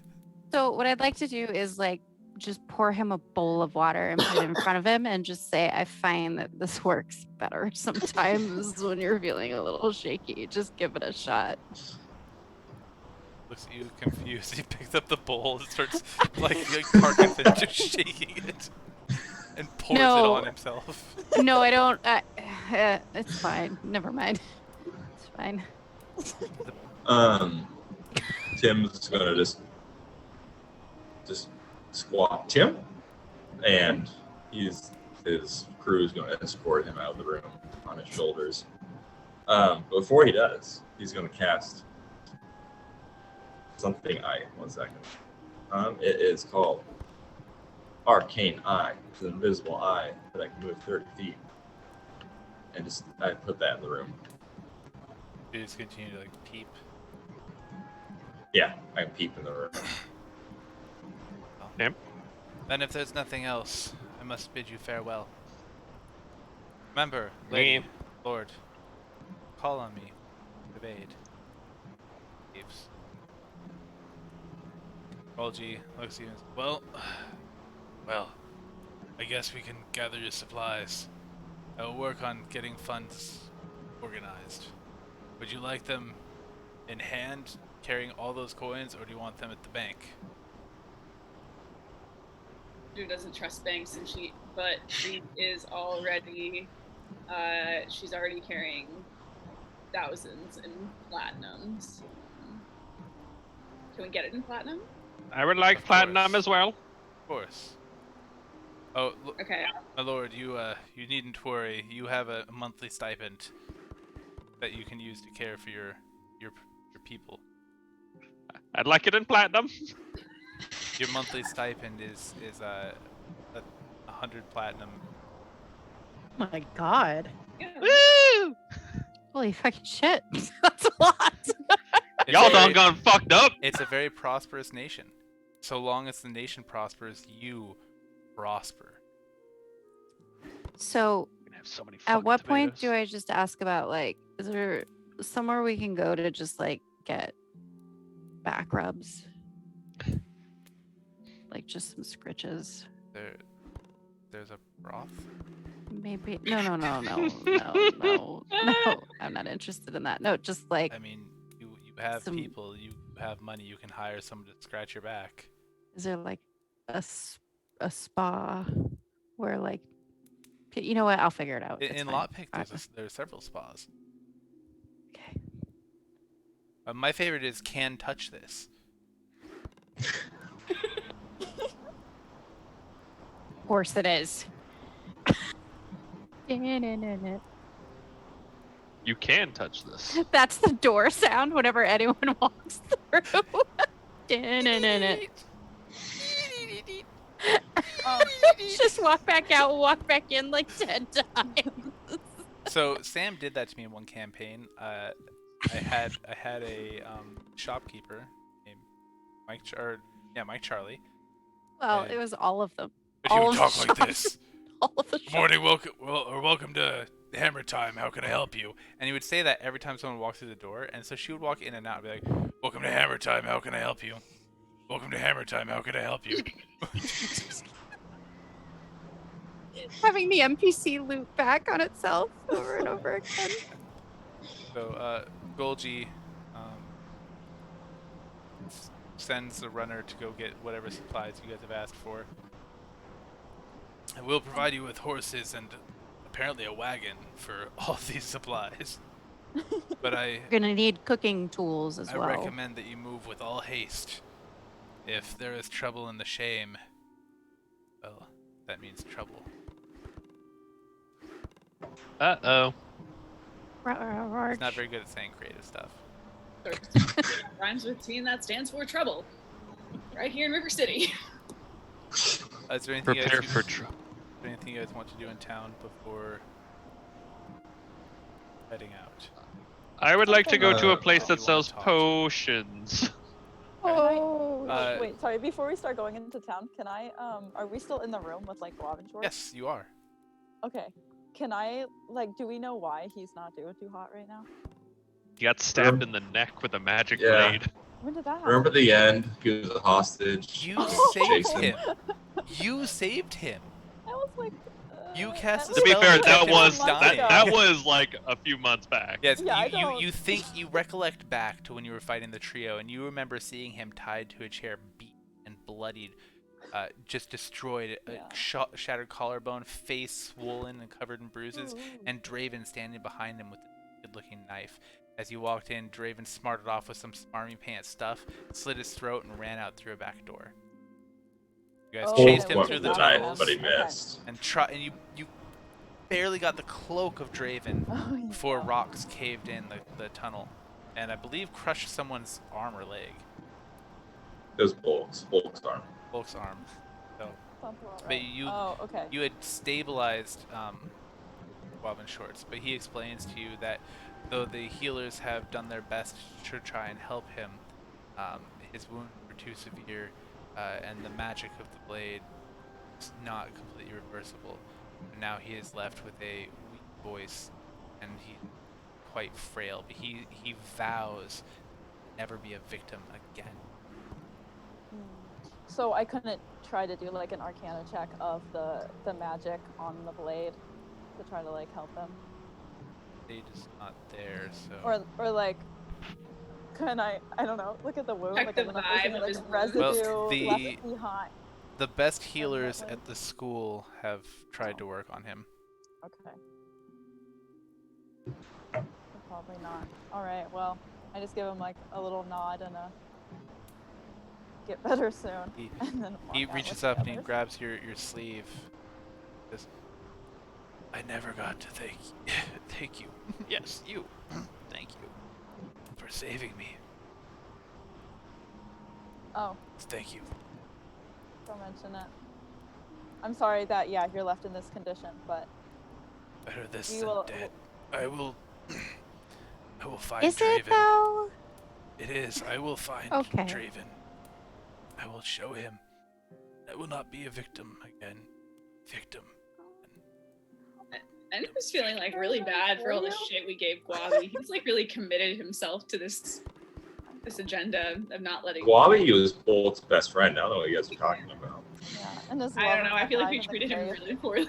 So what I'd like to do is like just pour him a bowl of water and put it in front of him and just say, I find that this works better sometimes when you're feeling a little shaky. Just give it a shot. Looks at you confused. He picks up the bowl and starts like Parkinson just shaking it and pours it No. on himself. No, I don't. It's fine. Never mind. It's fine. Tim's gonna just squat Tim, and his crew is gonna escort him out of the room on his shoulders. Before he does, he's gonna cast something. One second. It is called Arcane Eye. It's an invisible eye that I can move 30 feet, and I put that in the room. You just continue to like peep. Yeah, I can peep in the room. Then if there's nothing else, I must bid you farewell. Remember, lady, Me. lord, call on me. Of aid. Leaves. Golgi looks at you and says, well, I guess we can gather your supplies. I will work on getting funds organized. Would you like them in hand, carrying all those coins, or do you want them at the bank? Andrew doesn't trust banks, and she is already, she's already carrying thousands in platinums. Can we get it in platinum? I would like Of platinum course. as well. Of course. Oh, Okay. my lord, you needn't worry. You have a monthly stipend that you can use to care for your people. I'd like it in platinum. Your monthly stipend is 100 platinum. Oh my god. Yeah. Woo! Holy fucking shit. That's a lot. It's Y'all a done very- gone fucked up. It's a very prosperous nation. So long as the nation prospers, you prosper. So We're gonna have so many at what fucking point do tomatoes. I just ask about like, is there somewhere we can go to just like get back rubs? Like just some scritches. There's a broth. Maybe no. I'm not interested in that. No, just like I mean, you have Some- people, you have money, you can hire someone to scratch your back. is there like a spa where like you know what? I'll figure it out. It's In fine. Lockpick, there's several spas. Okay. My favorite is Can Touch This. Of course it is. You can touch this. That's the door sound whenever anyone walks through. Just walk back out, walk back in like 10 times. So Sam did that to me in one campaign. I had a shopkeeper named Mike Charlie. Well, And- it was all of them. But he All would of the talk like shops. this. All of the Good morning, welcome to Hammer Time. How can I help you? And he would say that every time someone walked through the door, and so she would walk in and out and be like, "Welcome to Hammer Time. How can I help you? Welcome to Hammer Time. How can I help you?" Having the NPC loop back on itself over and over again. So Golgi sends the runner to go get whatever supplies you guys have asked for. And we'll provide you with horses and apparently a wagon for all these supplies. But You're gonna need cooking tools as I well. recommend that you move with all haste. If there is trouble in the shame, well, that means trouble. Uh-oh. He's not very good at saying creative stuff. Rhymes with T and that stands for trouble. Right here in River City. Is there anything Prepare else for trouble. anything you guys want to do in town before heading out? I would like to go to a Uh, place you that wanna sells talk to. potions. Oh, Uh, wait, sorry. Before we start going into town, can I? Are we still in the room with like Guav and Short? Yes, you are. Okay. Can I do we know why he's not doing too hot right now? He got stabbed in the neck with a magic Yeah. blade. When did that happen? Remember the end? He was a hostage. You Oh. saved Jason. him. You saved him. I was like. You that cast was To be Spell fair, like that detected a was month dying. that ago. was like a few months back. Yes, Yeah, I you don't- think you recollect back to when you were fighting the trio, and you remember seeing him tied to a chair, beat and bloodied, just destroyed, Yeah. shattered collarbone, face swollen and covered in bruises, Ooh. and Draven standing behind him with a good-looking knife. As you walked in, Draven smarted off with some smarmy pants stuff, slit his throat, and ran out through a back door. You guys Oh, chased okay, him well, through With the the not knife, tunnels but he Okay. missed. and you barely got the cloak of Draven Oh, yeah. before rocks caved in the tunnel, and I believe crushed someone's arm or leg, It was Bulk's arm. Bulk's arm. So Sounds about but right. you- Oh, okay. you had stabilized Bobbin Shorts, but he explains to you that though the healers have done their best to try and help him, his wounds were too severe, and the magic of the blade is not completely reversible. And now he is left with a weak voice, and he's quite frail. But he vows never be a victim again. So I couldn't try to do like an Arcana check of the magic on the blade to try to like help them, Sage is not there, so or like, can I don't know, look at the wound, Check like the I don't know if there's vibe any of like his wound. residue Well, the- left behind. the best healers Definitely. at the school have tried to work on him. Okay. Probably not. All right. Well, I just give him like a little nod and a get better soon. He- and then He walk out reaches with up the and he others. grabs your sleeve. Says, I never got to thank you. Yes, you. Thank you for saving me. Oh, Thank you. don't mention it. I'm sorry that you're left in this condition, but Better this We than will- dead. I will find Is Draven. it though? It is. I will find Okay. Draven. I will show him. I will not be a victim again. Victim. I'm just feeling like really bad for all the shit we gave Guavi. He's like really committed himself to this agenda of not letting. Wabi was Bulk's best friend. I don't know what you guys are talking about. yeah. And this I don't know. I feel like we we treated him really poorly.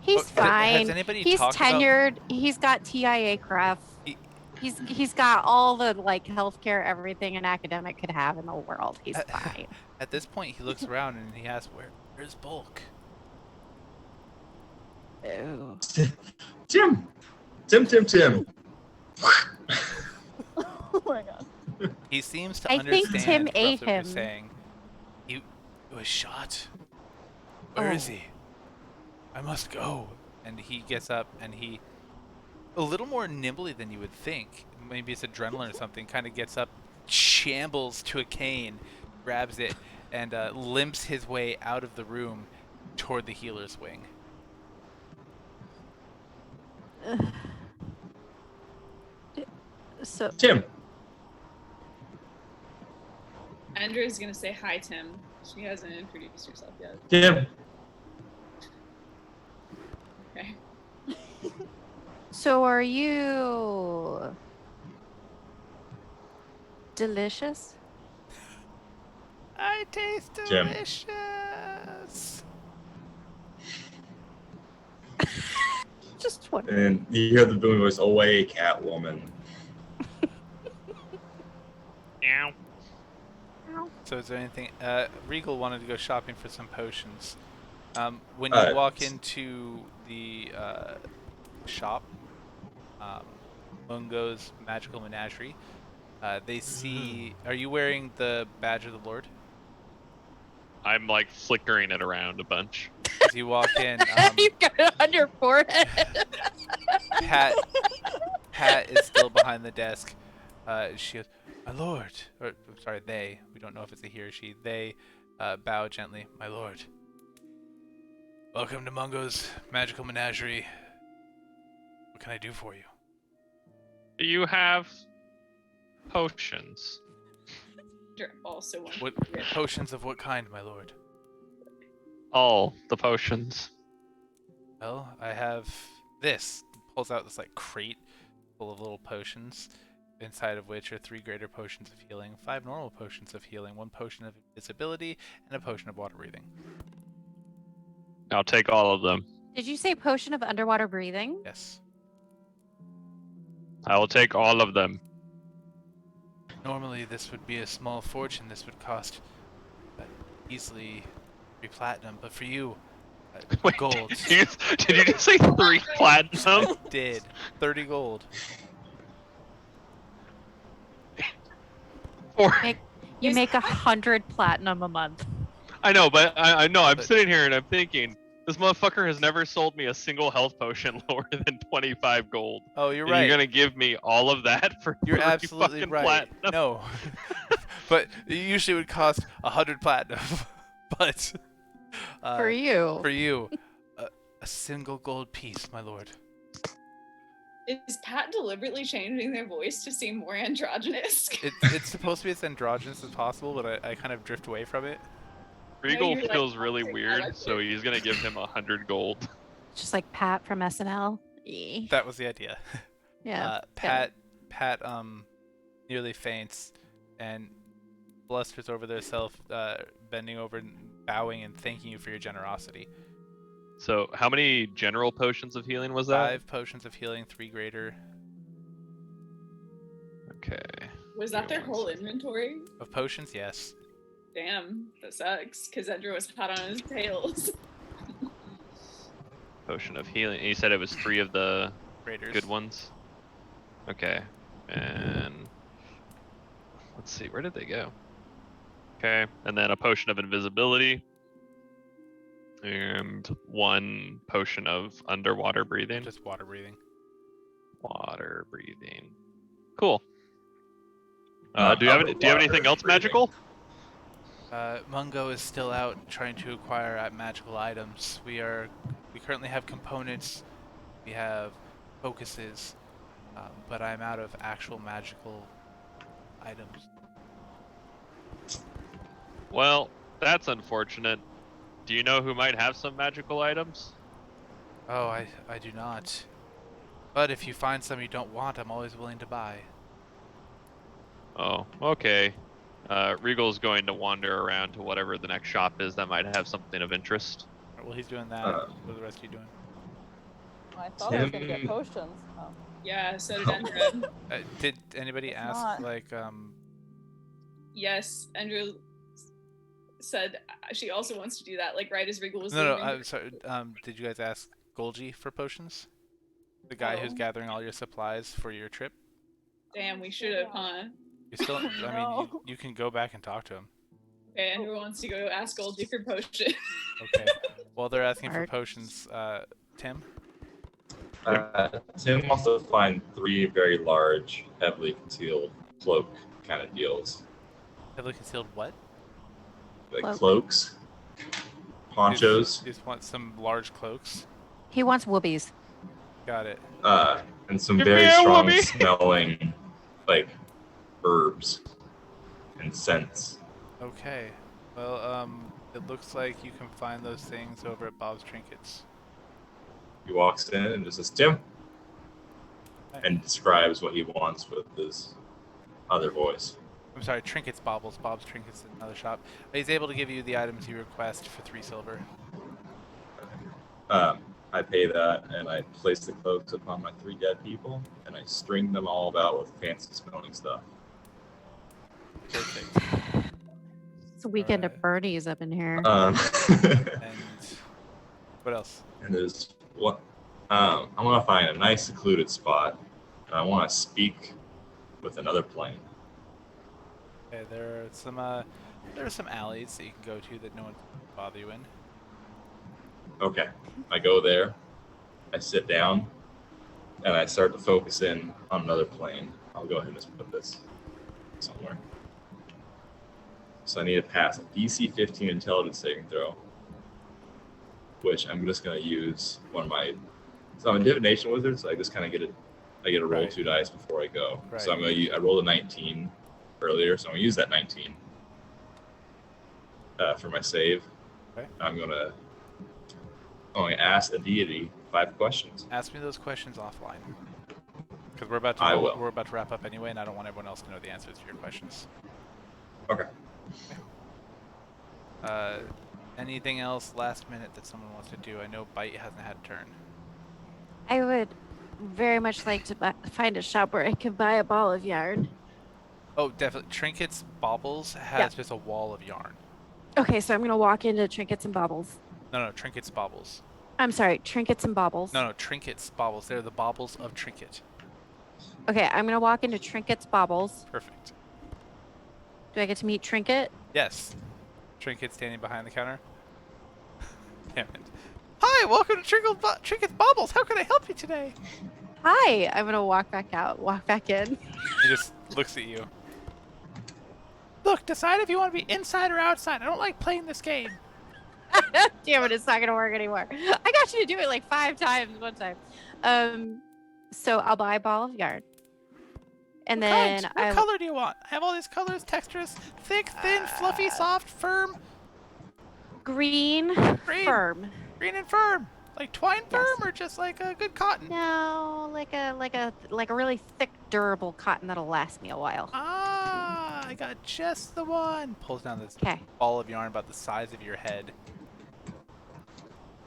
He's Has fine. anybody He's talked about- tenured. He's got TIA craft. He- He's got all the like healthcare, everything an academic could have in the world. He's fine. At this point, he looks around and he asks, "Where's Bulk?" Ew. Tim. Oh my god. He seems to I think understand Tim roughly ate what you're him. saying. He was shot. Where is Oh. he? I must go. And he gets up and he, a little more nimbly than you would think, maybe it's adrenaline or something, kind of gets up, shambles to a cane, grabs it, and limps his way out of the room toward the healer's wing. So Tim. Andrea's gonna say hi, Tim. She hasn't introduced herself yet. Tim. Okay. So are you delicious? I taste Jim. delicious. Just one. And you hear the booming voice, away, Catwoman. Meow. So is there anything? Regal wanted to go shopping for some potions. When you walk into the shop, Mungo's Magical Menagerie, they see. Are you wearing the badge of the Lord? I'm like flickering it around a bunch. As you walk in, You've got it on your forehead. Pat is still behind the desk. She goes, "My lord," or I'm sorry, they. We don't know if it's a he or she. They bow gently, "My lord. Welcome to Mungo's Magical Menagerie. What can I do for you?" Do you have potions? Andrea also wants What to get potions of what kind, my lord? All the potions. Well, I have this. Pulls out this like crate full of little potions, inside of which are 3 greater potions of healing, 5 normal potions of healing, 1 potion of invisibility, and a potion of water breathing. I'll take all of them. Did you say potion of underwater breathing? Yes. I will take all of them. Normally, this would be a small fortune. This would cost easily 3 platinum, but for you, Wait, gold. Did you just say 3 platinum? Did 30 gold. Or, You make 100 platinum a month. I know, but I know. I'm But- sitting here and I'm thinking, this motherfucker has never sold me a single health potion lower than 25 gold. Oh, you're And right. You're gonna give me all of that for You're 3 absolutely fucking right. platinum? No, but it usually would cost 100 platinum. But For you. for you, a single gold piece, my lord. Is Pat deliberately changing their voice to seem more androgynous? It's supposed to be as androgynous as possible, but I kind of drift away from it. Regal you're like, feels really "I'll take weird, that." so he's gonna give him 100 gold. Just like Pat from SNL. That was the idea. Yeah. Pat nearly faints and blusters over herself, bending over and bowing and thanking you for your generosity. So, how many general potions of healing was that? 5 potions of healing, 3 greater. Okay. Was that Give their me one whole second. inventory? Of potions, yes. Damn, that sucks. Because Andrew was hot on his tails. Potion of healing. You said it was 3 of the Graders. good ones? Okay. And let's see, where did they go? Okay, and then a potion of invisibility. And 1 potion of underwater breathing. Just water breathing. Water breathing. Cool. Not Do you have underwater anything else breathing. magical? Mungo is still out trying to acquire magical items. We currently have components. We have focuses, but I'm out of actual magical items. Well, that's unfortunate. Do you know who might have some magical items? Oh, I do not. But if you find some you don't want, I'm always willing to buy. Oh, okay. Regal's going to wander around to whatever the next shop is that might have something of interest. Alright, well, he's doing that. What are the rest of you doing? I thought I was gonna get Tim- potions. Oh. Yeah, so did Andrew. Did anybody ask, not. like, Yes, Andrew said she also wants to do that, like right as Regal was No, leaving. I'm sorry. Did you guys ask Golgi for potions? The guy who's Oh. gathering all your supplies for your trip? Damn, we should have, huh? You still, I mean, No. you can go back and talk to him. Okay, Andrew wants to go ask Goldie for potion. Okay. While they're asking for Smart. potions, Tim? Tim wants to find 3 very large, heavily concealed cloak kind of deals. Heavily concealed what? Like Cloak. cloaks, ponchos, You just want some large cloaks. He wants whoobies. Got it. and some Give me very a strong whoopee. smelling, like, herbs and scents. Okay. Well, it looks like you can find those things over at Bob's Trinkets. He walks in and just says, Tim, and describes what he wants with his other voice. I'm sorry, Trinkets Bobbles. Bob's Trinkets is another shop. He's able to give you the items you request for 3 silver. I pay that, and I place the cloaks upon my 3 dead people, and I string them all about with fancy smelling stuff. Perfect. It's a weekend Alright. at Bernie's up in here. And what else? And there's what I want to find a nice secluded spot, and I want to speak with another plane. Okay, there are some alleys that you can go to that no one can bother you in. Okay, I go there, I sit down, and I start to focus in on another plane. I'll go ahead and just put this somewhere. So I need to pass a DC 15 intelligence saving throw, which I'm just going to use one of my. So I'm a divination wizard, so I just kind of get a roll Right. 2 dice before I go. Right. So I'm going to. I rolled a 19 earlier, so I'm going to use that 19 for my save. Okay. I'm going to ask a deity 5 questions. Ask me those questions offline. Because we're about to I will. we're about to wrap up anyway, and I don't want everyone else to know the answers to your questions. Okay. Anything else last minute that someone wants to do? I know Bite hasn't had a turn. I would very much like to find a shop where I could buy a ball of yarn. Oh, definitely. Trinkets Baubles has just a wall of yarn. Okay, so I'm gonna walk into Trinkets and Baubles. No, Trinkets Baubles. I'm sorry, Trinkets and Baubles. No, Trinkets Baubles. They're the baubles of Trinket. Okay, I'm gonna walk into Trinkets Baubles. Perfect. Do I get to meet Trinket? Yes. Trinket standing behind the counter. Damn it. Hi, welcome to Trinkets Baubles. How can I help you today? Hi. I'm gonna walk back out. Walk back in. He just looks at you. Look, decide if you want to be inside or outside. I don't like playing this game. Damn it, it's not gonna work anymore. I got you to do it like 5 times one time. So I'll buy a ball of yarn. And then What color do you want? I have all these colors, textures, thick, thin, fluffy, soft, firm, green, Green. firm. green and firm. Like twine firm Yes. or just like a good cotton? No, like a really thick, durable cotton that'll last me a while. Ah, I got just the one. Pulls down this Okay. ball of yarn about the size of your head.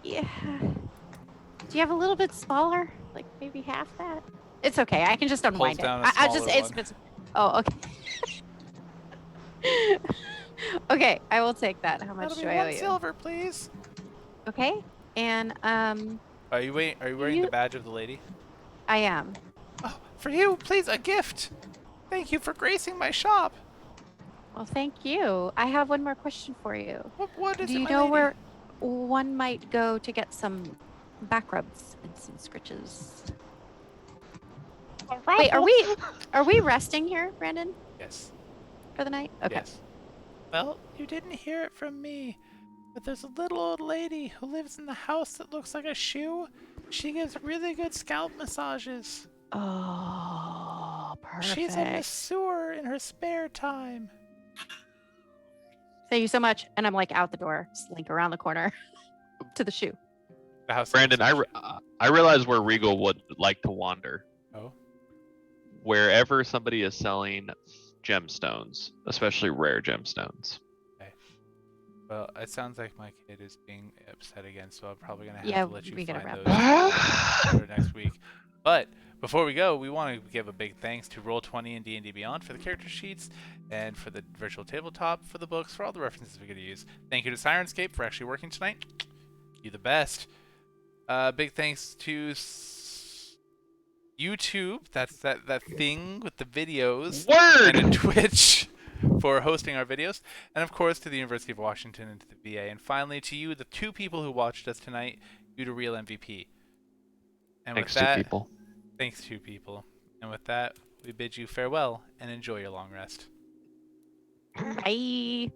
Yeah. Do you have a little bit smaller? Like maybe half that? It's okay. I can just unwind it. down a I just smaller it's oh okay. Okay, I will take that. How much That'll do be I owe 1 you? silver, please. Okay. And Are you wearing the badge of the lady? I am. Oh, for you, please, a gift. Thank you for gracing my shop. Well, thank you. I have one more question for you. What is Do it, you my know lady? where one might go to get some back rubs and some scritches? Wait, are we resting here, Brandon, Yes. for the night? Okay. Yes. Well, you didn't hear it from me, but there's a little old lady who lives in the house that looks like a shoe. She gives really good scalp massages. Oh, perfect. She's a masseur in her spare time. Thank you so much. And I'm like out the door, slink around the corner to the shoe. The house. Brandon, I realize where Regal would like to wander. Oh. Wherever somebody is selling gemstones, especially rare gemstones. Well, it sounds like my kid is being upset again, so I'm probably gonna have Yeah, to let you we gotta find wrap those for next week. But before we go, we want to give a big thanks to Roll20 and D&D Beyond for the character sheets, and for the virtual tabletop, for the books, for all the references we're gonna use. Thank you to Sirenscape for actually working tonight. You the best. Big thanks to YouTube. That's that thing with the videos. Word! And to Twitch for hosting our videos, and of course to the University of Washington and to the VA, and finally to you, the 2 people who watched us tonight, you, the real MVP. And Thanks with that, to people. thanks to people. And with that, we bid you farewell and enjoy your long rest. Bye.